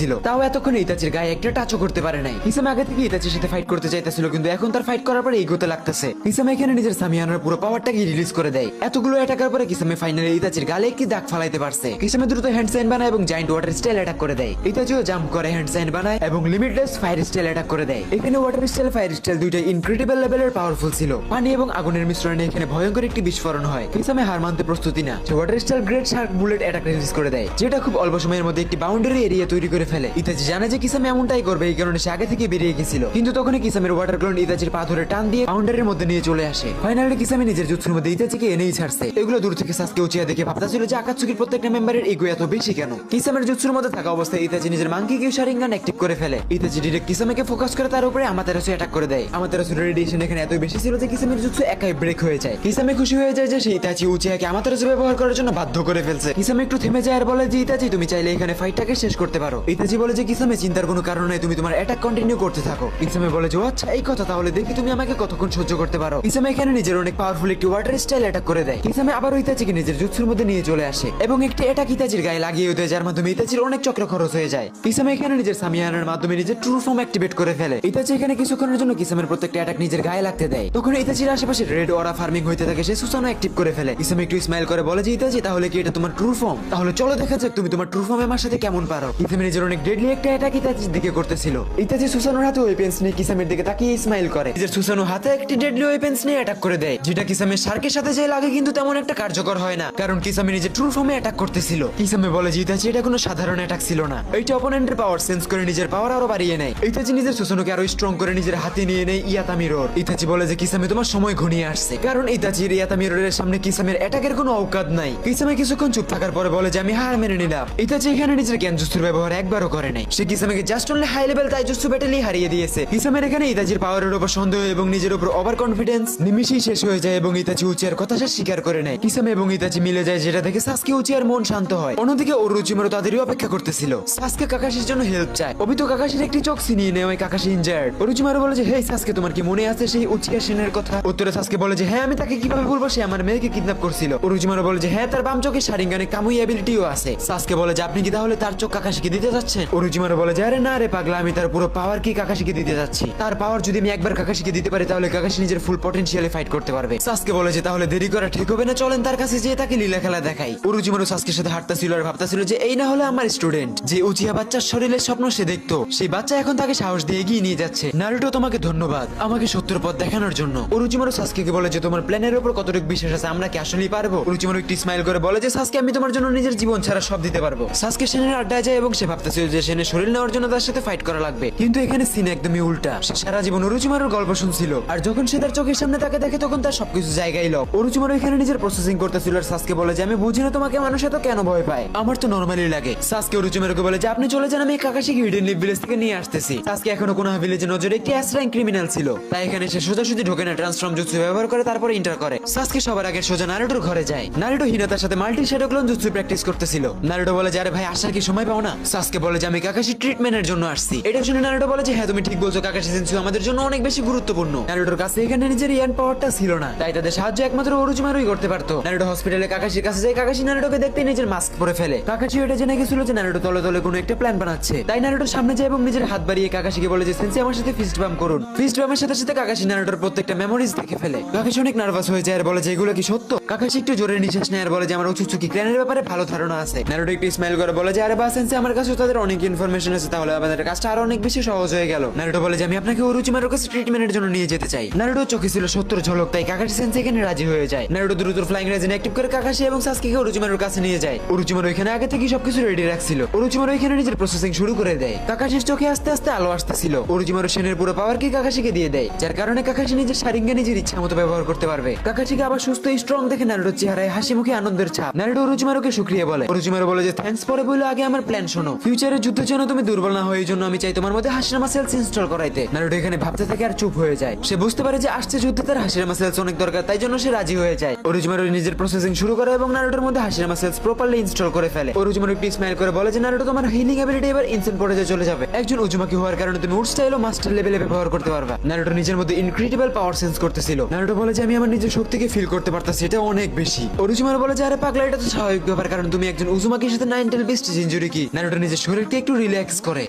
ছিল। তাও এতক্ষণে ইতাচির গায়ে একটা টাচও করতে পারে নাই। কিসামে আগে থেকে ইতাচির সাথে ফাইট করতে চাইতেছিল, কিন্তু এখন তার ফাইট করার পরে এগোতে লাগতেছে। কিসামে এখানে নিজের সামিয়ানার পুরো পাওয়ারটাকে রিলিজ করে দেয়। এতগুলো অ্যাটাকের পরে কিসামে ফাইনালি ইতাচির গালে একটি দাগ ফালাইতে পারছে। কিসামে দ্রুত হ্যান্ড সাইন বানায় এবং জায়ান্ট ওয়াটার স্টাইল অ্যাটাক করে দেয়। ইতাচিও জাম্প করে হ্যান্ড সাইন বানায় এবং লিমিটলেস ফায়ার স্টাইল অ্যাটাক করে দেয়। এখানে ওয়াটার স্টাইল ফায়ার স্টাইল দুইটাই ইনক্রেডিবল লেভেলের পাওয়ারফুল ছিল। পানি এবং আগুনের মিশ্রণে এখানে ভয়ঙ্কর একটি বিস্ফোরণ হয়। কিসামে হার মানতে প্রস্তুতি না, সে water style great shark bullet attack release করে দেয়, যেটা খুব অল্প সময়ের মধ্যে একটি বাউন্ডারি এরিয়া তৈরি করে ফেলে। ইতাচি জানে যে কিসামে এমনটাই করবে, এই কারণে সে আগে থেকে বেরিয়ে গেছিল। কিন্তু তখনই কিসামের ওয়াটার ক্লোন ইতাচির পা ধরে টান দিয়ে বাউন্ডারির মধ্যে নিয়ে চলে আসে। ফাইনালি কিসামে নিজের জুৎসুর মধ্যে ইতাচিকে এনেই ছাড়ছে। এগুলো দূর থেকে সাসকে উচিয়া দেখে ভাবতেছিল যে আকাতসুকির প্রত্যেকটা মেম্বারের ইগো এত বেশি কেন। কিসামের জুৎসুর মধ্যে থাকা অবস্থায় ইতাচি নিজের মাঙ্কি কিউ শারিঙ্গান অ্যাক্টিভ করে ফেলে। ইতাচি ডিরেক্ট কিসামেকে ফোকাস করে তার উপরে আমাতেরাসু অ্যাটাক করে দেয়। আমাতেরাসুর রেডিয়েশন এখানে এত বেশি ছিল যে কিসামের জুৎসু একাই ব্রেক হয়ে যায়। কিসামে খুশি হয়ে যায় যে সে ইতাচি উচিয়াকে আমাতেরাসু ব্যবহার করার জন্য বাধ্য করে ফেলছে। কিসামে একটু থেমে যায় আর বলে যে ইতাচি তুমি চাইলে এখানে ফাইটটাকে শেষ করতে পারো। ইতাচি বলে যে কিসামে চিন্তার কোনো কারণ নেই, তুমি তোমার অ্যাটাক কন্টিনিউ করতে থাকো। কিসামে বলে যে আচ্ছা এই কথা, তাহলে দেখি তুমি আমাকে কতক্ষণ সহ্য করতে পারো। কিসামে এখানে নিজের অনেক পাওয়ারফুল একটি ওয়াটার স্টাইল অ্যাটাক করে দেয়। কিসামে আবার ইতাচিকে নিজের জুৎসুর মধ্যে নিয়ে চলে আসে এবং একটি অ্যাটাক ইতাচির গায়ে লাগিয়ে দেয়, যার মাধ্যমে ইতাচির অনেক চক্র খরচ হয়ে যায়। কিসামে এখানে নিজের সামিয়ানার মাধ্যমে নিজের ট্রু ফর্ম অ্যাক্টিভেট করে ফেলে। ইতাচি এখানে কিছুক্ষণের জন্য কিসামের প্রত্যেকটা অ্যাটাক নিজের গায়ে লাগতে দেয়। তখন ইতাচির আশেপাশে রেড অরা ফার্মিং হইতে থাকে, সে সুসানো অ্যাক্টিভ করে ফেলে। কিসামে একটু স্মাইল করে বলে যে ইতাচি তাহলে কি এটা তোমার ট্রু ফর্ম? তাহলে চলো দেখা যাক তুমি তোমার ট্রু ফর্মে আমার সাথে কেমন পারো। কিসামে নিজের অনেক ডেডলি একটা অ্যাটাক ইতাচির দিকে করতেছিল। ইতাচি সুসানোর হাতে ওয়েপেন্স নিয়ে কিসামের দিকে তাকিয়ে স্মাইল করে। নিজের সুসানো হাতে একটি ডেডলি ওয়েপেন্স নিয়ে অ্যাটাক করে দেয়, যেটা কিসামের শার্কের সাথে যে লাগে কিন্তু তেমন একটা কার্যকর হয় না, কারণ কিসামে নিজের ট্রু ফর্মে অ্যাটাক করতেছিল। কিসামে বলে যে ইতাচি এটা কোনো সাধারণ অ্যাটাক ছিল না, এইটা অপোনেন্টের পাওয়ার সেন্স করে নিজের পাওয়ার আরো বাড়িয়ে নেয়। ইতাচি নিজের সুসানোকে আরো স্ট্রং করে নিজের হাতে নিয়ে নেয় ইয়াতা মিরর। ইতাচি বলে যে কিসামে তোমার সময় ঘনিয়ে আসছে, কারণ ইতাচির ইয়াতা মিররের সামনে কিসামের অ্যাটাকের কোনো অবকাশ নাই। কিসামে কিছুক্ষণ চুপ থাকার পরে বলে যে আমি হার মেনে নিলাম। ইতাচি এখানে নিজের জ্ঞানজুৎসুর ব্যবহার একবারও করে নাই, সে কিসামেকে জাস্ট অনলি হাই লেভেল তাইজুৎসু ব্যাটেলই হারিয়ে দিয়েছে। কিসামের এখানে ইতাচির পাওয়ারের উপর সন্দেহ এবং নিজের উপর ওভার কনফিডেন্স নিমিশেই শেষ হয়ে যায় এবং ইতাচি উচিয়ার কথা সে স্বীকার করে নেয়। কিসামে এবং ইতাচি মিলে যায়, যেটা দেখে সাসকে উচিয়ার মন শান্ত হয়। অন্যদিকে ওরোচিমারু তাদেরই অপেক্ষা করতেছিল। সাসকে কাকাশির জন্য হেল্প চায়। অবিতো কাকাশির একটি চোখ ছিনিয়ে নেয়, ওই কাকাশি ইনজার্ড। ওরোচিমারু বলে যে হে সাসকে তোমার কি মনে আছে সেই উচিয়া সেনের কথা? উত্তরে সাসকে বলে যে হ্যাঁ আমি তাকে কিভাবে বলবো, সে আমার মেয়েকে কিডন্যাপ করছিল। ওরোচিমারু বলে যে হ্যাঁ তার বাম চোখে শারিঙ্গানে কামুই অ্যাবিলিটিও আছে। সাসকে বলে যে আপনি কি তাহলে তার চোখ কাকাশিকে দিতে যাচ্ছেন? ওরোচিমারু বলে যে আরে না রে পাগলা, আমি তার পুরো পাওয়ার কি কাকাশিকে দিতে যাচ্ছি। তার পাওয়ার যদি আমি একবার কাকাশিকে দিতে পারি তাহলে কাকাশি নিজের ফুল পটেনশিয়ালে ফাইট করতে পারবে। সাসকে বলে যে তাহলে দেরি করা ঠিক হবে না, চলেন তার কাছে যেয়ে তাকে লীলা খেলা দেখাই। ওরোচিমারু সাসকের সাথে হাঁটতেছিল আর ভাবতেছিল যে এই না হলে আমার স্টুডেন্ট যে উচিয়া বাচ্চার শরীরের স্বপ্ন সে দেখতো, সেই বাচ্চা এখন তাকে সাহস দিয়ে এগিয়ে নিয়ে যাচ্ছে। নারুটো তোমাকে ধন্যবাদ আমাকে সত্যের পথ দেখানোর জন্য। ওরোচিমারু সাসকেকে বলে যে তোমার প্ল্যানের উপর কতটুকু বিশ্বাস আছে, আমরা কি আসলেই পারবো? ওরোচিমারু একটি স্মাইল করে বলে যে সাসকে আমি তোমার জন্য নিজের জীবন ছাড়া সব দিতে পারবো। সাসকে সেনের আড্ডায় যায় এবং সে ভাবতেছিল যে সেনের শরীর নেওয়ার জন্য তার সাথে ফাইট করা লাগবে, কিন্তু এখানে সিন একদমই উল্টা। সে সারা জীবন ওরোচিমারুর গল্প শুনছিল আর যখন সে তার চোখের সামনে তাকে দেখে তখন তার সবকিছু জায়গায় লক। ওরোচিমারু এখানে নিজের প্রসেসিং করতেছিল আর সাসকে বলে যে আমি বুঝি না তোমাকে মানুষ এত কেন ভয় পায়, আমার তো নরমালি লাগে। সাসকে ওরোচিমারুকে বলে যে আপনি চলে যান, আমি কাকাশিকে হিডেন লিভ ভিলেজ থেকে নিয়ে আসতেছি। সাসকে এখনো কোন ভিলেজে নজরে একটি এস র্যাঙ্ক ক্রিমিনাল ছিল, তাই এখানে সে সোজাসুজি ঢোকে না, ট্রান্সফর্ম জুৎসু ব্যবহার করে তারপরে এন্টার করে। সাসকে সবার আগে সোজা নারুটোর ঘরে যায়। নারুটো হিনাতার সাথে multi shadow clone jutsu practice করতেছিল। নারুটো বলে যে আরে ভাই আসার কি সময় পাও না? সাসকে বলে যে আমি কাকাশি ট্রিটমেন্টের জন্য আসছি। এটা শুনে নারুটো বলে যে হ্যাঁ তুমি ঠিক বলছো, কাকাশি সেন্সু আমাদের জন্য অনেক বেশি গুরুত্বপূর্ণ। নারুটোর কাছে এখানে নিজের ইয়ান পাওয়ারটা ছিল না, তাই তাদের সাহায্য একমাত্র ওরোচিমারুই করতে পারতো। নারুটো হসপিটালে কাকাশির কাছে যায়, কাকাশি নারুটোকে দেখতে নিজের মাস্ক পরে ফেলে। কাকাশি এটা জেনে গেছিল যে নারুটো তলে তলে কোনো একটা প্ল্যান বানাচ্ছে, তাই নারুটোর সামনে যায় এবং নিজের হাত বাড়িয়ে কাকাশিকে বলে যে সেন্সি আমার সাথে ফিস্ট বাম করুন। ফিস্ট বামের সাথে সাথে কাকাশি নারুটোর প্রত্যেকটা মেমোরিজ দেখে ফেলে। কাকাশি অনেক নার্ভাস হয়ে যায় আর বলে যে এগুলো কি সত্য? কাকাশি একটু জোরে নিঃশ্বাস নেয় আর বলে যে আমার উচুচুকি ক্ল্যানের ব্যাপারে ভালো ধারণা আছে। নারুটো একটু স্মাইল করে বলে যে আরে বা সেন্সি আমার কাছে তাদের অনেক ইনফরমেশন আছে, তাহলে আমাদের কাজটা আরো অনেক বেশি সহজ হয়ে গেল। নারুটো বলে যে আমি আপনাকে ওরোচিমারুর কাছে ট্রিটমেন্টের জন্য নিয়ে যেতে চাই। নারুটোর চোখে ছিল সত্যের ঝলক, তাই কাকাশি সেন্সি এখানে রাজি হয়ে যায়। নারুটো দ্রুত ফ্লাইং রেজিন অ্যাক্টিভ করে কাকাশি এবং সাসকেকে ওরোচিমারুর কাছে নিয়ে যায়। ওরোচিমারু এখানে আগে থেকে সবকিছু রেডি রাখছিল। ওরোচিমারু এখানে নিজের প্রসেসিং শুরু করে দেয়। কাকাশির চোখে আস্তে আস্তে আলো আসতেছিল। ওরোচিমারু সেনের পুরো পাওয়ার কি কাকাশিকে দিয়ে দেয়, যার কারণে কাকাশি নিজের শারিঙ্গা নিজের ইচ্ছা মতো ব্যবহার করতে পারবে। কাকাশিকে আবার সুস্থ স্ট্রং দেখে নারুটোর চেহারায় হাসি মুখে আনন্দের ছাপ। নারুটো ওরোচিমারুকে শুকরিয়া বলে। ওরোচিমারু বলে যে থ্যাঙ্কস, পরে বলে আগে আমার প্ল্যান শোনো। ফিউচারে যুদ্ধের জন্য তুমি দুর্বল না হয়ে, এই জন্য আমি চাই তোমার মধ্যে হাসিরামা সেলস ইনস্টল করাইতে। নারুটো এখানে ভাবতে থাকে আর চুপ হয়ে যায়। সে বুঝতে পারে যে আসছে যুদ্ধে তার হাসিরামা সেলস অনেক দরকার, তাই জন্য সে রাজি হয়ে যায়। ওরোচিমারু নিজের প্রসেসিং শুরু করে এবং নারুটোর মধ্যে হাসিরামা সেলস প্রপারলি ইনস্টল করে ফেলে। ওরোচিমারু একটু স্মাইল করে বলে যে নারুটো তোমার হিলিং অ্যাবিলিটি এবার ইনসেন্ট পর্যায়ে চলে যাবে। একজন উজুমাকি হওয়ার কারণে তুমি উড স্টাইল ও মাস্টার লেভেলে ব্যবহার করতে পারবা। নারুটো নিজের মধ্যে ইনক্রেডিবল পাওয়ার সেন্স করতেছিল। নারুটো বলে যে আমি আমার নিজের শক্তিকে ফিল করতে পারতাছি, এটা অনেক বেশি। ওরোচিমারু বলে যে আরে পাগলা, এটা তো স্বাভাবিক ব্যাপার, কারণ তুমি একজন উজুমাকির সাথে 9 টেল বেস্ট ইনজুরি কি। নারুটো নিজের শরীরকে একটু রিল্যাক্স করে।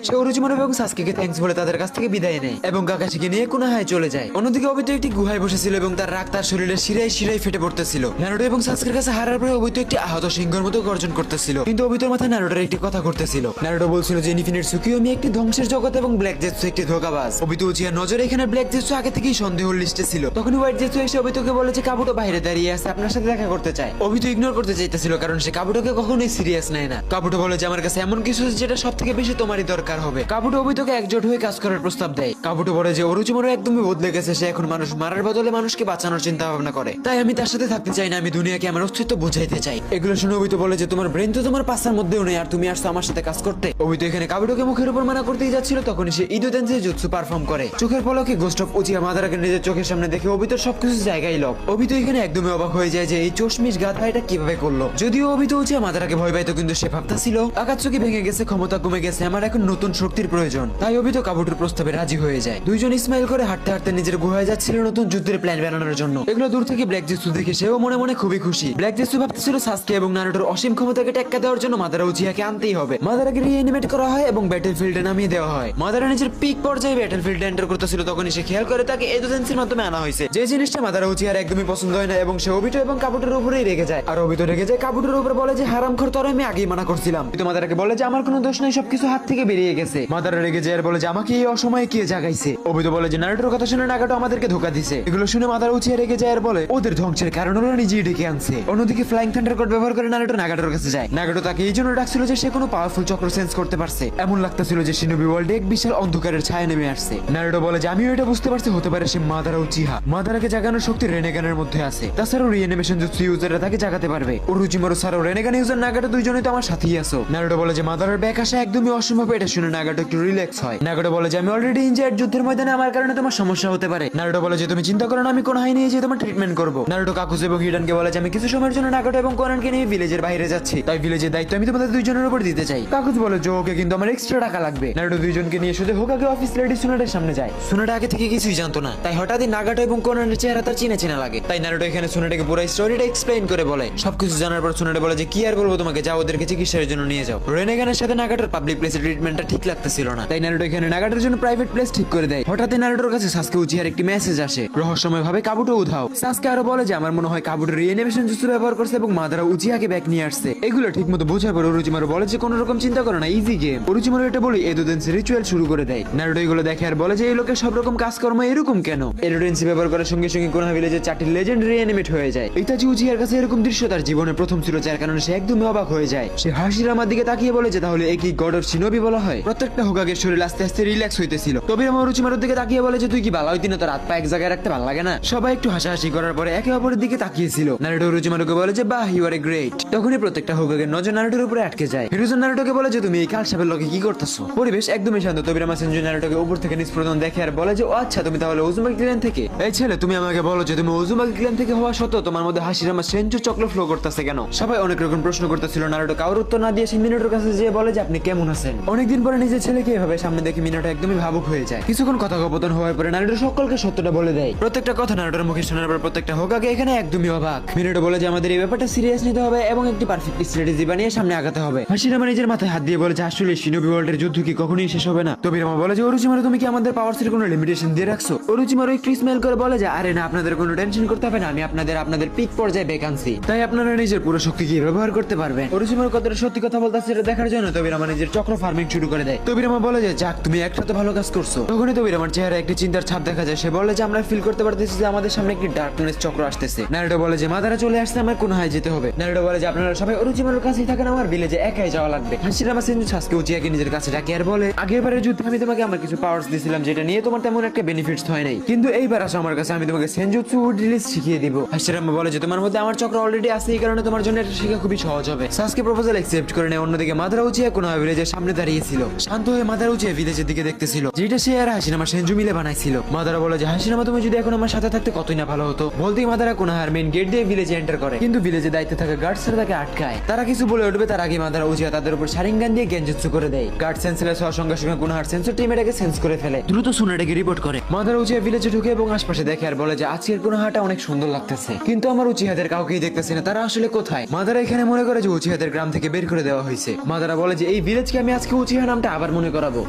সে ওরোচিমারু এবং সাসকেকে থ্যাঙ্কস বলে তাদের কাছ থেকে বিদায় নেয় এবং কাকাশিকে নিয়ে কুনাহায় চলে যায়। অন্যদিকে অবিতো একটি গুহায় বসেছিল এবং তার রাগ তার শরীরে শিরায় শিরায় ফেটে পড়তেছিল। নারুটো এবং সাসকের কাছে হারার পরে অবিতো একটি আহত সিংহের মতো গর্জন করতেছিল, কিন্তু অবিতোর মাথায় নারুটোর একটি কথা করতেছিল। নারুটো বলছিল যে ইনফিনিট সুকিওমি একটি ধ্বংসের জগৎ এবং ব্ল্যাক জেটসু একটি ধোঁকাবাজ। অবিতো উচিয়ার নজরে এখানে ব্ল্যাক জেটসু আগে থেকেই সন্দেহের লিস্টে ছিল। তখন হোয়াইট জেটসু এসে অবিতোকে বলে যে কাবুটো বাইরে দাঁড়িয়ে আছে, আপনার সাথে দেখা করতে চায়। অবিতো ইগনোর করতে চাইতেছিল কারণ সে কাবুটোকে কখনোই সিরিয়াস নেয় না। কাবুটো বলে যে আমার কাছে এমন কিছু আছে যেটা সব থেকে বেশি তোমারই দরকার হবে। কাবুটো অবিতোকে একজোট হয়ে কাজ করার প্রস্তাব দেয়। কাবুটো বলে যে ওরোচিমারু একদমই বদলে গেছে, সে এখন মানুষ মারার বদলে মানুষকে বাঁচানোর চিন্তা ভাবনা করে, তাই আমি তার সাথে থাকতে চাই না, আমি দুনিয়াকে আমার অস্তিত্ব বুঝাইতে চাই। এগুলো শুনে অবিতো বলে যে তোমার ব্রেন তো তোমার পাশার মধ্যেও নেই, আর তুমি আসছো আমার সাথে কাজ করতে। অবিতো এখানে কাবুটোকে মুখের উপর মানা করতেই যাচ্ছিল, তখন সে ইদো তেনসেই জুৎসু পারফর্ম করে। চোখের পলকে গোস্ট অফ উচিয়া মাদারাকে নিজের চোখের সামনে দেখে অবিতোর সবকিছু জায়গায় লক। অবিতো এখানে একদমই অবাক হয়ে যায় যে এই চশমিশ গাধা এটা কিভাবে করলো। যদিও অবিতো উচিয়া মাদারাকে ভয় পাইতো, কিন্তু সে ভাবতেছিল আকাতসুকি ভেঙে গেছে, ক্ষমতা কমে গেছে, আমার এখন নতুন শক্তির প্রয়োজন। তাই অবিতো কাবুটোর প্রস্তাবে রাজি হয়ে যায়। দুইজন ইসমাইল করে হাঁটতে হাঁটতে নিজের গুহায় যাচ্ছিল নতুন যুদ্ধের প্ল্যান বানানোর জন্য। এগুলো দূর থেকে ব্ল্যাক জেটসু দেখে সেও মনে মনে খুবই খুশি। ব্ল্যাক জেটসু ভাবতেছিল সাসকে এবং নারুটোর অসীম ক্ষমতাকে টেক্কা দেওয়ার জন্য মাদারা উচিয়াকে আনতেই হবে। মাদারাকে রিঅ্যানিমেট করা হয় এবং ব্যাটলফিল্ডে নামিয়ে দেওয়া হয়। মাদারা নিজের পিক পর্যায়ে ব্যাটলফিল্ডে এন্টার করতেছিল, তখনই সে খেয়াল করে তাকে এজেন্সির মাধ্যমে আনা হয়েছে। যে জিনিসটা মাদারা উচিহার একদমই পছন্দ হয় না এবং সে অবিটো এবং কাবুটোর উপরেই রেগে যায়। আর অবিটো রেগে যায় কাবুটোর উপর, বলে যে হারামখোর, তোর আমি আগেই মানা করছিলাম। কিন্তু মাদারাকে বলে যে আমার কোনো দোষ নাই, সবকিছু হাত থেকে বেরিয়ে গেছে। মাদারা রেগে যায় আর বলে যে আমাকে এই অসময়ে কে জাগাইছে। অবিটো বলে যে নারুটোর কথা শুনে নাগাটো আমাদেরকে ধোকা দিছে। এগুলো শুনে মাদারা উচিয়া রেগে যায় আর বলে ওদের ধ্বংসের কারণ ওরা নিজেই ডেকে আনছে। অন্যদিকে ফ্লাইং থান্ডার কোড ব্যবহার করে নারুটো নাগাটোর কাছে যায়। নাগাটো তাকে এই জন্য ডাকছিল যে সে কোনো পাওয়ারফুল চক্র সেন্স করতে পারছে। এমন লাগতেছিল যে শিনোবি ওয়ার্ল্ডে এক বিশাল অন্ধকারের ছায়া নেমে আসছে। নারুটো বলে যে আমিও এটা বুঝতে পারছি, হতে পারে সে মাদারা উচিহা। মাদারাকে জাগানোর শক্তি রেনেগানের মধ্যে আছে। তাছাড়াও রিঅ্যানিমেশন জুৎসু ইউজাররা তাকে জাগাতে পারবে। ওরুচিমারু ছাড়াও রেনেগান ইউজার নাগাটো দুইজনেই তো আমার সাথেই আছো। নারুটো বলে যে মাদারার ব্যাক আসা একদমই অসম্ভব। এটা শুনে নাগাটো একটু রিল্যাক্স হয়। নাগাটো বলে যে আমি অলরেডি ইনজার্ড, যুদ্ধের ময়দানে আমার কারণে তোমার সমস্যা হতে পারে। নারুটো বলে যে তুমি চিন্তা করো না, আমি কোন হাই নিয়ে যে তোমার ট্রিটমেন্ট করব। নারুটো কাকুজু এবং হিডানকে বলে যে আমি কিছু সময়ের জন্য নাগাটো এবং কোনানকে নিয়ে ভিলেজের বাইরে যাচ্ছি, তাই ভিলেজের দায়িত্ব আমি তোমাদের দুইজনের উপর দিতে চাই। কাকুজু বলে যে ওকে, কিন্তু আমার এক্সট্রা টাকা লাগবে। নারুটো দুইজনকে নিয়ে শুধু হোকাগে অফিস লেডি সুনাডের সামনে যায়। সুনাডা আগে থেকে কিছুই জানতো না, তাই হঠাৎই নাগাটো এবং কোনানের চেহারা তার চিনা চিনা লাগে। তাই নারুটো এখানে সুনাডাকে পুরো স্টোরিটা এক্সপ্লেইন করে বলে। সবকিছু জানার পর সুনাডা বলে যে কি আর বলবো তোমাকে, যাও ওদেরকে চিকিৎসার জন্য নিয়ে যাও। রেনেগানের সাথে নাগাটোর পাবলিক প্লেসে ট্রিটমেন্টটা ঠিক লাগতেছিল না, তাই নারুটো এখানে নাগাটোর জন্য প্রাইভেট প্লেস ঠিক করে দেয়। হঠাৎই নারুটোর কাছে সাসকে উচিহার একটি মেসেজ আসে। রহস্যময় ভাবে কাবুটো উধাও। সাসকে আরো বলে যে আমার মনে হয় কাবুটো রিঅ্যানিমেশন জুৎসু ব্যবহার করছে এবং মাদারা উচিহাকে ব্যাক নিয়ে আসছে। এগুলো ঠিকমতো বোঝার পর ওরুচিমারু বলে যে কোনো রকম চিন্তা করো না, ইজি গেম। ওরুচিমারু এটা বলে এডোডেন্সি রিচুয়াল শুরু করে দেয়। নারুটো এগুলো দেখে আর বলে যে এই লোকের সব রকম কাজকর্ম এরকম কেন। এডোডেন্সি ব্যবহার করার সঙ্গে সঙ্গে কোনা ভিলেজের 4টি লেজেন্ড রিঅ্যানিমেট হয়ে যায়। ইতাচি উচিহার কাছে এরকম দৃশ্য তার জীবনে প্রথম ছিল, যার কারণে সে একদমই অবাক হয়ে যায়। সে হাশিরামার দিকে তাকিয়ে বলে যে তাহলে একই গড অফ শিনোবি বলা হয়। প্রত্যেকটা হোকাগের শরীর আস্তে আস্তে রিল্যাক্স হইতেছিল। তবিরামা ওরুচিমারুর দিকে তাকিয়ে বলে যে তুই কি ভালো হইতি না, তোর হাত পা এক জায়গায় রাখতে ভালো লাগে না। সবাই একটু হাসাহাসি করার পরে একে অপরের দিকে তাকিয়েছিল। নারুটো ওরুচিমারুকে বলে যে বাহ, ইউ আর এ গ্রেট। তখনই প্রত্যেকটা হোকাগের নজর নারুটোর উপরে আটকে যায়। হিরোজন নারুটোকে বলে যে তুমি এই কাল সাপের লগে কি করতেছো। পরিবেশ একদমই শান্ত। তবিরামা সেনজু নারুটোকে উপর থেকে নিষ্প্রদন দেখে আর বলে যে ও আচ্ছা, তুমি তাহলে ওজুমাকি ক্ল্যান থেকে। এই ছেলে, তুমি আমাকে বলো যে তুমি ওজুমাকি ক্ল্যান থেকে হওয়া সত্ত্বেও তোমার মধ্যে হাশিরামা সেনজু চক্র ফ্লো করতেছে কেন। সবাই অনেক রকম প্রশ্ন করতেছিল। নারুটো কারোর উত্তর না দিয়ে সে মিনাটোর কাছে যেয়ে বলে যে আপনি কেমন আছেন। অনেকদিন পরে নিজের ছেলেকে এভাবে সামনে দেখে মিনাটো একদমই ভাবুক হয়ে যায়। কিছুক্ষণ কথোপকথন হওয়ার পরে নারুটো সকলকে সত্যটা বলে দেয়। প্রত্যেকটা কথা নারুটোর মুখে শোনার পর প্রত্যেকটা হোকাগে এখানে একদমই অবাক। মিনাটো বলে যে আমাদের এই ব্যাপারটা সিরিয়াস নিতে হবে এবং একটি পারফেক্ট স্ট্র্যাটেজি বানিয়ে সামনে আগাতে হবে। হাশিরামা নিজের মাথায় হাত দিয়ে বলে যে আসলে শিনোবি ওয়ার্ল্ডের যুদ্ধ কি কখনোই শেষ হবে না। তবিরামা বলে যে ওরুচিমারু, তুমি কি আমাদের পাওয়ারসের কোনো লিমিটেশন দিয়ে রাখছো। ওরুচিমারু একটু স্মাইল করে বলে যে আরে না, আপনাদের কোনো টেনশন করতে হবে না, আমি আপনাদের পিক পর্যায়ে ভ্যাকান্সি, তাই আপনারা নিজের পুরো শক্তি কি ব্যবহার করতে পারবেন। ওরুচিমারু কতটা সত্যি কথা বলতেছে এটা দেখার জন্য তবিরামা নিজের চক্র ফার্মিং শুরু করে দেয়। তবিরামা বলে যে যাক, তুমি একসাথে ভালো কাজ করছো। তখনই তবিরামার চেহারা একটি চিন্তার ছাপ দেখা যায়। সে বলে যে আমরা ফিল করতে পারতেছি যে আমাদের সামনে একটি ডার্কনেস চক্র আসতেছে। নারুটো বলে যে মাদারা চলে আসছে, আমার কোন হাই যেতে হবে। নারুটো বলে যে আপনারা সবাই ওরুচিমারুর কাছেই থাকেন, আমার ভিলেজে একাই যাওয়া লাগবে। হাশিরামা সেনজু সাসকে উচিয়াকে নিজের কাছে ডাকে আর বলে আগেরবারের যুদ্ধে আমি তোমাকে আমার কিছু পাওয়ার্স দিয়েছিলাম, যেটা নিয়ে তোমার তেমন একটা বেনিফিটস হয় নাই, কিন্তু এইবার আসো আমার কাছে, আমি তোমাকে সেনজুৎসু উড রিলিজ শিখিয়ে দিব। হাশিরামা বলে যে তোমার মধ্যে আমার চক্র অলরেডি আছে, এই কারণে তোমার জন্য এটা শেখা খুবই সহজ হবে। সাসকে প্রপোজাল অ্যাকসেপ্ট করে নেয়। অন্যদিকে মাদারা উচিয়া কোন ভিলেজের সামনে দাঁড়িয়েছিল, শান্ত হয়ে মাদারা উচিয়া ভিলেজের দিকে দেখতেছিল, যেটা সে আর হাশিরামা সেনজু মিলে বানাইছিল। মাদারা বলে যে হাশিরামা, তুমি যদি এখন আমার সাথে থাকতে কতই না ভালো হতো। বলতেই মাদারা কোনাহার মেইন গেট দিয়ে ভিলেজে এন্টার করে, কিন্তু ভিলেজে দায়িত্বে থাকা গার্ডসরা তাকে আটকায়। তারা কিছু বলে উঠবে তার আগে মাদারা উচিয়া তাদের উপর শারিঙ্গান দিয়ে গেনজুৎসু করে দেয়। গার্ড সেন্সলেস হওয়ার সঙ্গে সঙ্গে কোনাহার সেন্সর টিম এটাকে সেন্স করে ফেলে। দ্রুত সুনাডাকে রিপোর্ট করে। মাদারা উচিয়া ভিলেজে ঢুকে এবং আশপাশে দেখে আর বলে যে আজকের কোনাহাটা অনেক সুন্দর লাগতেছে, কিন্তু আমার উচিহাদের কাউকেই দেখতেছি না, তারা আসলে কোথায়। মাদারা এখানে মনে করে যে উচিহাদের গ্রাম থেকে বের করে দেওয়া হয়েছে। মাদারা বলে যে এই ভিলেজকে আমি আজকে উচিহা নামটা আবার মনে করাবো।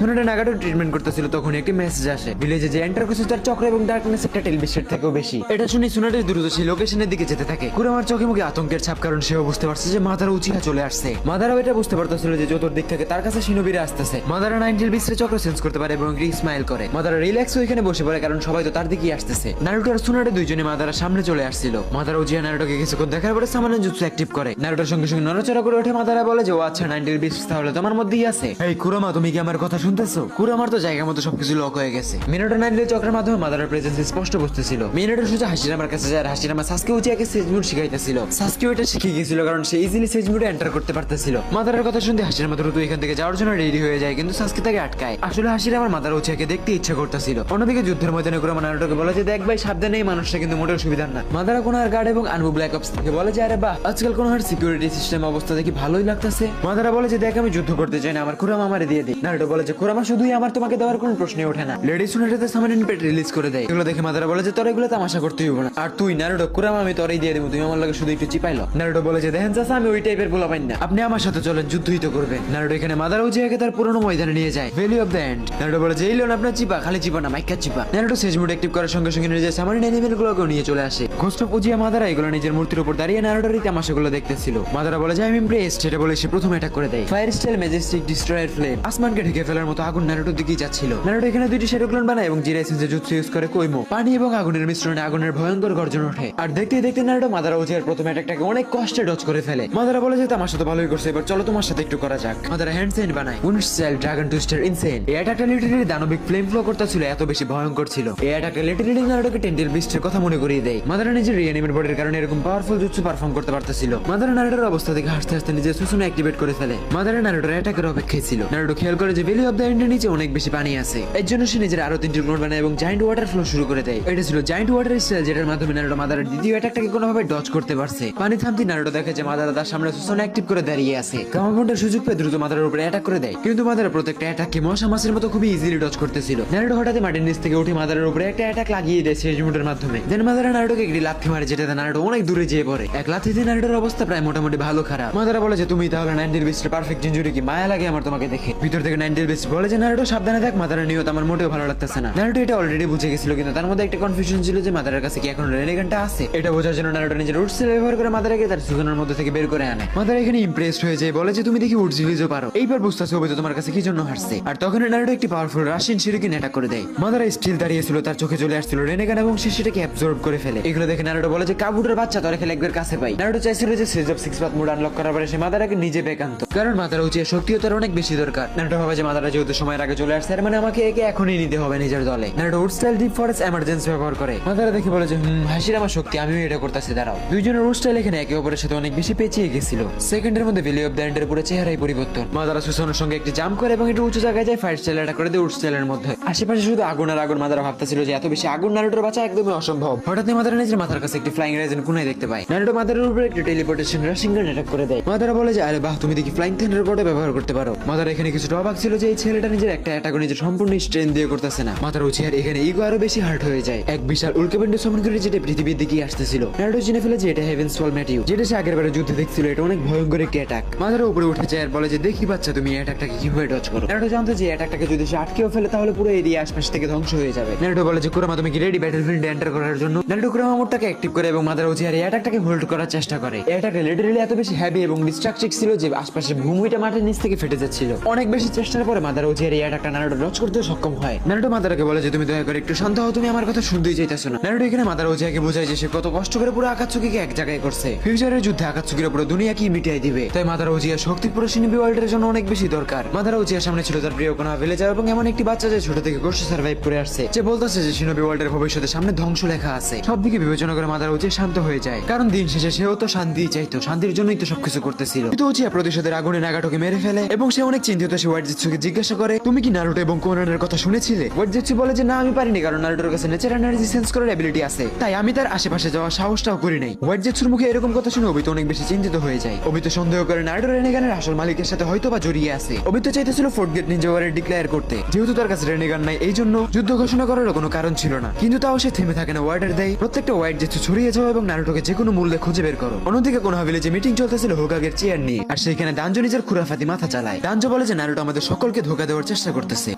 সুনাডা নাগাটো ট্রিটমেন্ট করতেছিল, তখন একটি মেসেজ আসে। ভিলেজে যে এন্টার করছে তার চক্র এবং ডার্কনেস একটা টেলিভিশন থেকেও বেশি। এটা শুনে সুনাডা দ্রুত সেই লোকেশনের দিকে যেতে থাকে। কুরামার চোখে মুখে আতঙ্কের ছাপ, কারণ সেও বুঝতে পারছে যে মাদারা উচিহা চলে আসছে। মাদারাও এটা বুঝতে পারতেছিল যে চতুর্দিক থেকে তার কাছে শিনোবিরা আসতেছে। মাদারা 90 বিস্রে চক্র সেন্স করতে পারে এবং স্মাইল করে। মাদারা রিল্যাক্স ওইখানে বসে পড়ে, কারণ সবাই তো তার দিকেই আসতেছে। নারুটো আর সুনাডা দুইজনে মাদারার সামনে চলে আসছিল। মাদারা উচিহা নারুটোকে কিছুক্ষণ দেখার পরে সামান্য জুৎসু অ্যাক্টিভ করে। নারুটোর সঙ্গে সঙ্গে নড়াচড়া করে ওঠে। মাদারা বলে যে ও আচ্ছা, 90 বিস্ট তাহলে তোমার মধ্যেই আছে। এই কুরামা, তুমি কি আমার কথা শুনতেছো? কুরামার তো জায়গা মতো সবকিছু লক হয়ে গেছে। মিনাটো 90 চক্রের মাধ্যমে মাদারার প্রেজেন্স স্পষ্ট বুঝতেছিল। মিনাটো সোজা হাশিরামার কাছে যায় আর হাশিরামা সাসকে উচিয়াকে সেজমুড শিখাইতেছিল। সাসকে এটা শিখে গিয়েছিল কারণ সে ইজিলি সেজমুডে এন্টার করতে পারতেছিল। মাদারার কথা শুনতে হাশিরামা দ্রুত এখান থেকে যাওয়ার জন্য রেডি হয়ে যায়, কিন্তু সাসকে তাকে আটকায়। আসলে হাশিরামার মাদারা উচিয়াকে দেখতে ইচ্ছা করতেছিল। অন্যদিকে যুদ্ধের ময়দানে কুরামা নারুটোকে বলে যে দেখ ভাই, সাবধানে, এই মানুষটা কিন্তু মোটেও সুবিধার না। মাদারা কোনার গার্ড এবং আনবু ব্ল্যাক অপস থেকে বলে যে আরে বাহ, আজকাল কোনার সিকিউরিটি সিস্টেম অবস্থা দেখি ভালোই লাগতেছে। মাদারা বলে যে দেখ, আমি যুদ্ধ করতে চাই না, আমার কুরামা আমারে দিয়ে দিই। নারুটো বলে যে কুরামা শুধুই আমার, তোমাকে দেওয়ার কোনো প্রশ্নই ওঠে না। লেডি সুনাটাতে সামানিন পেট রিলিজ করে দেয়। এগুলো দেখে মাদারা বলে যে তোর এগুলো তামাশা করতে হইব না, আর তুই নারুটো কুরামা আমি তোরই দিয়ে দেবো, তুমি আমার লাগে শুধু একটু চিপাইলো। নারুটো বলে যে দেখেন চাচা, আমি ওই টাইপের পোলা পাই না, আপনি আমার সাথে তো চলেন যুদ্ধই তো করবেন। নারুটো এখানে মাদারা উচিয়াকে তার পুরনো ময়দানে নিয়ে যায়, valley of the and. Naruto বলে যে এই লোন আপনার চিপা, খালি চিপা না মাইকা চিপা। নারুটো সেজ মোড অ্যাক্টিভ করার সঙ্গে সঙ্গে নিজের সামান্য অ্যানিমেলগুলোকে নিয়ে চলে আসে। ঘোস্ট অফ উচিয়া মাদারা এগুলো নিজের মূর্তির উপর দাঁড়িয়ে নারুটোর এই তামাশাগুলো দেখতেছিল। মাদারা বলে যে আমি ইমপ্রেসড, সেটা বলে সে প্রথম অ্যাটাক করে দেয়। Fire style majestic destroyer flame আসমানকে ঢেকে ফেলার মতো আগুন নারুটোর দিকেই যাচ্ছিল। নারুটো এখানে দুইটি শ্যাডো ক্লোন বানায় এবং জিরাই সেন্সে জুৎসু ইউজ করে কৈমো। পানি এবং আগুনের মিশ্রণে আগুনের ভয়ঙ্কর গর্জন ওঠে। আর দেখতে দেখতে নারুটো মাদারা উচিয়ার প্রথম অ্যাটাকটাকে অনেক কষ্টে ডজ করে ফেলে। মাদারা বলে যে তামাশা তো ভালোই করছে, এবার চলো তোমার সাথে একটু করা যাক। মাদারা হ্যান্ড সাইন বানায় wind style dragon twister insane. এই অ্যাটাকটা লিটারালি দানবিক ফ্লেম ফ্লো করতেছিল, এত বেশি ভয়ঙ্কর ছিল। এই অ্যাটাকটা লিটারালি নারুটোকে টেন্ডেল বিস্টের কথা মনে করিয়ে দেয়। মাদারা নিজের রিঅ্যানিমেট বডির কারণে এরকম পাওয়ারফুল জুৎসু পারফর্ম করতে পারতেছিল। মাদারা নারুটোর অবস্থা থেকে হাসতে হাসতে নিজের সুসুনে অ্যাক্টিভেট করে ফেলে। মাদারা নারুটোর অ্যাটাকের অপেক্ষায় ছিল। নারুটো খেয়াল করে যে ভ্যালি অফ দ্য এন্ডের নিচে অনেক বেশি পানি আছে। এর জন্য সে নিজের আরো 3টি ক্লোন বানায় এবং জায়ান্ট ওয়াটার ফ্লো শুরু করে দেয়। এটা ছিল জায়ান্ট ওয়াটার স্টাইল, যেটার মাধ্যমে নারুটো মাদারার দ্বিতীয় অ্যাটাকটাকে কোনোভাবে ডজ করতে পারছে। পানি থামতে নারুটো দেখে যে মাদারা তার সামনে সুসুনে অ্যাক্টিভ করে দাঁড়িয়ে আছে। কামাবন্ডার সুযোগ পেয়ে দ্রুত মাদারার উপরে অ্যাটাক করে দেয়, কিন্তু মাদারা প্রত্যেকটা অ্যাটাককে মশা মাছের মতো খুবই ইজিলি ডজ করতেছিল। নারুটো হঠাৎ মাটির নিচ থেকে উঠে মাদারার উপরে একটা অ্যাটাক লাগিয়ে দেয় সেজ মোডের মাধ্যমে। দেন মাদারা নারুটোকে একটি লাথি মারে, যেটাতে নারুটো অনেক দূরে যেয়ে পড়ে। এক লাথিতে নারুটোর অবস্থা প্রায় মোটামুটি ভালো খারাপ। মাদারা বলে যে তুমি তাহলে 90 বিস্টের পারফেক্ট জিঞ্জুরি, কি মায়া লাগে আমার তোমাকে দেখে। ভিতর থেকে 90 বিস্ট বলে যে নারুটো সাবধানে থাক, মাদারা নিয়ত আমার মোটেও ভালো লাগতেছে না। নারুটো এটা অলরেডি বুঝে গেছিল, কিন্তু তার মধ্যে একটা কনফিউশন ছিল যে মাদারার কাছে কি এখন রেনেগানটা আছে। এটা বোঝার জন্য নারুটো নিজের রুট সেল ব্যবহার করে মাদারাকে তার সুগানের মধ্যে থেকে বের করে আনে। মাদারা এখানে ইমপ্রেসড হয়ে যায়, বলে যে তুমি দেখি উড রিলিজও পারো। এইবার বুঝতেছে ওবে তো তোমার কাছে কি জন্য হারছে। আর তখন নারুটো একটি পাওয়ারফুল রাশিয়ান শিরিকিন অ্যাটাক করে দেয়। মাদারা স্টিল দাঁড়িয়েছিল, তার চোখে চলে আসছিল রেনেগান এবং সে সেটাকে অ্যাবজর্ব করে ফেলে। এগুলো দেখে নারুটো বলে যে কাবুটোর বাচ্চা তোরা খেলে একবার কাছে পাই। নারুটো চাইছিল যে sage of six path mode unlock করার পরে সে মাদারাকে নিজে বেকান্ত, কারণ মাদারা উচিত শক্তিও তার অনেক বেশি দরকার। নারুটো ভাবে যে মাদারা যেহেতু সময়ের আগে চলে আসছে, মানে আমাকে একে এখনই নিতে হবে নিজের দলে। Naruto wood style deep forest emergency ব্যবহার করে। মাদারা দেখে বলে যে হাসির আমার শক্তি, আমিও এটা করতেছি, দাঁড়াও। দুইজনের উড স্টাইল এখানে একে অপরের সাথে অনেক বেশি পেঁচিয়ে গেছিল। সেকেন্ডের মধ্যে ভ্যালি অফ দ্য এন্ডের পুরো চেহারাই পরিবর্তন। মাদারা সুসানোর সঙ্গে একটি জাম্প করে এবং একটু উঁচু জায়গায় যায়, ফায়ার স্টাইল অ্যাটাক করে দেয় উড স্টাইলের মধ্যে। আশেপাশে শুধু আগুন আর আগুন। মাদারা ভাবতেছিল যে এত বেশি আগুন নারুটোর বাঁচা একদমই অসম্ভব। হঠাৎ মাদারা নিজের মাথার কাছে একটি ফ্লাইং রাইজেন কুনাই দেখতে পায়। নারুটো মাদারার উপরে একটি টেলিপোর্টেশন রাশিং গান অ্যাটাক করে দেয়। মাদারা বলে যে আরে বাহ, তুমি দেখি ফ্লাইং থান্ডার বডি ব্যবহার করতে পারো। মাদারা এখানে কিছুটা অবাক ছিল যে এই ছেলেটা নিজের একটা অ্যাটাকও নিজের সম্পূর্ণ স্ট্রেন দিয়ে করতেছে না। মাদারা উচিয়ার এখানে ইগো আরো বেশি হার্ট হয়ে যায়। এক বিশাল উল্কাপিণ্ড সমন করে যেটা পৃথিবীর দিকে আসতেছিল। নারুটো চিনে ফেলে যে এটা হেভেন্স ফল ম্যাটিউ, যেটা সে আগের বারে যুদ্ধে দেখছিল। এটা অনেক ভয়ঙ্কর একটি অ্যাটাক। মাদারা উপরে উঠে যায় আর বলে যে দেখি বাচ্চা, তুমি এই অ্যাটাকটাকে কিভাবে ডজ করো। নারুটো জানতো যে অ্যাটাকটাকে যদি সে আটকেও ফেলে তাহলে পুরো এরিয়া আশপাশ থেকে ধ্বংস হয়ে যাবে। নারুটো বলে যে কুরামা তুমি কি রেডি ব্যাটলফিল্ডে এন্টার করার জন্য। নারুটো কুরামা মোডটাকে অ্যাক্টিভ করে এবং মাদারা উচিয়ার এই অ্যাটাকটাকে হোল্ড করার চেষ্টা করে। এই অ্যাটাকটা লিটারালি এত বেশি হেভি এবং ডিস্ট্রাকটিভ ছিল যে আশপাশের ভূমিটা মাটির নিচ থেকে ফেটে যাচ্ছিল। অনেক বেশি চেষ্টার পরে মাদারা উচিয়ার এই অ্যাটাকটা নারুটো ডজ করতে সক্ষম হয়। নারুটো মাদারাকে বলে যে তুমি দয়া করে একটু শান্ত হও, তুমি আমার কথা শুনতেই চাইতেছো না। নারুটো এখানে মাদারা উচিয়াকে বোঝায় যে সে কত কষ্ট করে পুরো আকাতসুকিকে এক জায়গায় করছে। ফিউচারের যুদ্ধে আকাতসুকির পুরো দুনিয়াকে মিটিয়ে দিবে। তাই মাদারা উচিয়ার শক্তি পুরো শিনিবি ওয়ার্ল্ডের জন্য অনেক বেশি দরকার। মাদারা উচিয়ার সামনে ছিল তার প্রিয় কোনা ভিলেজার এবং এমন একটি বাচ্চা যে ছোট থেকে কষ্ট সার্ভাইভ করে আসছে, যে বলতেছে যে শিনোবি ওয়ার্ল্ডের ভবিষ্যতে সামনে ধ্বংস লেখা আছে। সবদিকে বিবেচনা করে মাদারা উচিয়া শান্ত হয়ে যায়, কারণ দিন শেষে সেও তো শান্তি চাইতো, শান্তির জন্যই তো সবকিছু করতেছিল। কিন্তু উচিয়া প্রতিশোধের আগুনে নাগাটোকে মেরে ফেলে এবং সে অনেক চিন্তিত। সে ওয়াইট জিৎসুকে জিজ্ঞাসা করে তুমি কি নারুটো এবং কোনানের কথা শুনেছিলে। ওয়াইট জিৎসু বলে যে না, আমি পারিনি, কারণ নারুটোর কাছে ন্যাচারাল এনার্জি সেন্স করার এবিলিটি আছে, তাই আমি তার আশেপাশে যাওয়ার সাহসটাও করি নাই। ওয়াইট জিৎসুর মুখে এরকম কথা শুনে অবিত অনেক বেশি চিন্তিত হয়ে যায়। অবিত সন্দেহ করে নারুটো রেনেগানের আসল মালিকের সাথে হয়তোবা জড়িয়ে আছে। অবিত চাইতেছিল ফোর্ট গেট নিনজা ওয়ারের ডিক্লেয়ার করতে, যেহেতু তার কাছে রেনেগান নাই, এই জন্য যুদ্ধ ঘোষণা করার কোনো কারণ ছিল না। কিন্তু তাও সে থেমে থাকে না, ওয়ার্ডার দেয় প্রত্যেকটা ওয়াইট জিৎসু ছড়িয়ে যাও এবং নারুটোকে যে কোনো মূল্যে খুঁজে বের করো। অন্যদিকে কোন ভিলেজে মিটিং চলতেছিল হোকাগের চেয়ার নিয়ে, আর সেখানে দাঞ্জো নিজের খুরাফাতি মাথা চালায়। দাঞ্জো বলে যে নারুটো আমাদের সকলকে ধোকা দেওয়ার চেষ্টা করতেছে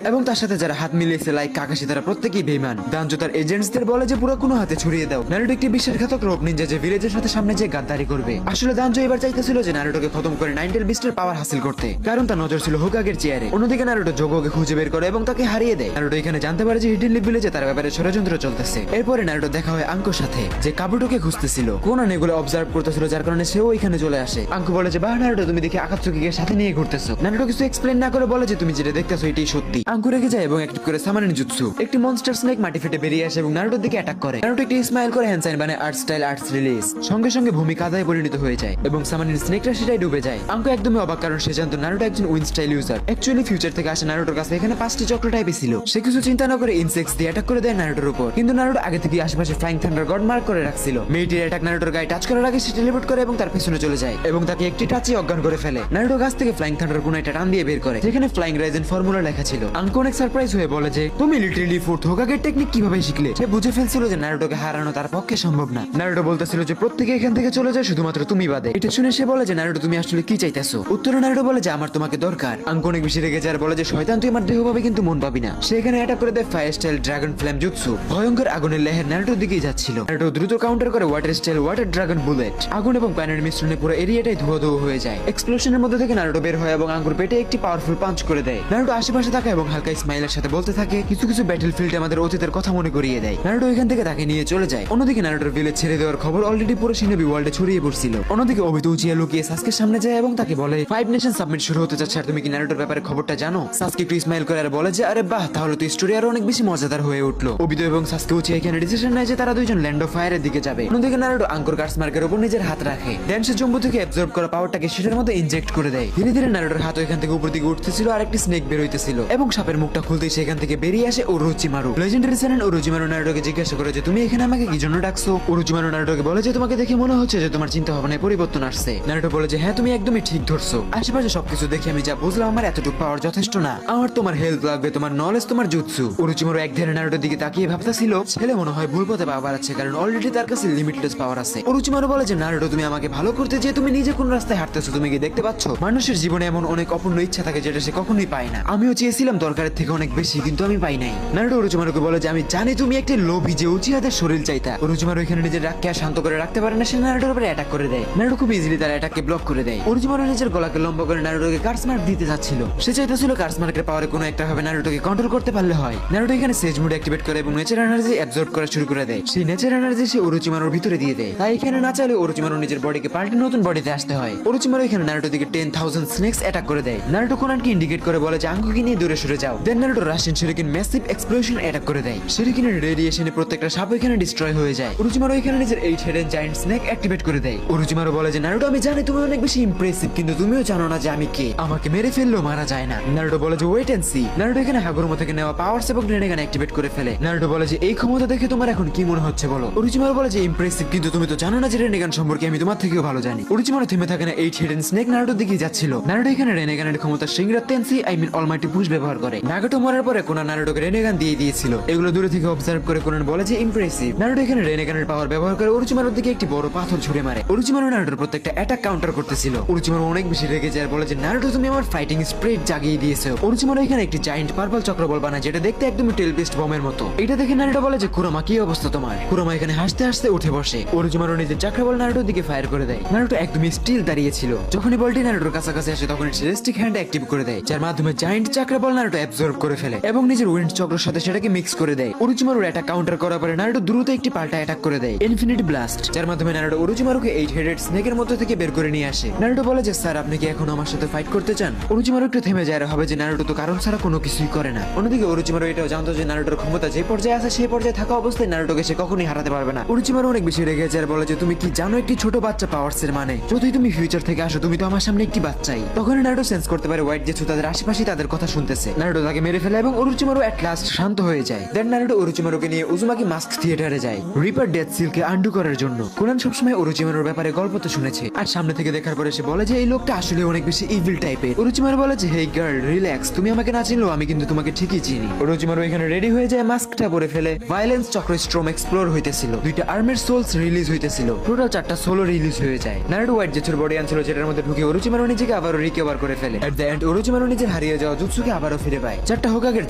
এবং তার সাথে যারা হাত মিলিয়েছে লাইক কাকাশি, তারা প্রত্যেকেই বেঈমান। দাঞ্জো তার এজেন্টসদের বলে যে পুরো কোনো হাতে ছড়িয়ে দাও। নারুটো একটি বিশ্বাসঘাতক রূপ নিনজা যে ভিলেজের সাথে সামনে যে গাদ্দারি করবে। আসলে দাঞ্জো এবার চাইতেছিল যে নারুটোকে খতম করে 90 বিস্টের পাওয়ার হাসিল করতে, কারণ তার নজর ছিল হোকাগের চেয়ারে। অন্যদিকে নারুটো যোগোকে খুঁজে বের করে এবং তাকে হারিয়ে দেয়। নারুটো এখানে জানতে পারে যে হিডেন লিপ ভিলেজে তার ব্যাপারে ষড়যন্ত্র চলতেছে। এরপরে নারুটো দেখা হয় আঙ্কোর সাথে, যে কাবুটোকে খুঁজতেছিল। কোনান এগুলো অবজার্ভ করতেছিল, যার কারণে সেও এখানে চলে আসে। আঙ্কো বলে যে বাহ নারুটো, তুমি দেখি আকাতসুকিকে সাথে নিয়ে ঘুরতেছো। নারুটো কিছু এক্সপ্লেইন না করে বলে যে তুমি যেটা দেখতেছো এটাই সত্যি। আঙ্কো রেগে যায় এবং অ্যাক্টিভ করে সামানিন জুৎসু। একটি মনস্টার স্নেক মাটি ফেটে বেরিয়ে আসে এবং নারুটোর দিকে অ্যাটাক করে। নারুটো একটি স্মাইল করে হ্যান্ড সাইন বানায় আর্ট স্টাইল আর্টস রিলিজ। সঙ্গে সঙ্গে ভূমি কাদায় পরিণত হয়ে যায় এবং সামানিন স্নেকটা সেটাই ডুবে যায়। আঙ্কো একদমই অবাক, কারণ সে জানতো নারুটো একজন win style user. Actually future থেকে আসে নারুটোর কাছে এখানে 5টি চক্র টাইপে ছিল। সে কিছু চিন্তা না করে ইনসেক্টস দিয়ে অ্যাটাক করে দেয় নারুটোর উপর, কিন্তু নারুটো আগে থেকে আশেপাশে ফ্লাইং থান্ডার গড মার্ক করে রাখছিল। মেয়েটির অ্যাটাক নারুটোর গায়ে টাচ করার আগে সে টেলিপোর্ট করে এবং তার পিছনে চলে যায় এবং তাকে একটি টাচে অজ্ঞান করে ফেলে। নারুটো গাছ থেকে ফ্লাইং থান্ডার কোন একটা টান দিয়ে বের করে, যেখানে ফ্লাইং রাইজেন ফর্মুলা লেখা ছিল। আঙ্কো অনেক সারপ্রাইজ হয়ে বলে যে তুমি লিটারালি ফোর্থ হোকাগের টেকনিক কিভাবে শিখলে। সে বুঝে ফেলছিল যে নারুটোকে হারানো তার পক্ষে সম্ভব না। নারুটো বলতেছিল যে প্রত্যেকে এখান থেকে চলে যায়, শুধুমাত্র তুমি বাদে। এটা শুনে সে বলে যে নারুটো তুমি আসলে কি চাইতেছো? উত্তরে নারুটো বলে যে আমার তোমাকে দরকার। আঙ্কো অনেক বেশি রেগে যায় আর বলে যে শয়তান তুই আমার দেহ পাবে কিন্তু মন পাবি না। সেখানে অ্যাটাক করে দেয় fire style dragon flame jutsu. ভয়ঙ্কর আগুনের লেহের নারুটোর দিকেই যাচ্ছিল। নারুটো দ্রুত কাউন্টার করে water style water dragon bullet. আগুন এবং পানির মিশ্রণে পুরো এরিয়াটাই ধোয়া ধোয়া হয়ে যায়। এক্সপ্লোশনের মধ্যে থেকে নারুটো বের হয় এবং আঙ্কুর পেটে একটি পাওয়ারফুল পাঞ্চ করে দেয়। নারুটো আশেপাশে তাকায় এবং হালকা স্মাইলের সাথে বলতে থাকে কিছু কিছু ব্যাটল ফিল্ডে আমাদের অতীতের কথা মনে করিয়ে দেয়। নারুটো এখান থেকে তাকে নিয়ে চলে যায়। অন্যদিকে নারুটোর ভিলেজ ছেড়ে দেওয়ার খবর অলরেডি পুরো শিনোবি ওয়ার্ল্ডে ছড়িয়ে পড়ছিল। অন্যদিকে অবিতো উচিয়া লুকিয়ে সাসকের সামনে যায় এবং তাকে বলে 5 নেশন সাবমিট শুরু হতে যাচ্ছে আর তুমি কি নারুটোর ব্যাপারে খবরটা জানো? সাসকে একটু স্মাইল করে আর বলে যে আরে বাহ, তাহলে তো স্টোরি আরো অনেক বেশি মজাদার হয়ে উঠলো। অবিতো এবং সাসকে উচিয়া এখানে ডিসিশন নেয় যে তারা দুইজন ল্যান্ড অফ ফায়ারের দিকে যাবে। অন্যদিকে নারুটো আঙ্কুর কার্সমার্কের উপর নিজের হাত রাখে। ড্যান্সের জম্বু থেকে অ্যাবজর্ব করা পাওয়ারটাকে সেটার মধ্যে ইনজেক্ট করে দেয়। ধীরে ধীরে নারুটোর হাত এখান থেকে উপর দিকে উঠতেছিল আর একটি স্নেক বের হইতেছিল এবং সাপের মুখটা খুলতেই সেখান থেকে বেরিয়ে আসে ওরোচিমারু। লেজেন্ডারি সেনেন ওরোচিমারু নারুটোকে জিজ্ঞাসা করে যে তুমি এখানে আমাকে কি জন্য ডাকছো? ওরোচিমারু নারুটোকে বলে যে তোমাকে দেখে মনে হচ্ছে যে তোমার চিন্তা ভাবনায় পরিবর্তন আসছে। নারুটো বলে যে হ্যাঁ, তুমি একদমই ঠিক ধরছো। আশেপাশে সবকিছু দেখে আমি যা বুঝলাম আমার এতটুকু পাওয়ার যথেষ্ট না। আমার তোমার হেল্প লাগবে, তোমার নলেজ, তোমার জুৎসু। ওরোচিমারু এক ধ্যানে নারুটোর দিকে তাকিয়ে ভাবতেছিল ছেলে মনে হয় ভুল পথে পা বাড়াচ্ছে, কারণ অলরেডি তার কাছে লিমিটলেস পাওয়ার আছে। ওরোচিমারু বলে যে নারুটো তুমি আমাকে ভালো করতে যে তুমি নিজে কোন রাস্তায় হাঁটতেছো তুমি কি দেখতে পাচ্ছ? মানুষের জীবনে এমন অনেক অপূর্ণ ইচ্ছা থাকে যেটা সে কখনোই পায় না। আমিও চেয়েছিলাম দরকারের থেকে অনেক বেশি, কিন্তু আমি পাই নাই। নারুটো ওরোচিমারুকে বলে যে আমি জানি তুমি একটি লোভী যে উচিয়াদের শরীর চাইতা। ওরোচিমারু এখানে নিজের রাগকে আর শান্ত করে রাখতে পারে না, সে নারুটোর উপরে অ্যাটাক করে দেয়। নারুটো খুব ইজিলি তার অ্যাটাককে ব্লক করে দেয়। ওরোচিমারু নিজের গলাকে লম্বা করে নারুটোকে কার্সমার্ক দিতে যাচ্ছিল। সে চাইতেছিল কার্সমার্কের পাওয়ারে কোনো একটা ভাবে নারুটোকে কন্ট্রোল করতে পারলে হয়। নারুটো এখানে সেজ মুড অ্যাক্টিভেট করে এবং নেচার এনার্জি অ্যাবজর্ব করা শুরু করে দেয়। সেই নেচার এনার্জি সে ওরোচিমারুর ভিতরে দিয়ে দেয়। তাই এখানে না চাইলে ওরোচিমারু নিজের বডিকে পাল্টে নতুন বডিতে আসতে হয়। ওরোচিমারু এখানে নারুটোর দিকে 10,000 স্নেকস অ্যাটাক করে দেয়। নারুটো কোনানকে ইন্ডিকেট করে বলে যে আঙ্কুকে নিয়ে দূরে সরে যাও। Then Naruto Rasen shuriken massive explosion attack করে দেয়। শুরিকেনের রেডিয়েশনে প্রত্যেকটা সাপ এখানে ডিস্ট্রয় হয়ে যায়। ওরোচিমারু এখানে নিজের 8 হেডেড জায়ান্ট স্নেক অ্যাক্টিভেট করে দেয়। ওরোচিমারু বলে যে নারুটো আমি জানি তুমি অনেক বেশি ইমপ্রেসিভ, কিন্তু তুমিও জানো না যে আমি কে। আমাকে মেরে ফেললেও মারা যায় না। নারুটো বলে যে ওয়েট এন্ড সি। নারুটো এখানে হাগুরোমো থেকে নেওয়া পাওয়ারস এবং রেনেগান অ্যাক্টিভেট করে ফেলে। নারুটো বলে যে এই ক্ষমতা দেখে তোমার এখন কি মনে হচ্ছে বলো? ওরোচিমারু বলে যে ইমপ্রেসিভ, কিন্তু তুমি তো জানো না যে রেনেগান সম্পর্কে আমি তোমার থেকেও ভালো জানি। ওরোচিমারু থেমে থাকে না, 8 হেডেড স্নেক নারুটোর দিকে যাচ্ছিল। নারুটো এখানে রেনেগানের ক্ষমতা সিংরা তেনসি অলমাইটি পুশ ব্যবহার করে। নাগাটো মরার পরে কোনান নারুটোকে রেনেগান দিয়ে দিয়েছিল। এগুলো দূরে থেকে অবজার্ভ করে কোনান বলে যে ইমপ্রেসিভ। নারুটো এখানে রেনেগানের পাওয়ার ব্যবহার করে ওরোচিমারুর দিকে একটি বড় পাথর ছুঁড়ে মারে। ওরোচিমারু নারুটোর প্রত্যেকটা অ্যাটাক কাউন্টার করতেছিল। ওরোচিমারু অনেক বেশি রেগে যায় আর বলে যে নারুটো তুমি আমার ফাইটিং স্পিরিট জাগিয়ে দিয়েছো। ওরোচিমারু এখানে একটি জায়ান্ট পার্পল চক্রবল বানায় যেটা দেখতে একদমই টেলপিস্ট বমের মতো। এটা দেখে নারুটো বলে যে কুরামা কি অবস্থা তোমার? কুরামা এখানে হাসতে হাসতে উঠে বসে। ওরোচিমারু নিজের চক্রবল নারুটোর দিকে ফায়ার করে দেয়। নারুটো একদমই স্টিল দাঁড়িয়ে ছিল। যখনই বলটি নারুটোর কাছাকাছি আসে তখন রেস্টিক হ্যান্ড অ্যাক্টিভ করে দেয়, যার মাধ্যমে জায়ান্ট চক্রবল নারুটো অ্যাবজর্ব করে ফেলে এবং নিজের উইন্ড চক্রের সাথে সেটাকে মিক্স করে দেয়। ওরোচিমারুর অ্যাটাক কাউন্টার করার পরে নারুটো দ্রুত একটি পাল্টা অ্যাটাক করে দেয় ইনফিনিটি ব্লাস্ট, যার মাধ্যমে নারুটো ওরোচিমারুকে 8 হেডেড স্নেকের মধ্যে থেকে বের করে নিয়ে আসে। নারুটো বলে যে স্যার আপনি কি এখন আমার সাথে ফাইট করতে চান? ওরোচিমারু একটু থেমে যায় আর ভাবে যে নারুটো তো কারণ ছাড়া কোনো কিছুই করে না। অন্যদিকে ওরোচিমারু এটাও জানতো যে নারুটোর ক্ষমতা যে পর্যায়ে আছে সেই পর্যায়ে থাকা অবস্থায় নারুটোকে সে কখনোই হারাতে পারবে না। ওরোচিমারু অনেক বেশি রেগে যায় আর বলে যে তুমি কি জানো একটি ছোট বাচ্চা পাওয়ারস এর মানে? যতই তুমি ফিউচার থেকে আসো তুমি তো আমার সামনে একটি বাচ্চাই। তখন নারুটো সেন্স করতে পারে হোয়াইট জেটসু তাদের আশেপাশে তাদের কথা শুনতেছে। নারুটো তাকে মেরে ফেলে এবং ওরোচিমারু এট লাস্ট শান্ত হয়ে যায়। দেন নারুটো ওরোচিমারুকে নিয়ে উজুমাকি মাস্ক থিয়েটারে যায় রিপার ডেথ সিলকে আন্ডু করার জন্য। কোনান সবসময় ওরোচিমারুর ব্যাপারে গল্প তো শুনেছে আর সামনে থেকে দেখার পরে সে বলে যে এই লোকটা আসলে অনেক বেশি ইভিল টাইপের। ওরোচিমারু বলে যে হেই গার্ল রিল্যাক্স, তুমি আমাকে না চিনলেও আমি কিন্তু তোমাকে ঠিকই চিনি। ওরোচিমারু এখানে রেডি হয়ে যায়, মাস্কটা পরে ফেলে। ভায়োলেন্স চক্র স্ট্রম এক্সপ্লোর হইতেছিল। দুইটা আর্মের সোলস রিলিজ হইতেছিল। টোটাল 4টা সোলো রিলিজ হয়ে যায়। নারুটো হোয়াইট জেটসুর বডি আনছিল যেটার মধ্যে ঢুকে ওরোচিমারু নিজেকে আবারও রিকভার করে ফেলে। এট দ্য এন্ড ওরোচিমারু নিজের হারিয়ে যাওয়া জুৎসুকে আবারও ফিরে পায়। 4টা হোকাগের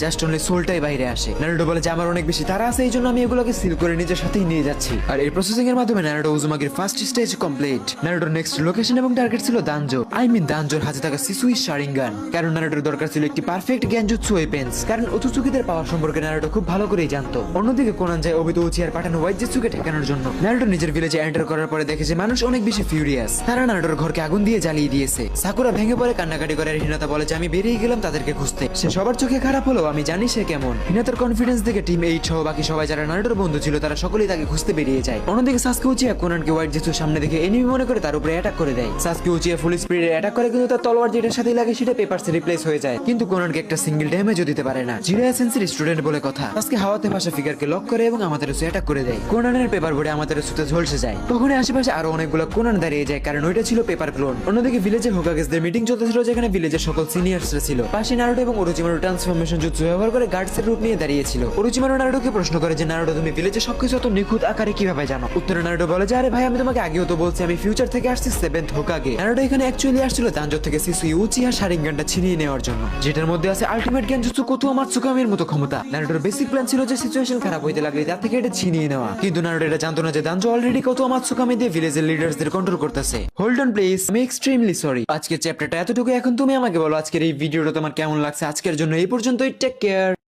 জাস্ট অনলি সোলটাই বাইরে আসে। নারুটো বলে যে আমার অনেক বেশি তাড়া আছে, এই জন্য আমি এগুলোকে সিল করে নিজের সাথেই নিয়ে যাচ্ছি। আর এই প্রসেসিং এর মাধ্যমে নারুটো উজুমাকির ফার্স্ট স্টেজ কমপ্লিট। নারুটোর নেক্সট লোকেশন এবং টার্গেট ছিল দানজো। দানজোর হাতে থাকা সিসুই শারিঙ্গান, কারণ নারুটোর দরকার ছিল একটি পারফেক্ট গ্যানজুৎসু ওয়েপেন্স, কারণ ওতসুকিদের পাওয়ার সম্পর্কে নারুটো খুব ভালো করেই জানতো। অন্যদিকে কোনান যায় অবিতো উচিয়ার পাঠানো হোয়াইট জেটসুকে ঠেকানোর জন্য। নারুটো নিজের ভিলেজে এন্টার করার পরে দেখে যে মানুষ অনেক বেশি ফিউরিয়াস। তারা নারুটোর ঘরকে আগুন দিয়ে জ্বালিয়ে দিয়েছে। সাকুরা ভেঙে পড়ে কান্নাকাটি করে আর হিনাতা বলে যে আমি বেরিয়ে গেলাম তাদেরকে খুঁজতে। সে সবার চোখে খারাপ হলো, আমি জানি সে কেমন। হিনাতার কনফিডেন্স দেখে টিম 8 সহ বাকি সবাই যারা নারুটোর বন্ধু ছিল তারা সকলেই তাকে খুঁজতে বেরিয়ে যায়। অন্যদিকে সাসকে উচিয়া কোনানকে হোয়াইট জেটসুর সামনে দেখে এনিমি মনে করে তার উপরে অ্যাটাক করে দেয়। সাসকে উচিয়া ফুল স্পিডে অ্যাটাক করে কিন্তু তার তলোয়ার যেটার সাথে লাগে সেটা পেপারসে রিপ্লেস হয়ে যায়, কিন্তু কোনানকে একটা সিঙ্গেল ড্যামেজও দিতে পারে না। জিরায়া সেন্সির স্টুডেন্ট বলে কথা। সাসকে হাওয়াতে ভাসা ফিগারকে লক করে এবং আমাদেরসু অ্যাটাক করে দেয়। কোনানের পেপার বোর্ডে আমাদেরসুতে ঝলসে যায়। তখনই আশেপাশে আরো অনেকগুলো কোনান দাঁড়িয়ে যায়, কারণ ওইটা ছিল পেপার ক্লোন। অন্যদিকে ভিলেজে হোকাগেসদের মিটিং চলতেছিল যেখানে ভিলেজের সকল সিনিয়রসরা ছিল। পাশে নারুটো এবং ওরোচিমারু ট্রান্সফরমেশন জুৎসু ব্যবহার করে গার্ডসের রূপ নিয়ে দাঁড়িয়েছিল। ওরোচিমারু নারুটোকে প্রশ্ন করে যে নারুটো তুমি ভিলেজে সবকিছু এত নিখুঁত আকারে কিভাবে জানো? উত্তরে নারুটো বলে যে আরে ভাই আমি তোমাকে আগেও তো বলছি আমি ফিউচার থেকে আসছি 7th হোকাগে। নারুটো এখানে অ্যাকচুয়ালি আসছিল তানজো থেকে সিসুই উচিহা শারিঙ্গানটা ছিনিয়ে নেওয়ার জন্য, যেটার মধ্যে আছে আলটিমেট গেনজুৎসু কোতুয়া মাতসুকামির মতো ক্ষমতা। নারুটোর বেসিক প্ল্যান ছিল যে সিচুয়েশন খারাপ হইতে লাগলে তার থেকে এটা ছিনিয়ে নেওয়া, কিন্তু নারুটো এটা জানতো না যে তানজো অলরেডি কোতুয়া মাতসুকামি দিয়ে ভিলেজের লিডার্সদের কন্ট্রোল করতেছে। হোল্ড অন প্লিজ, আমি এক্সট্রিমলি সরি। আজকের চ্যাপ্টারটা এতটুকু, এখন তুমি আমাকে বলো আজকের এই ভিডিওটা তোমার কেমন লাগছে। আজকের জন্য এই পর্যন্তই, টেক কেয়ার।